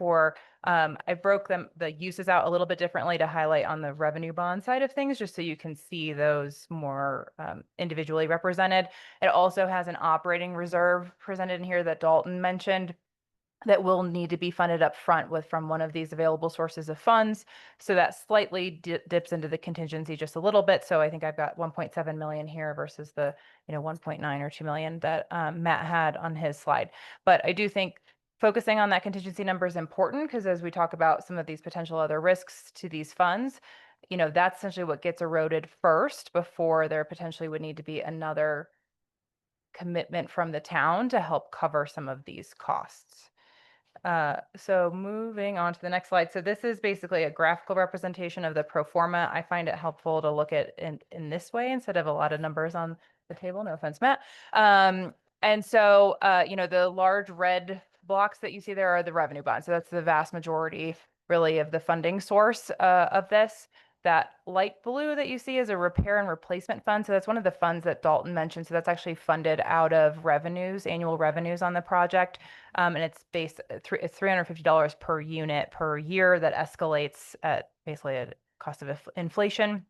B: I broke the uses out a little bit differently to highlight on the revenue bond side of things, just so you can see those more individually represented. It also has an operating reserve presented in here that Dalton mentioned. that will need to be funded up front with from one of these available sources of funds. So that slightly dips into the contingency just a little bit. So I think I've got 1.7 million here versus the 1.9 or 2 million that Matt had on his slide. But I do think focusing on that contingency number is important because as we talk about some of these potential other risks to these funds, that's essentially what gets eroded first before there potentially would need to be another commitment from the town to help cover some of these costs. So moving on to the next slide. So this is basically a graphical representation of the pro forma. I find it helpful to look at in this way instead of a lot of numbers on the table. No offense, Matt. And so, the large red blocks that you see there are the revenue bonds. So that's the vast majority really of the funding source of this. That light blue that you see is a repair and replacement fund. So that's one of the funds that Dalton mentioned. So that's actually funded out of revenues, annual revenues on the project. And it's based it's $350 per unit per year that escalates at basically a cost of inflation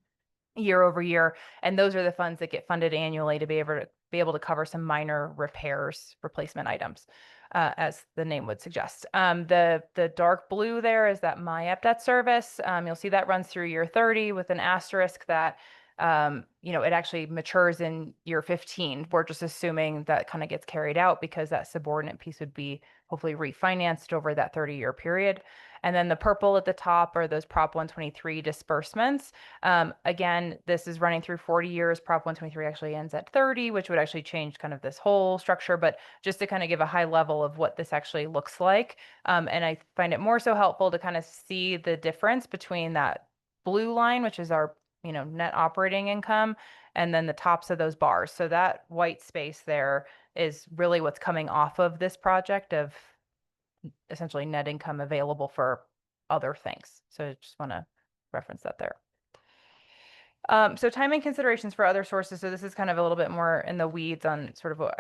B: year over year. And those are the funds that get funded annually to be able to cover some minor repairs, replacement items, as the name would suggest. The dark blue there is that MyApp debt service. You'll see that runs through year 30 with an asterisk that it actually matures in year 15. We're just assuming that kind of gets carried out because that subordinate piece would be hopefully refinanced over that 30-year period. And then the purple at the top are those Prop 123 disbursements. Again, this is running through 40 years. Prop 123 actually ends at 30, which would actually change kind of this whole structure. But just to kind of give a high level of what this actually looks like. And I find it more so helpful to kind of see the difference between that blue line, which is our net operating income, and then the tops of those bars. So that white space there is really what's coming off of this project of essentially net income available for other things. So I just want to reference that there. So timing considerations for other sources. So this is kind of a little bit more in the weeds on sort of what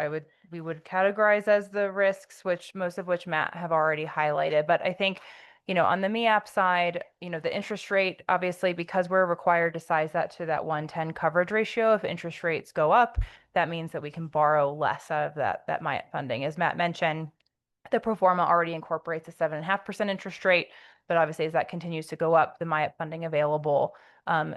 B: we would categorize as the risks, which most of which Matt have already highlighted. But I think, on the MIAP side, the interest rate, obviously, because we're required to size that to that 110 coverage ratio, if interest rates go up, that means that we can borrow less out of that MIAP funding. As Matt mentioned, the pro forma already incorporates a 7.5% interest rate, but obviously as that continues to go up, the MIAP funding available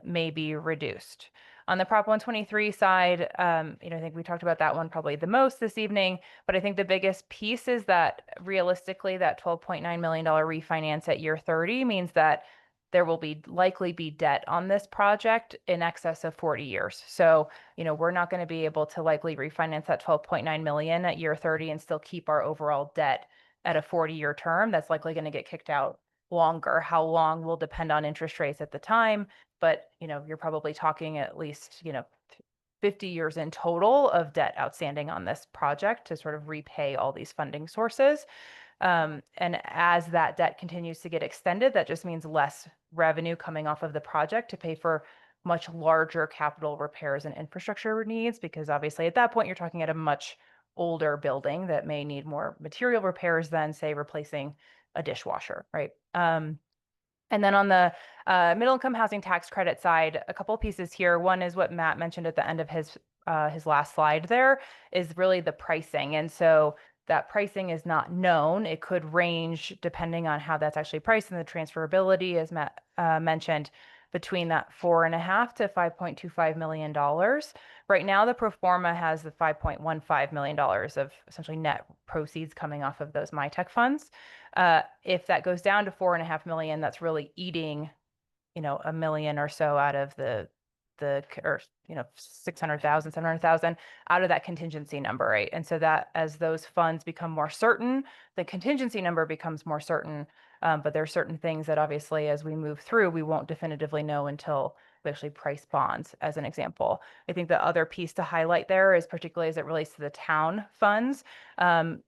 B: may be reduced. On the Prop 123 side, I think we talked about that one probably the most this evening, but I think the biggest piece is that realistically that $12.9 million refinance at year 30 means that there will likely be debt on this project in excess of 40 years. So, we're not going to be able to likely refinance that 12.9 million at year 30 and still keep our overall debt at a 40-year term. That's likely going to get kicked out longer. How long will depend on interest rates at the time, but you're probably talking at least 50 years in total of debt outstanding on this project to sort of repay all these funding sources. And as that debt continues to get extended, that just means less revenue coming off of the project to pay for much larger capital repairs and infrastructure needs, because obviously at that point you're talking at a much older building that may need more material repairs than, say, replacing a dishwasher, right? And then on the middle income housing tax credit side, a couple of pieces here. One is what Matt mentioned at the end of his last slide there is really the pricing. And so that pricing is not known. It could range depending on how that's actually priced and the transferability, as Matt mentioned, between that $4.5 to $5.25 million. Right now, the pro forma has the $5.15 million of essentially net proceeds coming off of those MyTech funds. If that goes down to $4.5 million, that's really eating, $1 million or so out of the 600,000, 700,000 out of that contingency number, right? And so that as those funds become more certain, the contingency number becomes more certain. But there are certain things that obviously as we move through, we won't definitively know until we actually price bonds, as an example. I think the other piece to highlight there is particularly as it relates to the town funds. I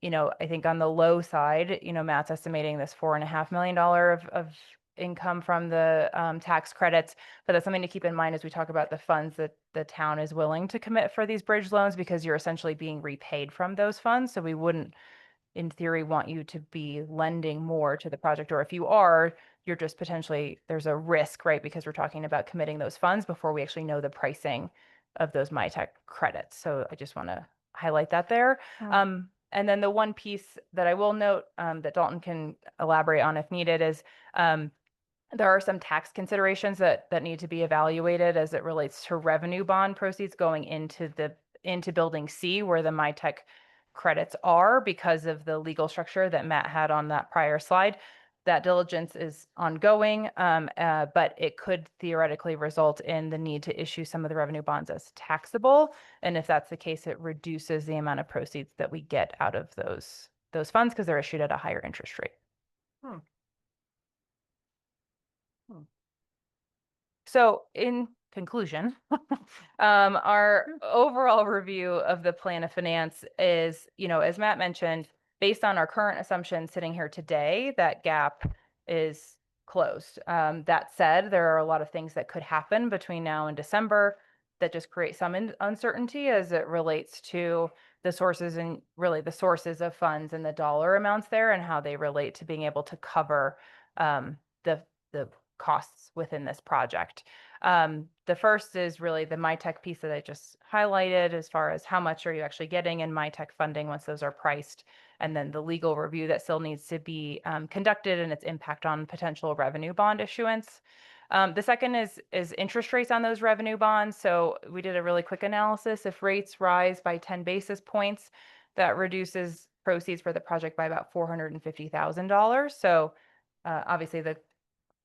B: think on the low side, Matt's estimating this $4.5 million of income from the tax credits, but that's something to keep in mind as we talk about the funds that the town is willing to commit for these bridge loans, because you're essentially being repaid from those funds. So we wouldn't, in theory, want you to be lending more to the project, or if you are, you're just potentially, there's a risk, right? Because we're talking about committing those funds before we actually know the pricing of those MyTech credits. So I just want to highlight that there. And then the one piece that I will note that Dalton can elaborate on if needed is there are some tax considerations that need to be evaluated as it relates to revenue bond proceeds going into building C, where the MyTech credits are, because of the legal structure that Matt had on that prior slide. That diligence is ongoing, but it could theoretically result in the need to issue some of the revenue bonds as taxable. And if that's the case, it reduces the amount of proceeds that we get out of those funds because they're issued at a higher interest rate. So in conclusion, our overall review of the plan of finance is, as Matt mentioned, based on our current assumptions sitting here today, that gap is closed. That said, there are a lot of things that could happen between now and December that just create some uncertainty as it relates to the sources and really the sources of funds and the dollar amounts there and how they relate to being able to cover the costs within this project. The first is really the MyTech piece that I just highlighted, as far as how much are you actually getting in MyTech funding once those are priced, and then the legal review that still needs to be conducted and its impact on potential revenue bond issuance. The second is interest rates on those revenue bonds. So we did a really quick analysis. If rates rise by 10 basis points, that reduces proceeds for the project by about $450,000. So obviously the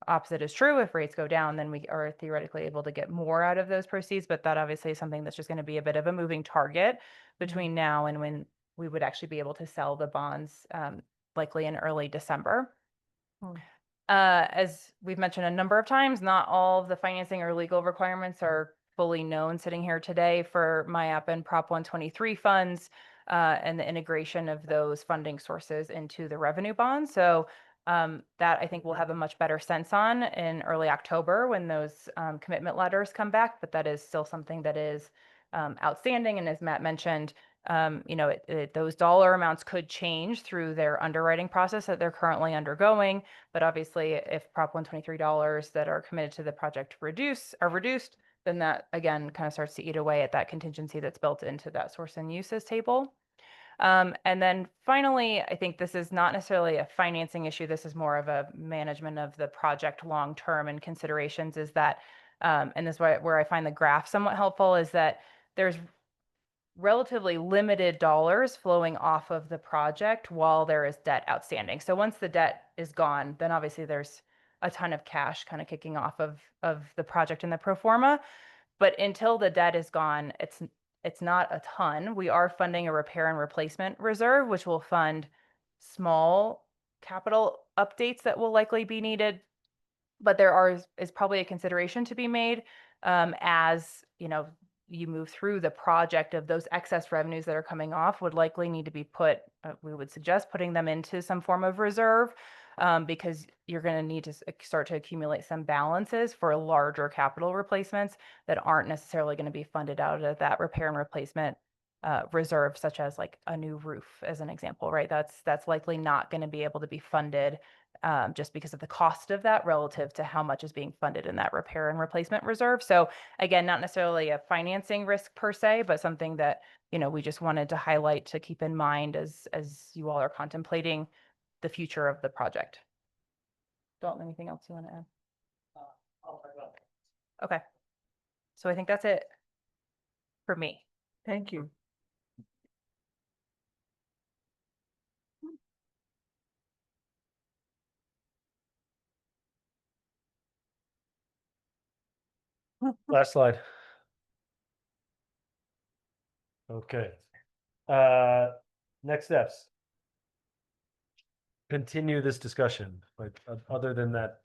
B: opposite is true. If rates go down, then we are theoretically able to get more out of those proceeds, but that obviously is something that's just going to be a bit of a moving target between now and when we would actually be able to sell the bonds, likely in early December. As we've mentioned a number of times, not all of the financing or legal requirements are fully known sitting here today for MyApp and Prop 123 funds, and the integration of those funding sources into the revenue bond. So that I think we'll have a much better sense on in early October when those commitment letters come back, but that is still something that is outstanding. And as Matt mentioned, those dollar amounts could change through their underwriting process that they're currently undergoing. But obviously, if Prop 123 dollars that are committed to the project are reduced, then that again kind of starts to eat away at that contingency that's built into that source and uses table. And then finally, I think this is not necessarily a financing issue. This is more of a management of the project long-term, and considerations is that, and this is where I find the graph somewhat helpful, is that there's relatively limited dollars flowing off of the project while there is debt outstanding. So once the debt is gone, then obviously there's a ton of cash kind of kicking off of the project in the pro forma. But until the debt is gone, it's not a ton. We are funding a repair and replacement reserve, which will fund small capital updates that will likely be needed. But there is probably a consideration to be made as you move through the project of those excess revenues that are coming off would likely need to be we would suggest putting them into some form of reserve, because you're going to need to start to accumulate some balances for larger capital replacements that aren't necessarily going to be funded out of that repair and replacement reserve, such as like a new roof as an example, right? That's likely not going to be able to be funded just because of the cost of that relative to how much is being funded in that repair and replacement reserve. So again, not necessarily a financing risk per se, but something that, we just wanted to highlight to keep in mind as you all are contemplating the future of the project. Dalton, anything else you want to add? Okay. So I think that's it for me.
D: Thank you.
I: Last slide. Okay. Next steps. Continue this discussion, like other than that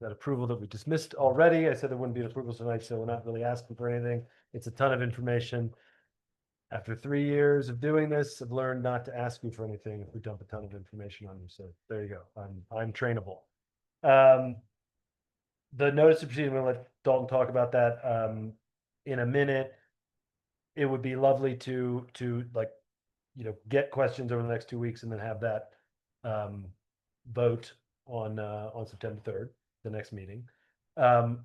I: approval that we dismissed already. I said there wouldn't be an approval tonight, so we're not really asking for anything. It's a ton of information. After 3 years of doing this, I've learned not to ask you for anything if we dump a ton of information on you. So there you go. I'm trainable. The notice of proceeding, I'm gonna let Dalton talk about that in a minute. It would be lovely to like, get questions over the next 2 weeks and then have that vote on September 3rd, the next meeting.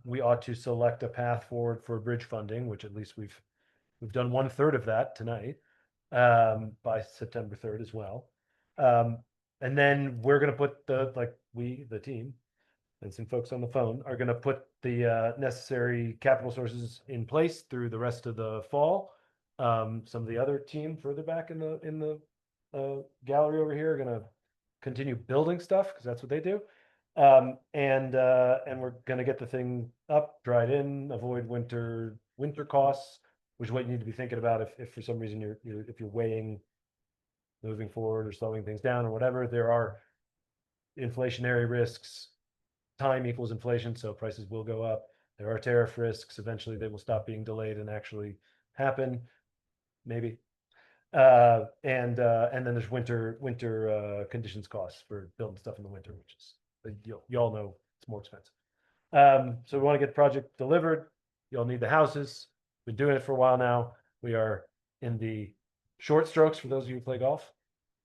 I: We ought to select a path forward for bridge funding, which at least we've done 1/3 of that tonight. by September 3rd as well. And then we're gonna put the team, and some folks on the phone are gonna put the necessary capital sources in place through the rest of the fall. Some of the other team further back in the gallery over here are gonna continue building stuff, because that's what they do. And we're gonna get the thing up, dried in, avoid winter costs, which is what you need to be thinking about if for some reason if you're weighing moving forward or slowing things down or whatever. There are inflationary risks. Time equals inflation, so prices will go up. There are tariff risks. Eventually, they will stop being delayed and actually happen, maybe. And then there's winter conditions costs for building stuff in the winter, which is you all know it's more expensive. So we want to get the project delivered. You'll need the houses. Been doing it for a while now. We are in the short strokes for those of you who play golf.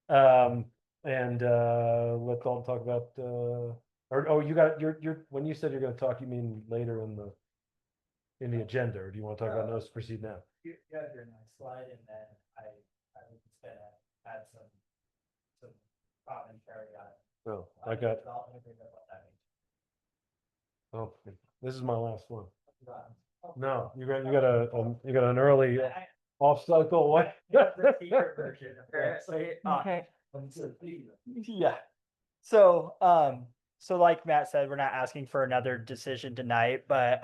I: And let's all talk about you got your when you said you're going to talk, you mean later in the agenda, or do you want to talk about notice to proceed now?
H: You have your next slide, and then I was gonna add some commentary on it.
I: Oh, I got.
H: Development agreement, what that
I: Oh, this is my last one.
H: means.
I: No, you got an early off cycle one.
H: The secret version, apparently.
D: Okay.
H: Yeah. So like Matt said, we're not asking for another decision tonight, but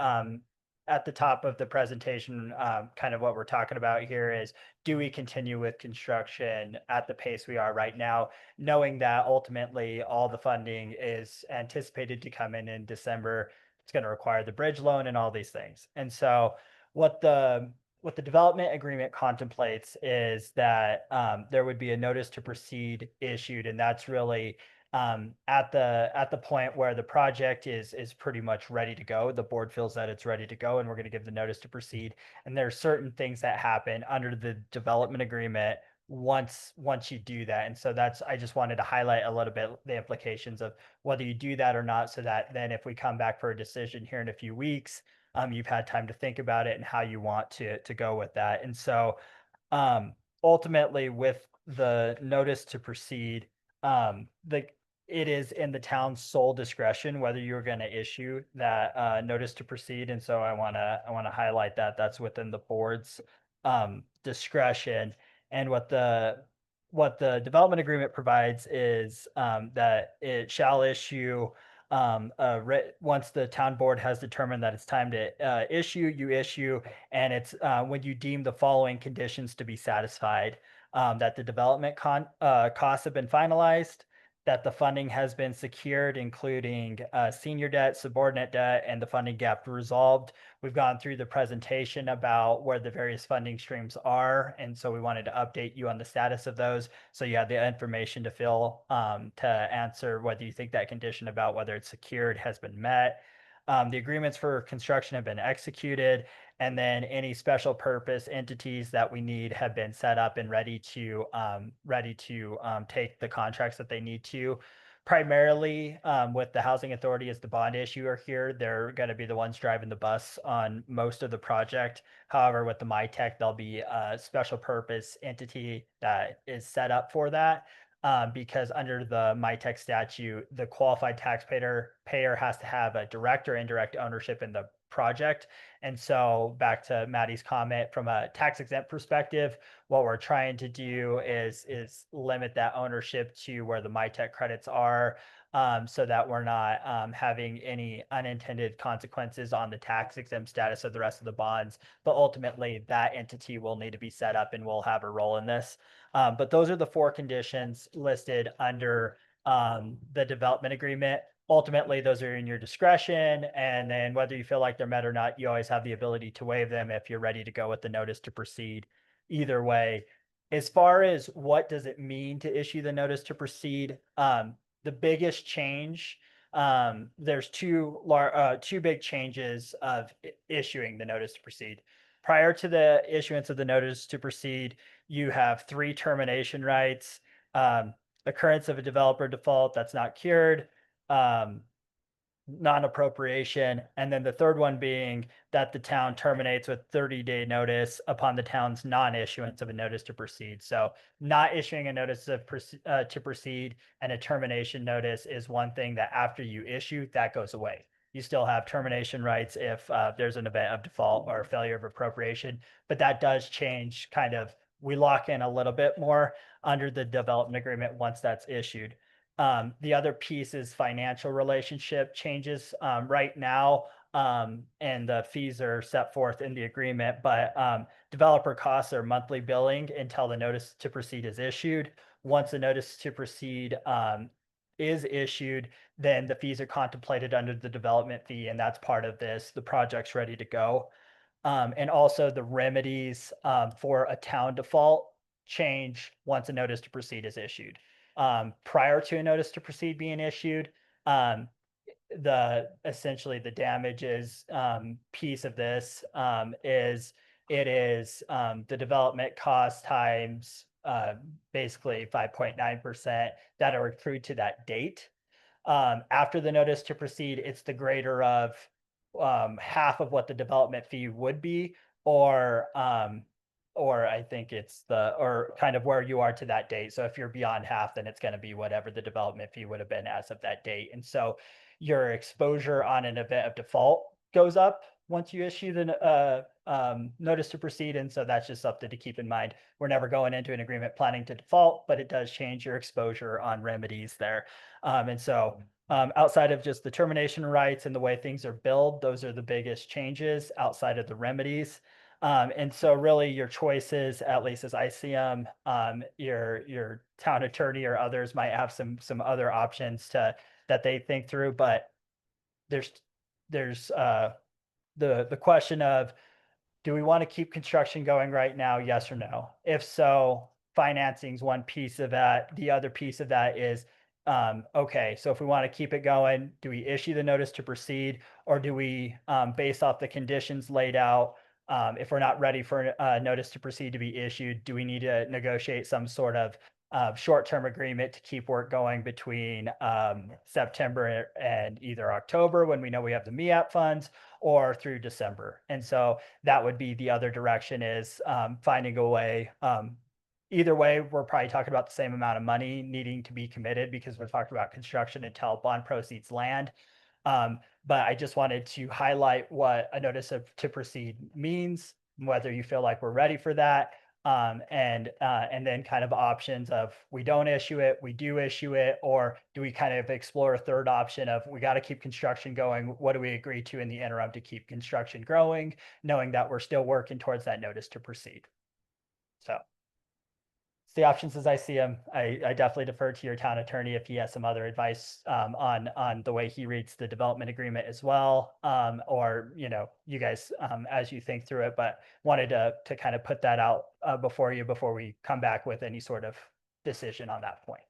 H: at the top of the presentation, kind of what we're talking about here is, do we continue with construction at the pace we are right now, knowing that ultimately all the funding is anticipated to come in December. It's going to require the bridge loan and all these things. And so what the development agreement contemplates is that there would be a notice to proceed issued, and that's really at the point where the project is pretty much ready to go. The board feels that it's ready to go, and we're going to give the notice to proceed. And there are certain things that happen under the development agreement once you do that. And so I just wanted to highlight a little bit the implications of whether you do that or not, so that then if we come back for a decision here in a few weeks, you've had time to think about it and how you want to go with that. And so ultimately, with the notice to proceed, it is in the town's sole discretion whether you're going to issue that notice to proceed. And so I want to highlight that that's within the board's discretion. And what the development agreement provides is that it shall issue once the town board has determined that it's time to you issue, and it's when you deem the following conditions to be satisfied: that the development costs have been finalized, that the funding has been secured, including senior debt, subordinate debt, and the funding gap resolved. We've gone through the presentation about where the various funding streams are, and so we wanted to update you on the status of those, so you have the information to fill to answer whether you think that condition about whether it's secured has been met. The agreements for construction have been executed, and then any special purpose entities that we need have been set up and ready to take the contracts that they need to. Primarily, with the housing authority as the bond issuer here, they're going to be the ones driving the bus on most of the project. However, with the MyTech, there'll be a special purpose entity that is set up for that. Because under the MyTech statute, the qualified taxpayer has to have a direct or indirect ownership in the project. And so back to Maddie's comment, from a tax exempt perspective, what we're trying to do is limit that ownership to where the MyTech credits are, so that we're not having any unintended consequences on the tax exempt status of the rest of the bonds. But ultimately, that entity will need to be set up and will have a role in this. But those are the 4 conditions listed under the development agreement. Ultimately, those are in your discretion, and then whether you feel like they're met or not, you always have the ability to waive them if you're ready to go with the notice to proceed. Either way, as far as what does it mean to issue the notice to proceed, the biggest change, there's two big changes of issuing the notice to proceed. Prior to the issuance of the notice to proceed, you have 3 termination rights: occurrence of a developer default that's not cured, non-appropriation. And then the third one being that the town terminates with 30-day notice upon the town's non-issuance of a notice to proceed. So not issuing a notice of to proceed and a termination notice is one thing that after you issue, that goes away. You still have termination rights if there's an event of default or failure of appropriation, but that does change kind of, we lock in a little bit more under the development agreement once that's issued. The other piece is financial relationship changes. Right now, and the fees are set forth in the agreement, but developer costs are monthly billing until the notice to proceed is issued. Once the notice to proceed is issued, then the fees are contemplated under the development fee, and that's part of this. The project's ready to go. And also the remedies for a town default change once a notice to proceed is issued. Prior to a notice to proceed being issued, essentially the damages piece of this is the development cost times basically 5.9% that are accrued to that date. After the notice to proceed, it's the greater of half of what the development fee would be, or I think it's or kind of where you are to that date. So if you're beyond half, then it's going to be whatever the development fee would have been as of that date. And so your exposure on an event of default goes up once you issue the notice to proceed. And so that's just something to keep in mind. We're never going into an agreement planning to default, but it does change your exposure on remedies there. And so outside of just the termination rights and the way things are billed, those are the biggest changes outside of the remedies. And so really your choices, at least as I see them, your town attorney or others might have some other options that they think through, but there's the question of, do we want to keep construction going right now? Yes or no? If so, financing is one piece of that. The other piece of that is, okay, so if we want to keep it going, do we issue the notice to proceed, or do we, based off the conditions laid out, if we're not ready for a notice to proceed to be issued, do we need to negotiate some sort of short-term agreement to keep work going between September and either October, when we know we have the MEAP funds, or through December? And so that would be the other direction, is finding a way. Either way, we're probably talking about the same amount of money needing to be committed, because we're talking about construction until bond proceeds land. But I just wanted to highlight what a notice to proceed means, whether you feel like we're ready for that. And then kind of options of, we don't issue it, we do issue it, or do we kind of explore a third option of, we got to keep construction going. What do we agree to in the interim to keep construction growing, knowing that we're still working towards that notice to proceed? So it's the options as I see them. I definitely defer to your town attorney if he has some other advice on the way he reads the development agreement as well, or you guys as you think through it. But wanted to kind of put that out before we come back with any sort of decision on that point.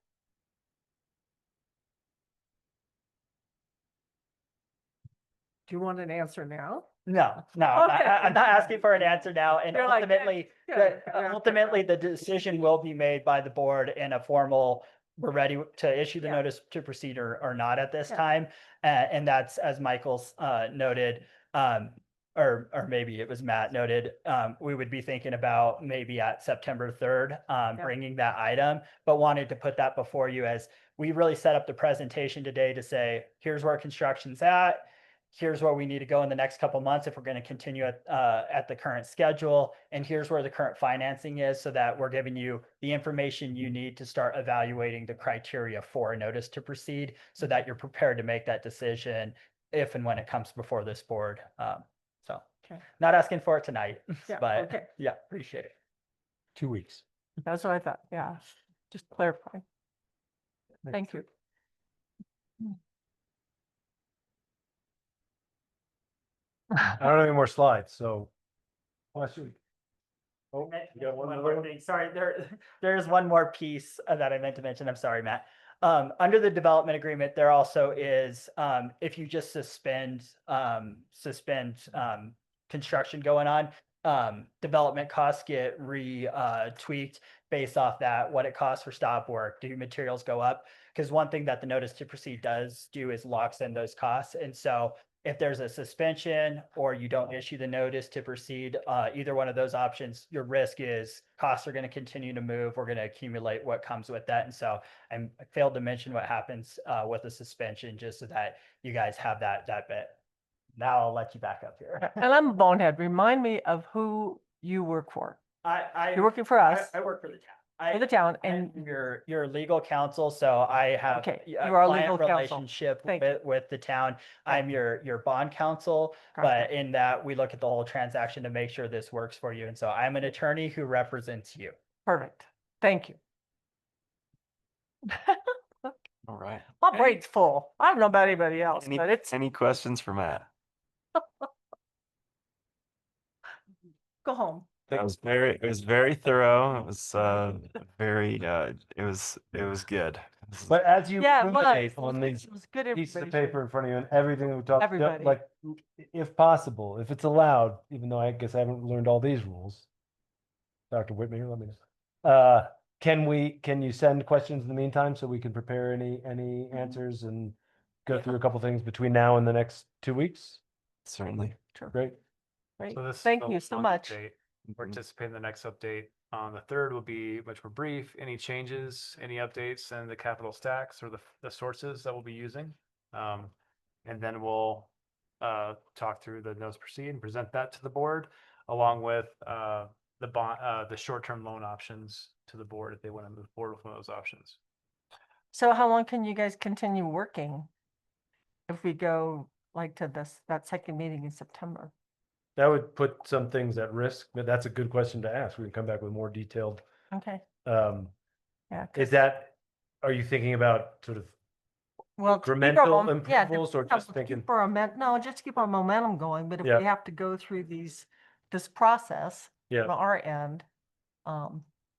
D: Do you want an answer now?
H: No,
D: Okay.
H: I'm not asking for an answer now. And
D: You're like,
H: ultimately,
D: yeah,
H: ultimately, the decision will be made by the board in a formal, we're ready to issue the notice to proceed or not at this time. And that's, as Michael's noted, or maybe it was Matt noted, we would be thinking about maybe at September 3rd, bringing that item, but wanted to put that before you, as we really set up the presentation today to say, here's where construction's at. Here's where we need to go in the next couple of months if we're going to continue at the current schedule. And here's where the current financing is, so that we're giving you the information you need to start evaluating the criteria for a notice to proceed, so that you're prepared to make that decision if and when it comes before this board. So not asking for it tonight, but appreciate it.
F: 2 weeks.
D: That's what I thought. Yeah, just clarify. Thank you.
I: I don't have any more slides, so. Question.
H: Oh, you got one more thing. Sorry, there is one more piece that I meant to mention. I'm sorry, Matt. Under the development agreement, there also is, if you just suspend construction going on, development costs get tweaked based off that, what it costs for stop work, do materials go up? Because one thing that the notice to proceed does do is locks in those costs. And so if there's a suspension or you don't issue the notice to proceed, either one of those options, your risk is costs are going to continue to move. We're going to accumulate what comes with that. And so I failed to mention what happens with a suspension, just so that you guys have that bit. Now I'll let you back up here.
D: And I'm a bonehead. Remind me of who you work for. You're working for us,
H: I work for the town.
D: for the town,
H: And
D: and
H: your legal counsel, so I have
D: Okay,
H: a
D: you are a
H: client
D: legal counsel.
H: relationship
D: Thank you.
H: with the town. I'm your bond counsel,
D: Gotcha.
H: but in that we look at the whole transaction to make sure this works for you. And so I'm an attorney who represents you.
D: perfect. Thank you.
A: All right.
D: My brain's full. I don't know about anybody else,
A: Any,
D: but it's,
A: any questions for Matt?
D: go home.
A: It was very thorough. It was very it was good.
I: But as you
D: Yeah, it was.
I: ruminate
D: It was
I: on
D: good-
I: these
D: it was good
I: pieces of
D: information.
I: paper in front of you and everything that we talked,
D: Everybody.
I: like, if possible, if it's allowed, even though I guess I haven't learned all these rules. Dr. Whitmer, let me know. Can you send questions in the meantime so we can prepare any answers and go through a couple things between now and the next 2 weeks?
A: Certainly.
D: Sure.
I: Great.
D: Great.
C: So this is
D: Thank
C: the
D: you so
C: launch
D: much.
C: update. Participate in the next update. The third will be much more brief. Any changes, any updates, and the capital stacks or the sources that we'll be using. And then we'll talk through the notice proceed and present that to the board, along with the bond, the short-term loan options to the board if they want to move forward with one of those options.
D: So how long can you guys continue working if we go like to that second meeting in September?
I: That would put some things at risk, but that's a good question to ask. We can come back with more detailed.
D: Okay.
I: Yeah.
D: Yeah.
I: Are you thinking about sort of
D: Well, to keep our
I: incremental
D: yeah,
I: improvements or
D: yeah,
I: just
D: to
I: thinking?
D: keep our no, just to keep our momentum going. But if
I: Yeah.
D: we have to go through this process
I: Yeah.
D: on our end,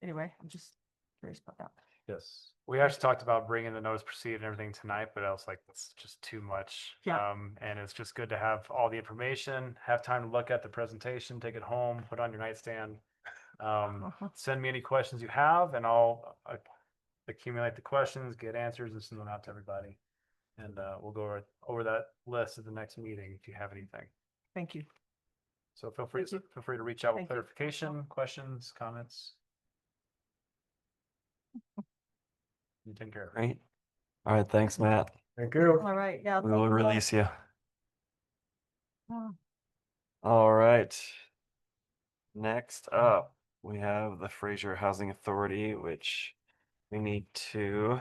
D: anyway, I'm just curious about that.
I: Yes.
C: We actually talked about bringing the notice proceed and everything tonight, but I was like, that's just too much.
D: Yeah.
C: And it's just good to have all the information, have time to look at the presentation, take it home, put it on your nightstand. Send me any questions you have and I'll accumulate the questions, get answers and send them out to everybody. And we'll go over that list at the next meeting if you have anything.
D: Thank you.
C: So feel free
D: Thank you.
C: to reach out with
D: Thank you.
C: clarification, questions, comments. You take care.
A: Great. All right. Thanks, Matt.
I: Thank you.
D: All right. Yeah.
A: We will release you.
D: Oh.
A: All right. Next up, we have the Fraser Housing Authority, which we need to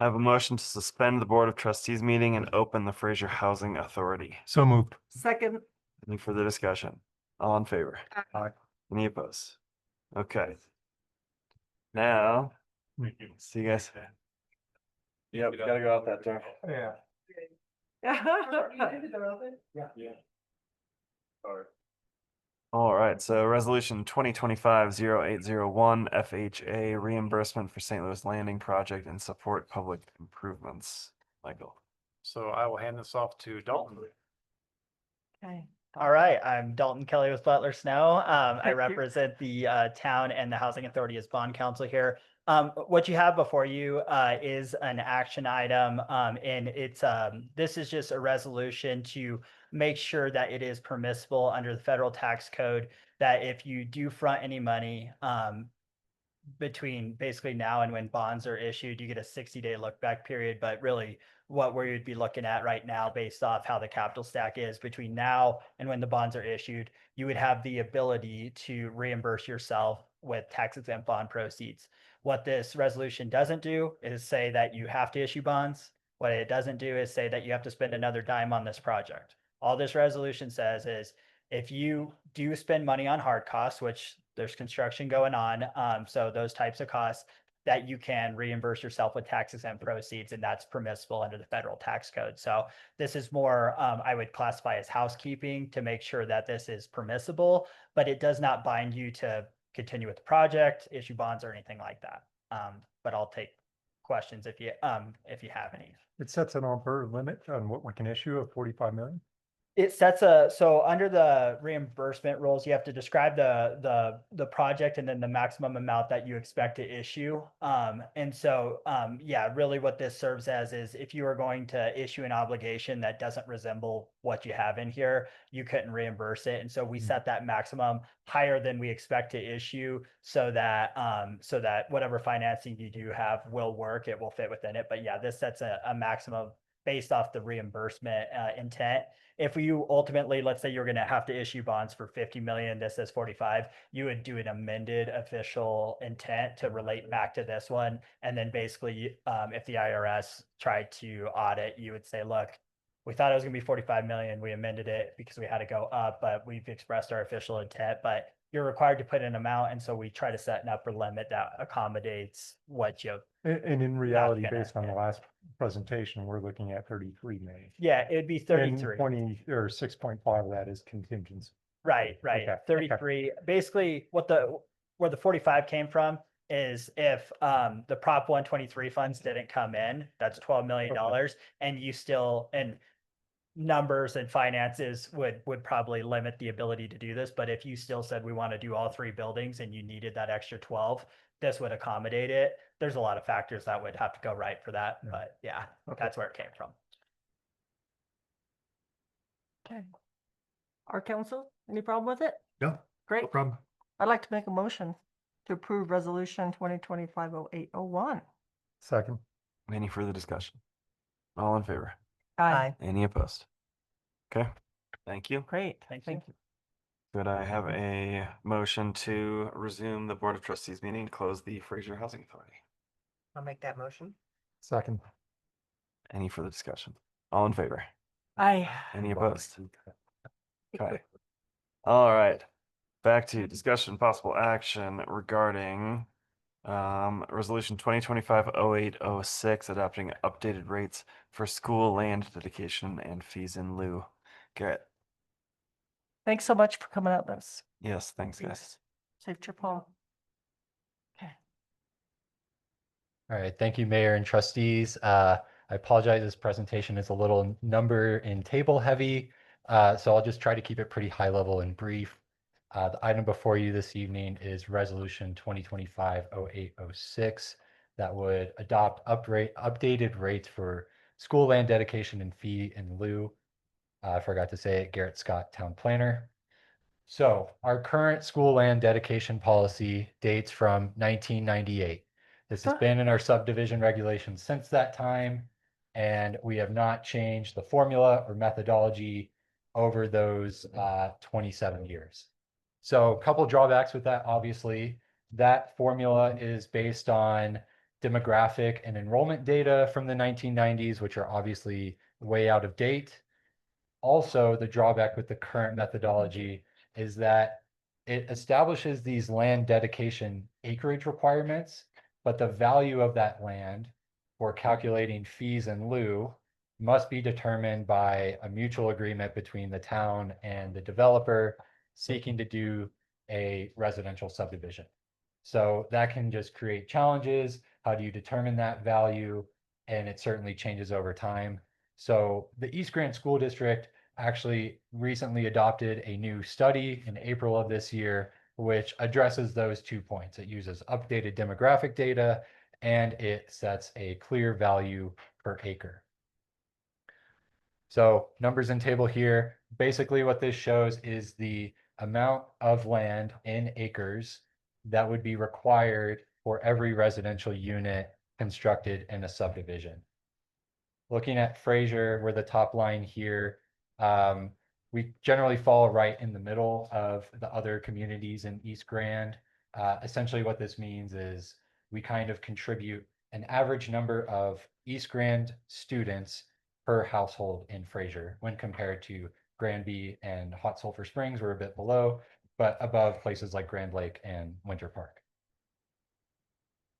A: have a motion to suspend the Board of Trustees meeting and open the Fraser Housing Authority.
F: So moved.
D: Second.
A: Any further discussion? All in favor?
I: Aye.
A: Any opposed? Okay. Now, see you guys. Yep, gotta go out that door.
I: Yeah.
A: All right, so resolution 2025-0801 FHA reimbursement for St. Louis Landing project and support public improvements. Michael.
C: So I will hand this off to Dalton.
D: Okay.
H: All right, I'm Dalton Kelly with Butler Snow. I
D: Thank you.
H: represent the town and the Housing Authority as bond counsel here. What you have before you is an action item, and it's this is just a resolution to make sure that it is permissible under the federal tax code that if you do front any money between basically now and when bonds are issued, you get a 60-day look back period. But really what we would be looking at right now based off how the capital stack is between now and when the bonds are issued, you would have the ability to reimburse yourself with tax exempt bond proceeds. What this resolution doesn't do is say that you have to issue bonds. What it doesn't do is say that you have to spend another dime on this project. All this resolution says is if you do spend money on hard costs, which there's construction going on, so those types of costs, that you can reimburse yourself with tax exempt proceeds, and that's permissible under the federal tax code. So this is more, I would classify as housekeeping to make sure that this is permissible, but it does not bind you to continue with the project, issue bonds or anything like that. But I'll take questions if you have any.
F: It sets an upper limit on what we can issue of 45 million.
H: It sets so under the reimbursement rules, you have to describe the project and then the maximum amount that you expect to issue. Yeah, really what this serves as is if you are going to issue an obligation that doesn't resemble what you have in here, you couldn't reimburse it. And so we set that maximum higher than we expect to issue so that whatever financing you do have will work, it will fit within it. But yeah, this sets a maximum based off the reimbursement intent. If you ultimately, let's say you're going to have to issue bonds for 50 million, this says 45, you would do an amended official intent to relate back to this one. And then basically, if the IRS tried to audit, you would say, look, we thought it was going to be 45 million. We amended it because we had to go up, but we've expressed our official intent, but you're required to put an amount. And so we try to set an upper limit that accommodates what you.
F: And in reality,
H: gonna-
F: based on the last presentation, we're looking at 33 million.
H: Yeah, it'd be 33.
F: And 20 or 6.5 of that is contingency.
H: Right.
F: Okay,
H: 33. Basically, where the 45 came from is if the Prop 123 funds didn't come in, that's $12 million, and you still and numbers and finances would probably limit the ability to do this. But if you still said we want to do all 3 buildings and you needed that extra 12, this would accommodate it. There's a lot of factors that would have to go right for that, but yeah, that's where it came from.
D: Okay. Our council, any problem with it?
I: No,
D: Great.
I: no problem.
D: I'd like to make a motion to approve resolution 2025-0801.
F: Second.
A: Any further discussion? All in favor?
D: Aye.
A: Any opposed? Okay, thank you.
D: Great.
H: Thank
D: Thank
H: you.
D: you.
A: Could I have a motion to resume the Board of Trustees meeting and close the Fraser Housing Authority?
K: I'll make that motion.
F: Second.
A: Any further discussion? All in favor?
D: Aye.
A: Any opposed? Okay. All right. Back to discussion possible action regarding resolution 2025-0806 adopting updated rates for school land dedication and fees in lieu. Garrett.
D: Thanks so much for coming out this.
A: Yes, thanks guys.
D: Safe trip home. Okay.
M: All right, thank you, Mayor and Trustees. I apologize, this presentation is a little number and table heavy, so I'll just try to keep it pretty high level and brief. The item before you this evening is Resolution 2025-0806 that would adopt updated rates for school land dedication and fee in lieu. I forgot to say it, Garrett Scott, Town Planner. So our current school land dedication policy dates from 1998. This has been in our subdivision regulations since that time, and we have not changed the formula or methodology over those 27 years. So a couple drawbacks with that, obviously. That formula is based on demographic and enrollment data from the 1990s, which are obviously way out of date. Also, the drawback with the current methodology is that it establishes these land dedication acreage requirements, but the value of that land for calculating fees in lieu must be determined by a mutual agreement between the town and the developer seeking to do a residential subdivision. So that can just create challenges. How do you determine that value? And it certainly changes over time. So the East Grand School District actually recently adopted a new study in April of this year, which addresses those 2 points. It uses updated demographic data and it sets a clear value per acre. So numbers in table here, basically what this shows is the amount of land in acres that would be required for every residential unit constructed in a subdivision. Looking at Fraser, we're the top line here. We generally fall right in the middle of the other communities in East Grand. Essentially what this means is we kind of contribute an average number of East Grand students per household in Fraser when compared to Granby and Hot Sulphur Springs. We're a bit below, but above places like Grand Lake and Winter Park.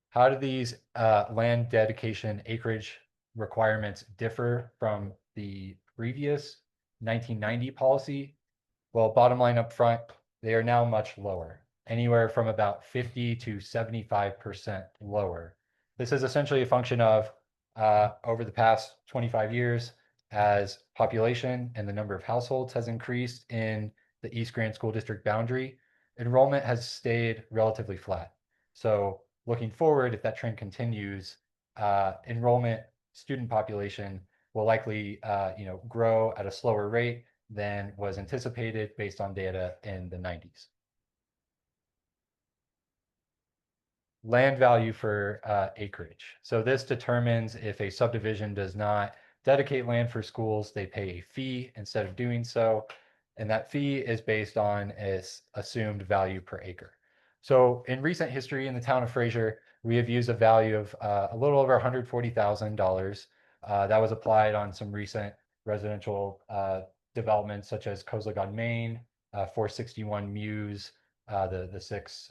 M: How do these land dedication acreage requirements differ from the previous 1990 policy? Well, bottom line up front, they are now much lower, anywhere from about 50 to 75% lower. This is essentially a function of over the past 25 years, as population and the number of households has increased in the East Grand School District boundary, enrollment has stayed relatively flat. So looking forward, if that trend continues, enrollment student population will likely grow at a slower rate than was anticipated based on data in the 90s. Land value for acreage. So this determines if a subdivision does not dedicate land for schools, they pay a fee instead of doing so. And that fee is based on its assumed value per acre. So in recent history in the town of Fraser, we have used a value of a little over $140,000. That was applied on some recent residential developments such as Coslog Main, 461 Muse, the six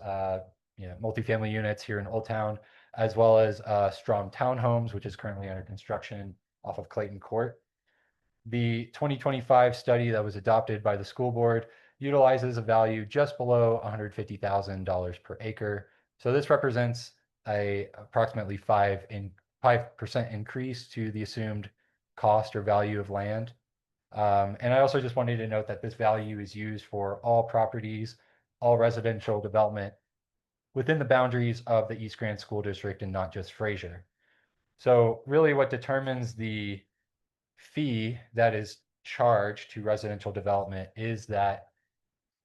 M: multifamily units here in Old Town, as well as Strong Townhomes, which is currently under construction off of Clayton Court. The 2025 study that was adopted by the school board utilizes a value just below $150,000 per acre. So this represents a approximately 5% increase to the assumed cost or value of land. And I also just wanted to note that this value is used for all properties, all residential development within the boundaries of the East Grand School District and not just Fraser. So really what determines the fee that is charged to residential development is that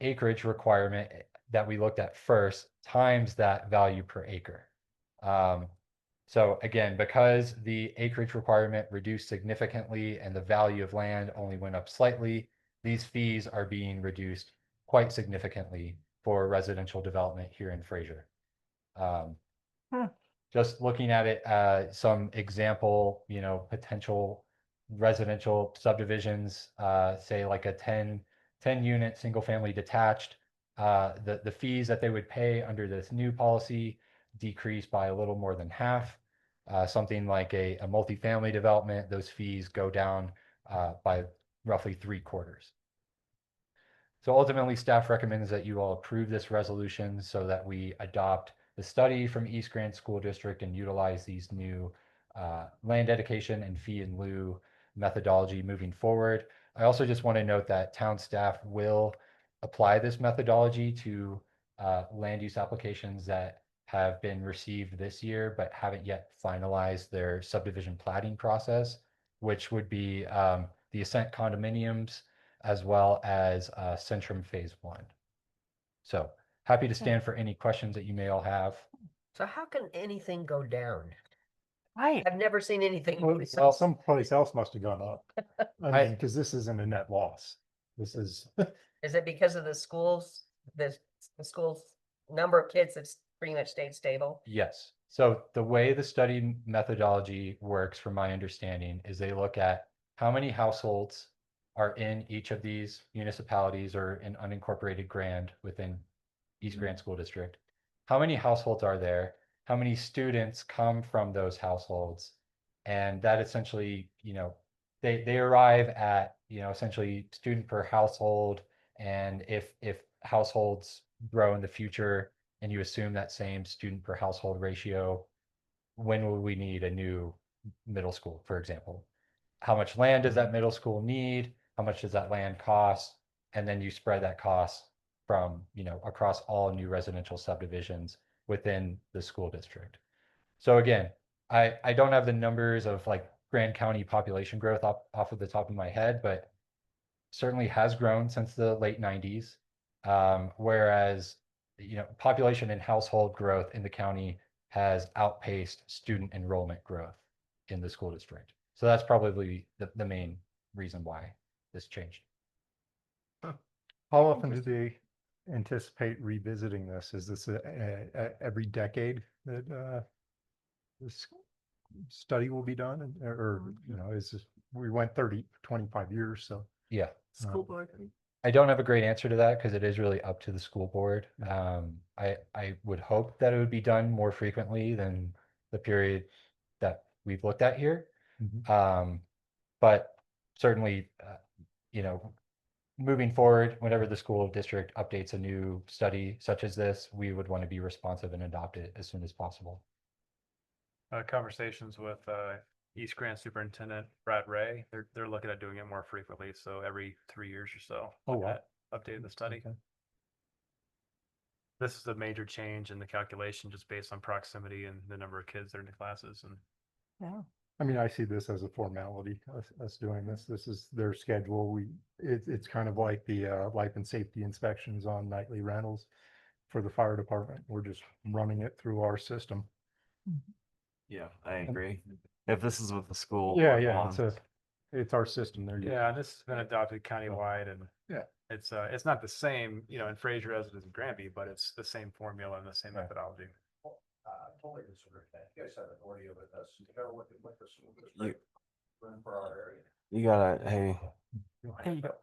M: acreage requirement that we looked at first times that value per acre. So again, because the acreage requirement reduced significantly and the value of land only went up slightly, these fees are being reduced quite significantly for residential development here in Fraser. Just looking at it, some example, potential residential subdivisions, say like a 10 unit single family detached, the fees that they would pay under this new policy decrease by a little more than half. Something like a multifamily development, those fees go down by roughly 3/4. So ultimately, staff recommends that you all approve this resolution so that we adopt the study from East Grand School District and utilize these new land dedication and fee in lieu methodology moving forward. I also just want to note that town staff will apply this methodology to land use applications that have been received this year but haven't yet finalized their subdivision plating process, which would be the Ascent condominiums as well as Centrum Phase 1. So happy to stand for any questions that you may all have.
K: So how can anything go down?
D: Right.
K: I've never seen anything.
F: Well, someplace else must have gone up. I
M: I-
F: mean, because this isn't a net loss. This is,
K: Is it because of the schools, the schools, number of kids that's pretty much stayed stable?
M: Yes. So the way the study methodology works, from my understanding, is they look at how many households are in each of these municipalities or in unincorporated Grand within East Grand School District. How many households are there? How many students come from those households? And that essentially, they arrive at, essentially student per household. And if households grow in the future and you assume that same student per household ratio, when will we need a new middle school, for example? How much land does that middle school need? How much does that land cost? And then you spread that cost from, across all new residential subdivisions within the school district. So again, I don't have the numbers of like Grand County population growth off of the top of my head, but certainly has grown since the late 90s. Whereas, population and household growth in the county has outpaced student enrollment growth in the school district. So that's probably the main reason why this changed.
F: how often do they anticipate revisiting this? Is this every decade that this study will be done? Or, is this, we went 25 years, so.
M: Yeah.
F: School board.
M: I don't have a great answer to that because it is really up to the school board. I would hope that it would be done more frequently than the period that we've looked at here. But certainly, moving forward, whenever the school district updates a new study such as this, we would want to be responsive and adopt it as soon as possible.
C: Conversations with East Grand Superintendent Brad Ray, they're looking at doing it more frequently, so every 3 years or so.
I: Oh,
C: looking
I: wow.
C: at Updating the study.
I: Okay.
C: This is a major change in the calculation just based on proximity and the number of kids that are in the classes. And
D: Yeah.
F: I mean, I see this as a formality, us doing this. This is their schedule. It's kind of like the life and safety inspections on nightly rentals for the fire department. We're just running it through our system.
A: Yeah, I agree. If this is with the school.
F: Yeah,
A: we're
F: yeah,
A: on.
F: it's our system. They're
C: yeah, and this has been adopted countywide, and
F: Yeah.
C: it's not the same, in Fraser as it is in Granby, but it's the same formula and the same methodology.
N: Totally disagree with that. You guys have authority over this. You gotta look at what the school
A: You-
N: district run for our area.
A: You gotta, hey,
D: There you go.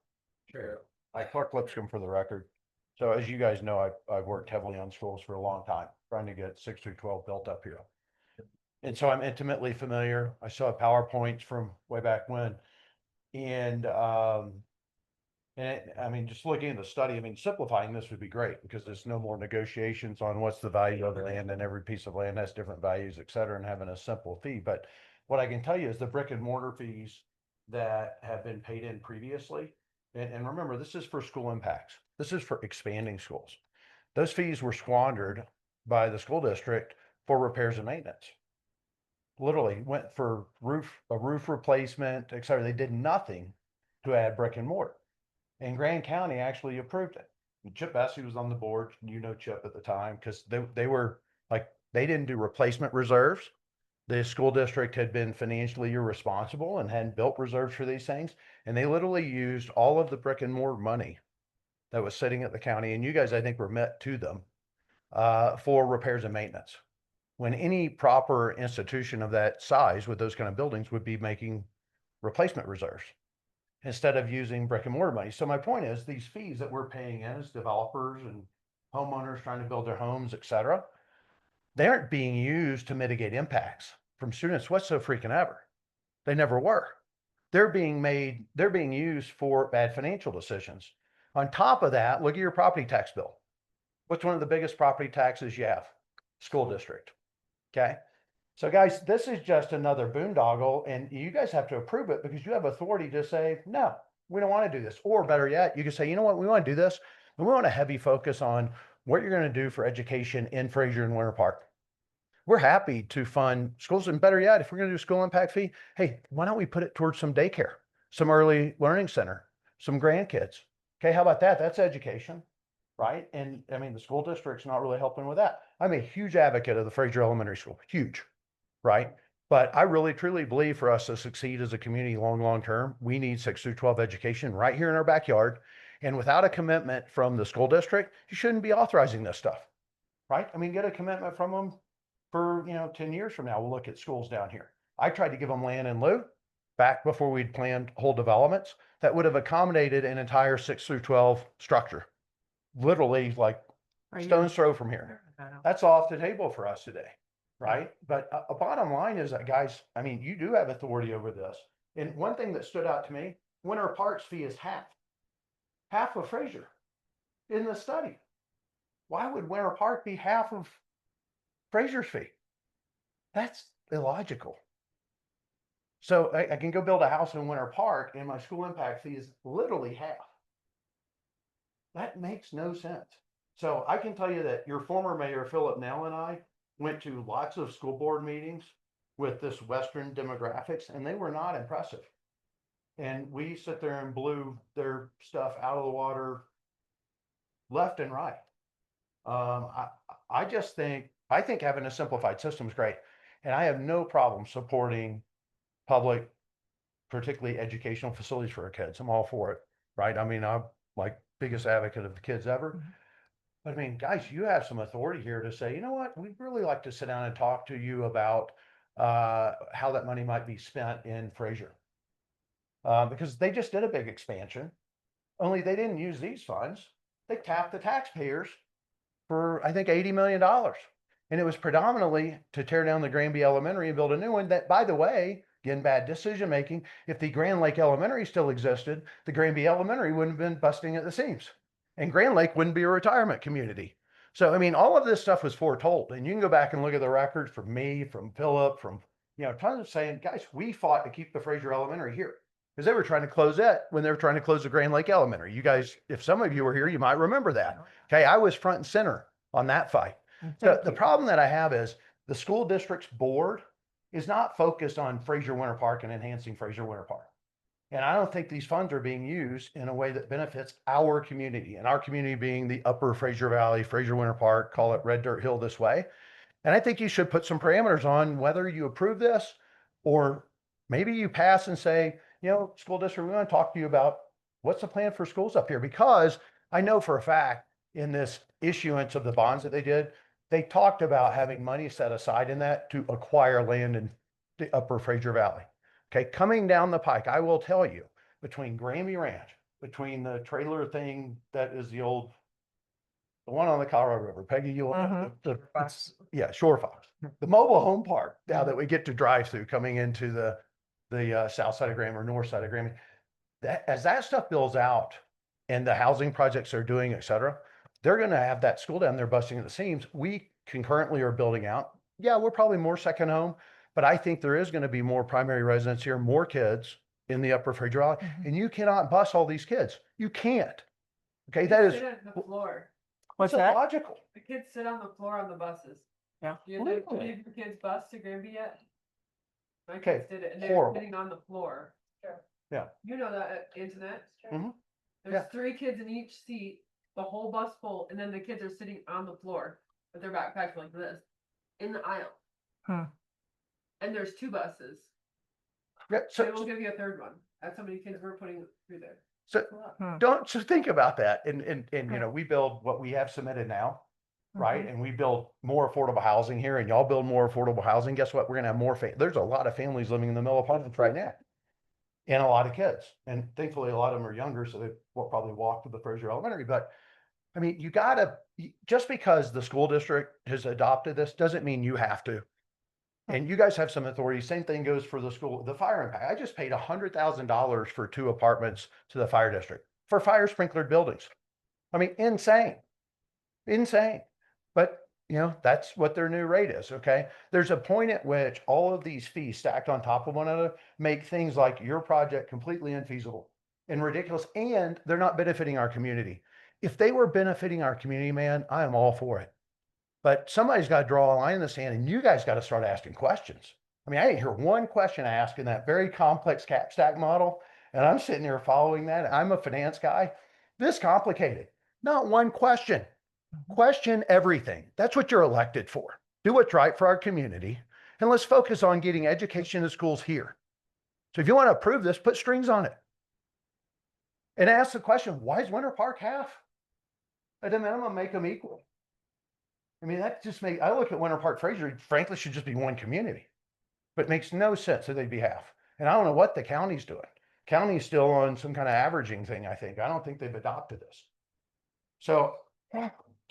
N: Sure.
O: Clark Lipscomb for the record. So as you guys know, I've worked heavily on schools for a long time, trying to get 6 through 12 built up here. And so I'm intimately familiar. I saw PowerPoints from way back when. And I mean, just looking at the study, I mean, simplifying this would be great because there's no more negotiations on what's the value of the land, and every piece of land has different values, et cetera, and having a simple fee. But what I can tell you is the brick and mortar fees that have been paid in previously. And remember, this is for school impacts. This is for expanding schools. Those fees were squandered by the school district for repairs and maintenance. Literally went for a roof replacement, et cetera. They did nothing to add brick and mortar. And Grand County actually approved it. And Chip Bessie was on the board, Chip at the time, because they were like, they didn't do replacement reserves. The school district had been financially irresponsible and hadn't built reserves for these things. And they literally used all of the brick and mortar money that was sitting at the county. And you guys, I think, were met to them for repairs and maintenance. When any proper institution of that size with those kind of buildings would be making replacement reserves instead of using brick and mortar money. So my point is these fees that we're paying in as developers and homeowners trying to build their homes, et cetera, they aren't being used to mitigate impacts from students whatsoever freaking ever. They never were. They're being used for bad financial decisions. On top of that, look at your property tax bill. What's one of the biggest property taxes you have? School district. Okay. So guys, this is just another boondoggle, and you guys have to approve it because you have authority to say, no, we don't want to do this. Or better yet, you can say, you know what, we want to do this, and we want a heavy focus on what you're going to do for education in Fraser and Winter Park. We're happy to fund schools, and better yet, if we're going to do school impact fee, hey, why don't we put it towards some daycare, some early learning center, some grandkids? Okay, how about that? That's education, right? And I mean, the school district's not really helping with that. I'm a huge advocate of the Fraser Elementary School, huge. Right. But I really, truly believe for us to succeed as a community long term, we need 6 through 12 education right here in our backyard. And without a commitment from the school district, you shouldn't be authorizing this stuff. Right. I mean, get a commitment from them for, 10 years from now. We'll look at schools down here. I tried to give them land in lieu back before we'd planned whole developments that would have accommodated an entire 6 through 12 structure. Literally like stone's throw from here. That's off the table for us today. Right. But a bottom line is that, guys, I mean, you do have authority over this. And one thing that stood out to me, Winter Park's fee is half of Fraser in the study. Why would Winter Park be half of Fraser's fee? That's illogical. So I can go build a house in Winter Park and my school impact fee is literally half. That makes no sense. So I can tell you that your former mayor, Philip Nell, and I went to lots of school board meetings with this Western demographics, and they were not impressive. And we sit there and blew their stuff out of the water left and right. I think having a simplified system is great. And I have no problem supporting public, particularly educational facilities for our kids. I'm all for it, right? I mean, I'm like biggest advocate of the kids ever. Mm-hmm. But I mean, guys, you have some authority here to say, you know what, we'd really like to sit down and talk to you about how that money might be spent in Fraser. Because they just did a big expansion, only they didn't use these funds. They tapped the taxpayers for, I think, $80 million. And it was predominantly to tear down the Granby Elementary and build a new one that, by the way, again, bad decision-making. If the Grand Lake Elementary still existed, the Granby Elementary wouldn't have been busting at the seams. And Grand Lake wouldn't be a retirement community. So, I mean, all of this stuff was foretold. And you can go back and look at the records from me, from Philip, from, you know, tons of saying, guys, we fought to keep the Fraser Elementary here. Because they were trying to close it when they were trying to close the Grand Lake Elementary. You guys, if some of you were here, you might remember that. Okay, I was front and center on that fight. The problem that I have is the school district's board is not focused on Fraser Winter Park and enhancing Fraser Winter Park. And I don't think these funds are being used in a way that benefits our community, and our community being the upper Fraser Valley, Fraser Winter Park, call it Red Dirt Hill this way. And I think you should put some parameters on whether you approve this, or maybe you pass and say, you know, school district, we want to talk to you about what's the plan for schools up here? Because I know for a fact in this issuance of the bonds that they did, they talked about having money set aside in that to acquire land in the upper Fraser Valley. Okay, coming down the pike, I will tell you, between Grammy Ranch, between the trailer thing that is the one on the Colorado River, Peggy, you yeah, Shore Fox, the mobile home park now that we get to drive through coming into the south side of Grammy or north side of Grammy, that as that stuff builds out and the housing projects they're doing, et cetera, they're going to have that school down there busting at the seams. We concurrently are building out. Yeah, we're probably more second home, but I think there is going to be more primary residents here, more kids in the upper Fraser Valley, and you cannot bus all these kids. You can't. Okay, that is
P: the floor.
D: What's that?
O: logical.
P: The kids sit on the floor on the buses.
D: Yeah.
P: You leave your kids bus to Granby yet? My
O: Okay,
P: kids did it, and they were
O: horrible.
P: sitting on the floor.
O: Yeah.
P: You know that, internet.
O: Mhm.
P: There's
O: Yeah.
P: 3 kids in each seat, the whole bus full, and then the kids are sitting on the floor with their backpacks like this in the aisle.
D: Hmm.
P: And there's 2 buses.
O: Yeah,
P: They will give you a 3rd one. That's how many kids we're putting through there.
O: So
D: Hmm.
O: don't just think about that. And you know, we build what we have submitted now, right? And we build more affordable housing here, and y'all build more affordable housing. Guess what? We're gonna have more there's a lot of families living in the middle apartments right now. And a lot of kids. And thankfully a lot of them are younger, so they will probably walk to the Fraser Elementary. But I mean, you gotta, just because the school district has adopted this doesn't mean you have to. And you guys have some authority. Same thing goes for the school, the fire impact. I just paid $100,000 for 2 apartments to the fire district for fire sprinklered buildings. I mean, insane, insane. But you know, that's what their new rate is. Okay. There's a point at which all of these fees stacked on top of one another make things like your project completely infeasible and ridiculous. And they're not benefiting our community. If they were benefiting our community, man, I am all for it. But somebody's got to draw a line in the sand, and you guys got to start asking questions. I mean, I didn't hear one question asked in that very complex cap stack model. And I'm sitting here following that. I'm a finance guy. This complicated. Not one question. Question everything. That's what you're elected for. Do what's right for our community. And let's focus on getting education in the schools here. So if you want to approve this, put strings on it. And ask the question, why is Winter Park half? At a minimum, make them equal. I mean, that just makes, I look at Winter Park Fraser, frankly, should just be one community. But it makes no sense that they'd be half. And I don't know what the county's doing. County's still on some kind of averaging thing, I think. I don't think they've adopted this. So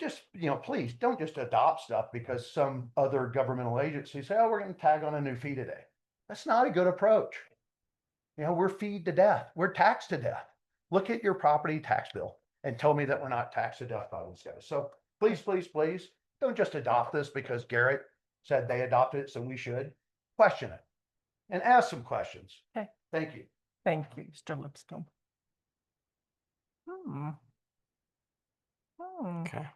O: just, you know, please don't just adopt stuff because some other governmental agency say, oh, we're going to tag on a new fee today. That's not a good approach. You know, we're feed to death. We're taxed to death. Look at your property tax bill and tell me that we're not taxed to death by these guys. So please, please, please don't just adopt this because Garrett said they adopted it, so we should. Question it and ask some questions.
D: Okay.
O: Thank you.
D: Thank you, Mr. Lipscomb. Hmm. Hmm.
A: Okay.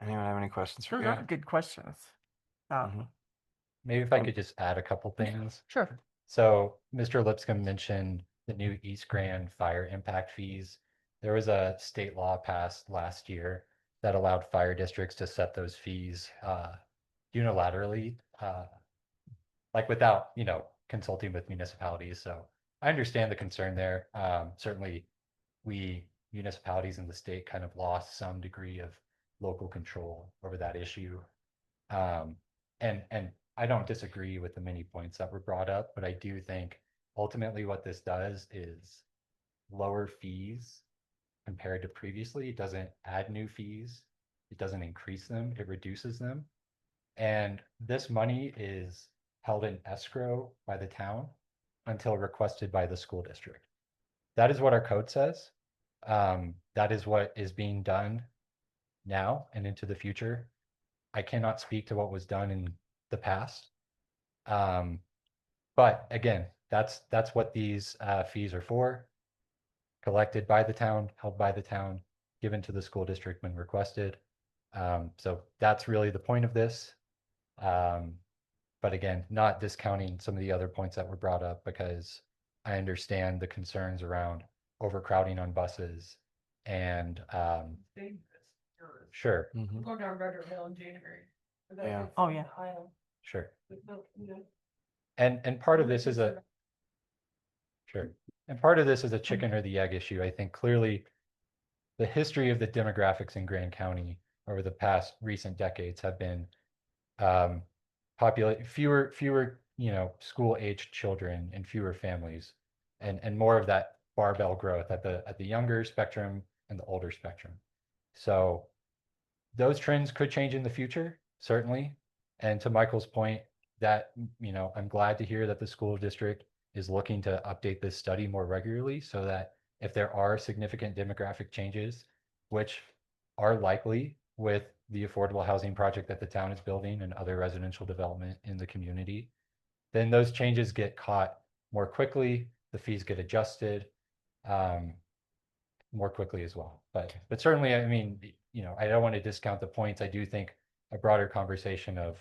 A: Anyone have any questions for
D: Those
A: Garrett?
D: are good questions.
M: Maybe if I could just add a couple things.
D: Sure.
M: So Mr. Lipscomb mentioned the new East Grand fire impact fees. There was a state law passed last year that allowed fire districts to set those fees unilaterally, like without, you know, consulting with municipalities. So I understand the concern there. Certainly we municipalities in the state kind of lost some degree of local control over that issue. And I don't disagree with the many points that were brought up, but I do think ultimately what this does is lower fees compared to previously. It doesn't add new fees. It doesn't increase them. It reduces them. And this money is held in escrow by the town until requested by the school district. That is what our code says. That is what is being done now and into the future. I cannot speak to what was done in the past. But again, that's what these fees are for. Collected by the town, held by the town, given to the school district when requested. So that's really the point of this. But again, not discounting some of the other points that were brought up, because I understand the concerns around overcrowding on buses and sure,
P: I'm going down Redwood Hill in January.
A: Yeah.
D: Oh, yeah.
M: sure.
P: You know,
M: And part of this is a sure. And part of this is a chicken or the egg issue. I think clearly the history of the demographics in Grand County over the past recent decades have been fewer, school aged children and fewer families, and more of that barbell growth at the younger spectrum and the older spectrum. So those trends could change in the future, certainly. And to Michael's point, that, I'm glad to hear that the school district is looking to update this study more regularly, so that if there are significant demographic changes, which are likely with the affordable housing project that the town is building and other residential development in the community, then those changes get caught more quickly, the fees get adjusted more quickly as well. But certainly, I mean, I don't want to discount the points. I do think a broader conversation of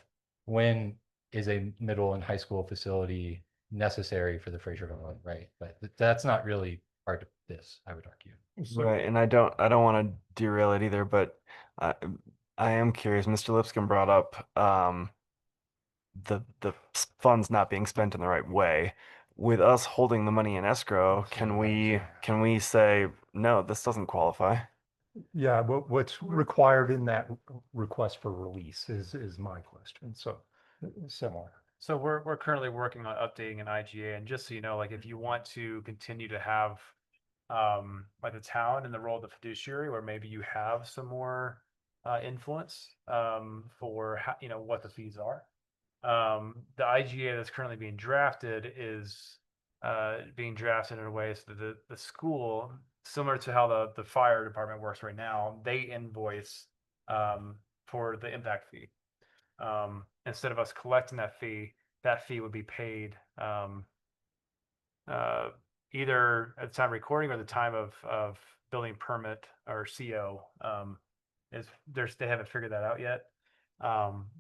M: when is a middle and high school facility necessary for the Fraser Valley, right? But that's not really part of this, I would argue.
A: Right, and I don't want to derail it either, but I I am curious. Mr. Lipscomb brought up the funds not being spent in the right way. With us holding the money in escrow, can we say no, this doesn't qualify?
F: Yeah, what's required in that request for release is my question. So similar.
C: So we're currently working on updating an IGA, and just so you know, like if you want to continue to have like the town in the role of the fiduciary, where maybe you have some more influence for how, what the fees are. The IGA that's currently being drafted is being drafted in a way so that the school, similar to how the fire department works right now, they invoice for the impact fee. Instead of us collecting that fee would be paid uh, either at the time of recording or the time of building permit or CO. They haven't figured that out yet.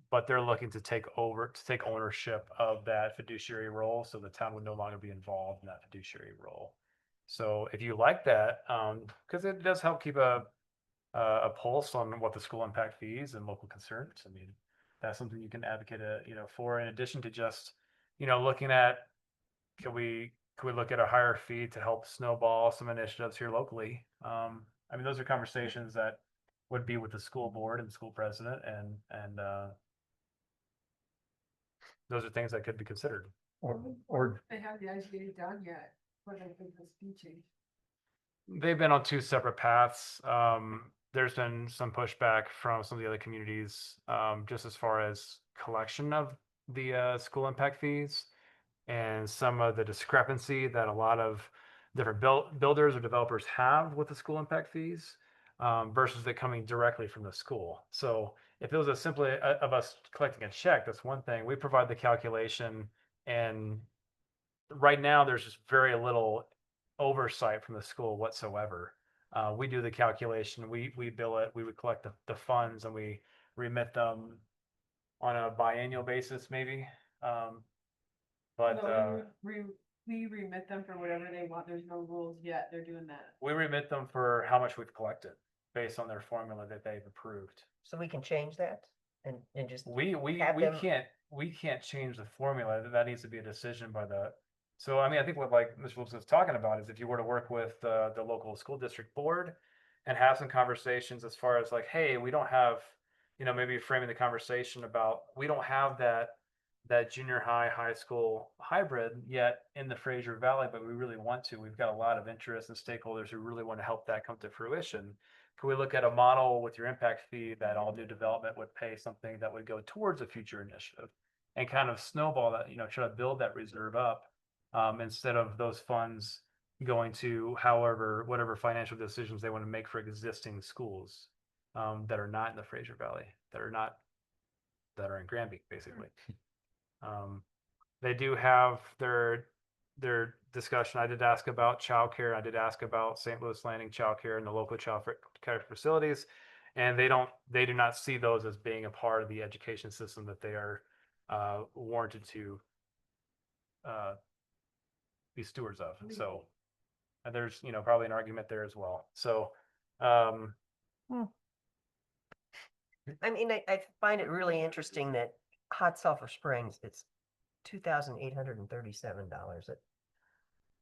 C: But they're looking to take ownership of that fiduciary role, so the town would no longer be involved in that fiduciary role. So if you like that, because it does help keep a pulse on what the school impact fees and local concerns. I mean, that's something you can advocate, for, in addition to just, looking at, can we look at a higher fee to help snowball some initiatives here locally? I mean, those are conversations that would be with the school board and school president, and those are things that could be considered.
F: Or
P: they have the IGA done yet, what I think this fee change.
C: They've been on two separate paths. There's been some pushback from some of the other communities, just as far as collection of the school impact fees, and some of the discrepancy that a lot of different builders or developers have with the school impact fees, versus it coming directly from the school. So if it was simply of us collecting a check, that's one thing. We provide the calculation, and right now there's just very little oversight from the school whatsoever. We do the calculation, we bill it, we would collect the funds, and we remit them on a biannual basis, maybe. But
P: No, we remit them for whatever they want. There's no rules yet. They're doing that.
C: we remit them for how much we've collected based on their formula that they've approved.
K: So we can change that and just
C: We
K: have them.
C: can't change the formula. That needs to be a decision by the. So I mean, I think what like Mr. Wilson was talking about is if you were to work with the local school district board and have some conversations as far as like, hey, we don't have, maybe framing the conversation about, we don't have that junior high school hybrid yet in the Fraser Valley, but we really want to. We've got a lot of interest and stakeholders who really want to help that come to fruition. Can we look at a model with your impact fee that all new development would pay something that would go towards a future initiative, and kind of snowball that, try to build that reserve up, instead of those funds going to whatever financial decisions they want to make for existing schools, that are not in the Fraser Valley, that are in Granby, basically. They do have their discussion. I did ask about childcare. I did ask about St. Louis Landing childcare and the local care facilities. And they do not see those as being a part of the education system that they are warranted to be stewards of. So and there's, probably an argument there as well. So,
K: I mean, I find it really interesting that Hot Sulphur Springs, it's $2,837.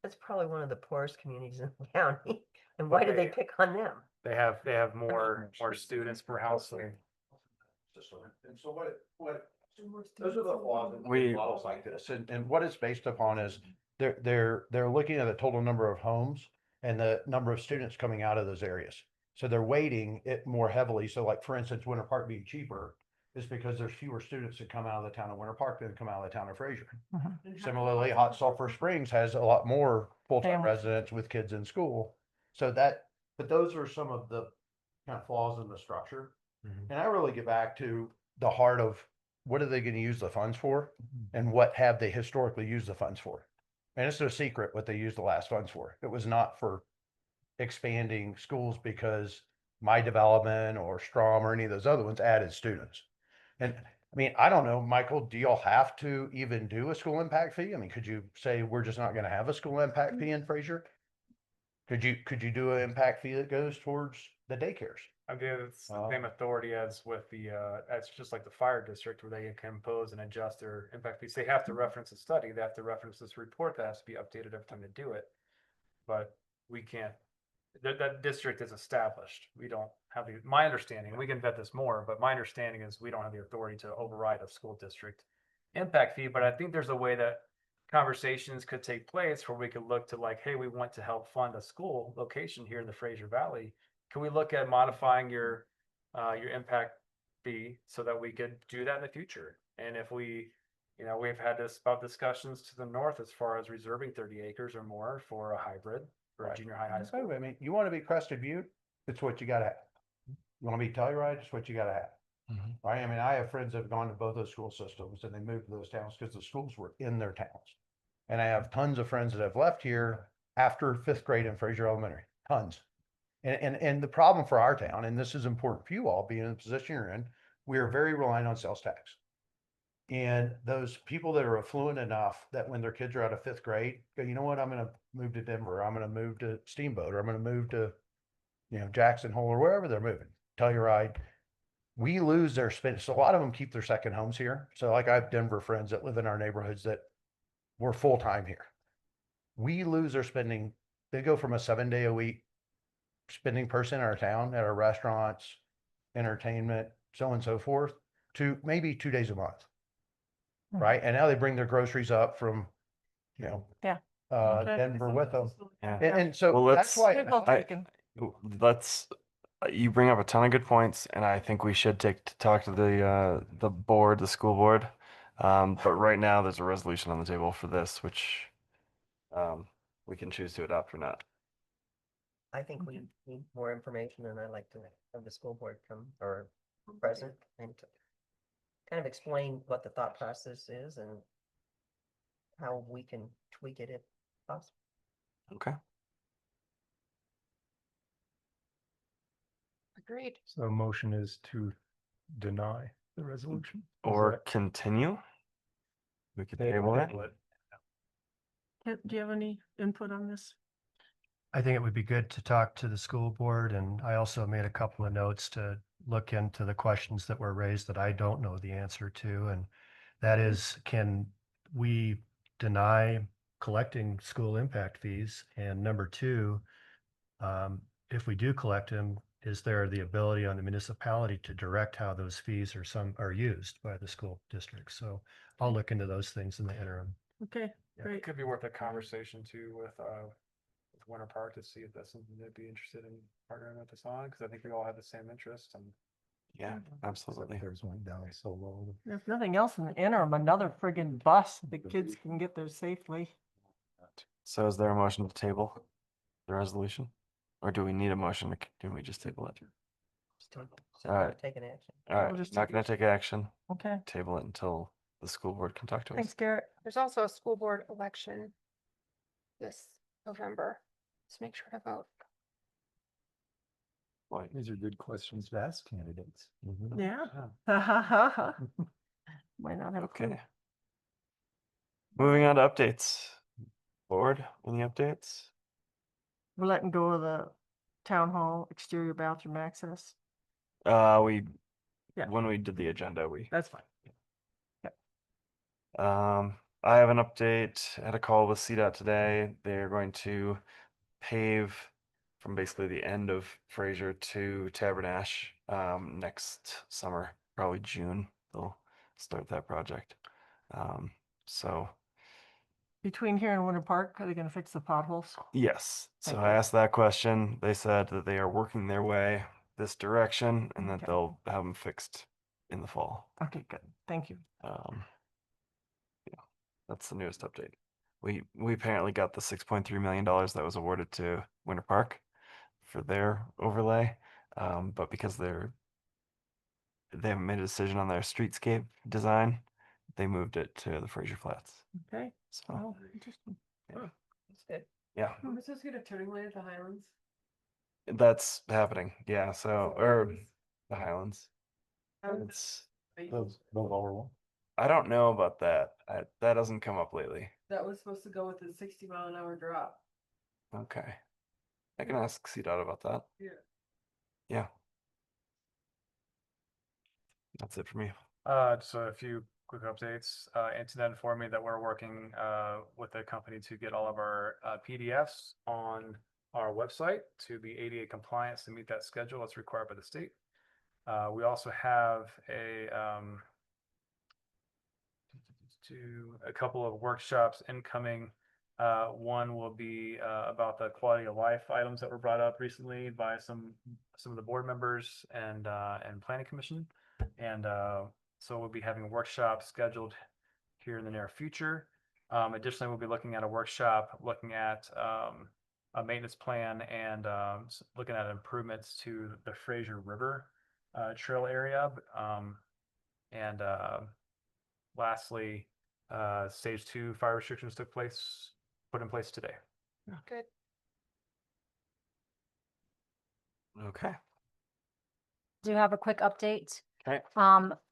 K: That's probably one of the poorest communities in the county. And why did they pick on them?
C: they have more students per household.
O: And so those are the flaws in
A: We-
O: models like this. And what it's based upon is they're looking at the total number of homes and the number of students coming out of those areas. So they're weighting it more heavily. So like, for instance, Winter Park being cheaper is because there's fewer students that come out of the town of Winter Park than come out of the town of Fraser. Similarly, Hot Sulphur Springs has a lot more full-time
D: Families.
O: residents with kids in school. But those are some of the kind of flaws in the structure. And I really get back to the heart of what are they going to use the funds for and what have they historically used the funds for? And it's no secret what they used the last funds for. It was not for expanding schools because my development or Strom or any of those other ones added students. And I mean, I don't know, Michael, do y'all have to even do a school impact fee? I mean, could you say we're just not going to have a school impact fee in Fraser? Could you do an impact fee that goes towards the daycares?
C: I mean, it's the same authority as with it's just like the fire district where they can impose and adjust their impact fees. They have to reference a study, they have to reference this report that has to be updated every time they do it. But we can't, that district is established. We don't have my understanding, we can vet this more, but my understanding is we don't have the authority to override a school district impact fee. But I think there's a way that conversations could take place where we could look to like, hey, we want to help fund a school location here in the Fraser Valley. Can we look at modifying your impact fee so that we could do that in the future? And if we've had about discussions to the north as far as reserving 30 acres or more for a hybrid for a junior high school.
O: I mean, you want to be Crested Butte, it's what you got to have. You want to be Telluride, it's what you got to have. Right? I mean, I have friends that have gone to both those school systems and they moved to those towns because the schools were in their towns. And I have tons of friends that have left here after 5th grade in Fraser Elementary, tons. And the problem for our town, and this is important for you all being in the position you're in, we are very reliant on sales tax. And those people that are affluent enough that when their kids are out of 5th grade, go, you know what, I'm going to move to Denver, I'm going to move to Steamboat, or I'm going to move to, Jackson Hole or wherever they're moving, Telluride. We lose their spend. So a lot of them keep their second homes here. So like I have Denver friends that live in our neighborhoods that were full-time here. We lose their spending. They go from a 7-day a week spending person in our town at our restaurants, entertainment, so on and so forth, to maybe 2 days a month. Right. And now they bring their groceries up from, Denver with them.
A: Yeah.
O: And so
A: Well,
O: that's why
A: you bring up a ton of good points, and I think we should talk to the board, the school board. But right now there's a resolution on the table for this, which we can choose to adopt or not.
K: I think we need more information, and I'd like to have the school board come or present and to kind of explain what the thought process is and how we can tweak it if possible.
A: Okay.
B: Agreed.
F: So the motion is to deny the resolution. Is
A: Or
F: that-
A: continue. We could
F: Table
A: table it.
D: Do you have any input on this?
I: I think it would be good to talk to the school board, and I also made a couple of notes to look into the questions that were raised that I don't know the answer to. And that is, can we deny collecting school impact fees? And number two, if we do collect them, is there the ability on the municipality to direct how those fees are used by the school district? So I'll look into those things in the interim.
D: Okay,
C: Yeah,
D: great.
C: it could be worth a conversation too with Winter Park to see if that's something they'd be interested in partnering with us on, because I think we all have the same interest. And
A: Yeah, absolutely.
F: There's one down so low.
D: If nothing else in the interim, another friggin' bus, the kids can get there safely.
A: So is there a motion to table the resolution? Or do we need a motion? Do we just table it?
K: Just take-
A: All right.
K: Take an action.
A: All
D: We'll
A: right,
D: just
A: not
D: take
A: gonna take action.
D: Okay.
A: Table it until the school board can talk to us.
D: Thanks, Garrett.
Q: There's also a school board election this November. Let's make sure to vote.
A: Boy,
F: These are good questions to ask candidates.
D: Yeah. Might not have a clue.
A: okay. Moving on to updates. Board, any updates?
D: We're letting go of the town hall exterior bathroom access.
A: We
D: Yeah.
A: when we did the agenda,
D: That's fine.
A: I have an update. I had a call with CDOT today. They're going to pave from basically the end of Fraser to Tabernash next summer, probably June. They'll start that project. So
D: Between here and Winter Park, are they gonna fix the potholes?
A: yes. So
D: Thank
A: I
D: you.
A: asked that question. They said that they are working their way this direction and that
D: Okay.
A: they'll have them fixed in the fall.
D: Okay, good. Thank you.
A: Yeah, that's the newest update. We apparently got the $6.3 million that was awarded to Winter Park for their overlay, but because they haven't made a decision on their streetscape design, they moved it to the Fraser Flats.
D: Okay.
A: So
D: Oh, interesting.
P: That's good.
A: yeah,
P: We're supposed to get a turning lane at the Highlands.
A: that's happening. Yeah, so or the Highlands. It's
I: The lower one.
A: I don't know about that. That doesn't come up lately.
P: That was supposed to go with the 60-mile-an-hour drop.
A: Okay, I can ask CDOT about that.
P: Yeah.
A: Yeah, that's it for me.
C: Just a few quick updates. Antoinette informed me that we're working with a company to get all of our PDFs on our website to be ADA compliant to meet that schedule that's required by the state. We also have a couple of workshops incoming. One will be about the quality of life items that were brought up recently by some of the board members and planning commission. And so we'll be having a workshop scheduled here in the near future. Additionally, we'll be looking at a workshop looking at a maintenance plan and looking at improvements to the Fraser River trail area. And lastly, stage 2 fire restrictions put in place today.
Q: Good.
A: Okay.
R: Do have a quick update.
A: Okay.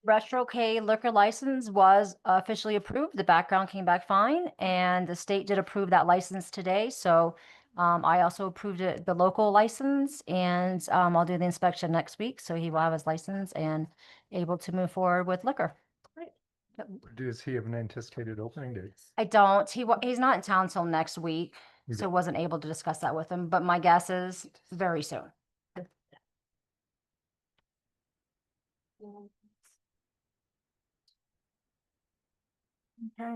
R: Retro K liquor license was officially approved. The background came back fine, and the state did approve that license today. So I also approved it, the local license, and I'll do the inspection next week. So he will have his license and able to move forward with liquor.
Q: Great.
F: Does he have an anticipated opening date?
R: I don't. He's not in town till next week, so
F: Okay.
R: wasn't able to discuss that with him. But my guess is very soon.
D: Okay.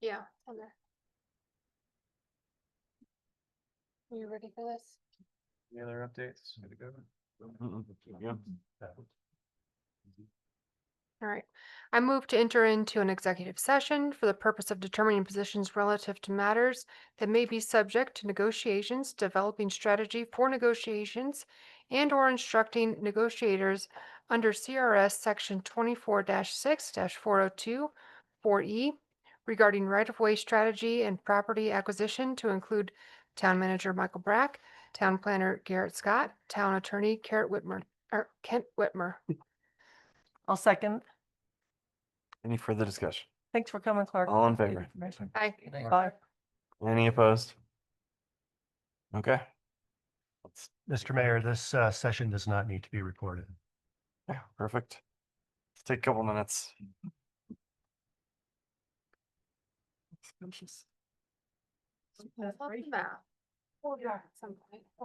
Q: Yeah, it's on there. Are you ready for this?
C: Any other updates? Way to go.
A: Yeah.
Q: All right. I move to enter into an executive session for the purpose of determining positions relative to matters that may be subject to negotiations, developing strategy for negotiations, and or instructing negotiators under CRS section 24-6-402 4E regarding right-of-way strategy and property acquisition to include Town Manager Michael Brack, Town Planner Garrett Scott, Town Attorney Kent Whitmer.
D: I'll second.
A: Any further discussion?
D: Thanks for coming, Clark.
A: All in favor?
Q: Aye.
D: Bye.
A: Any opposed? Okay.
I: Mr. Mayor, this session does not need to be recorded.
A: Yeah, perfect. Let's take a couple minutes.
Q: Welcome back. Oh, yeah, at some point.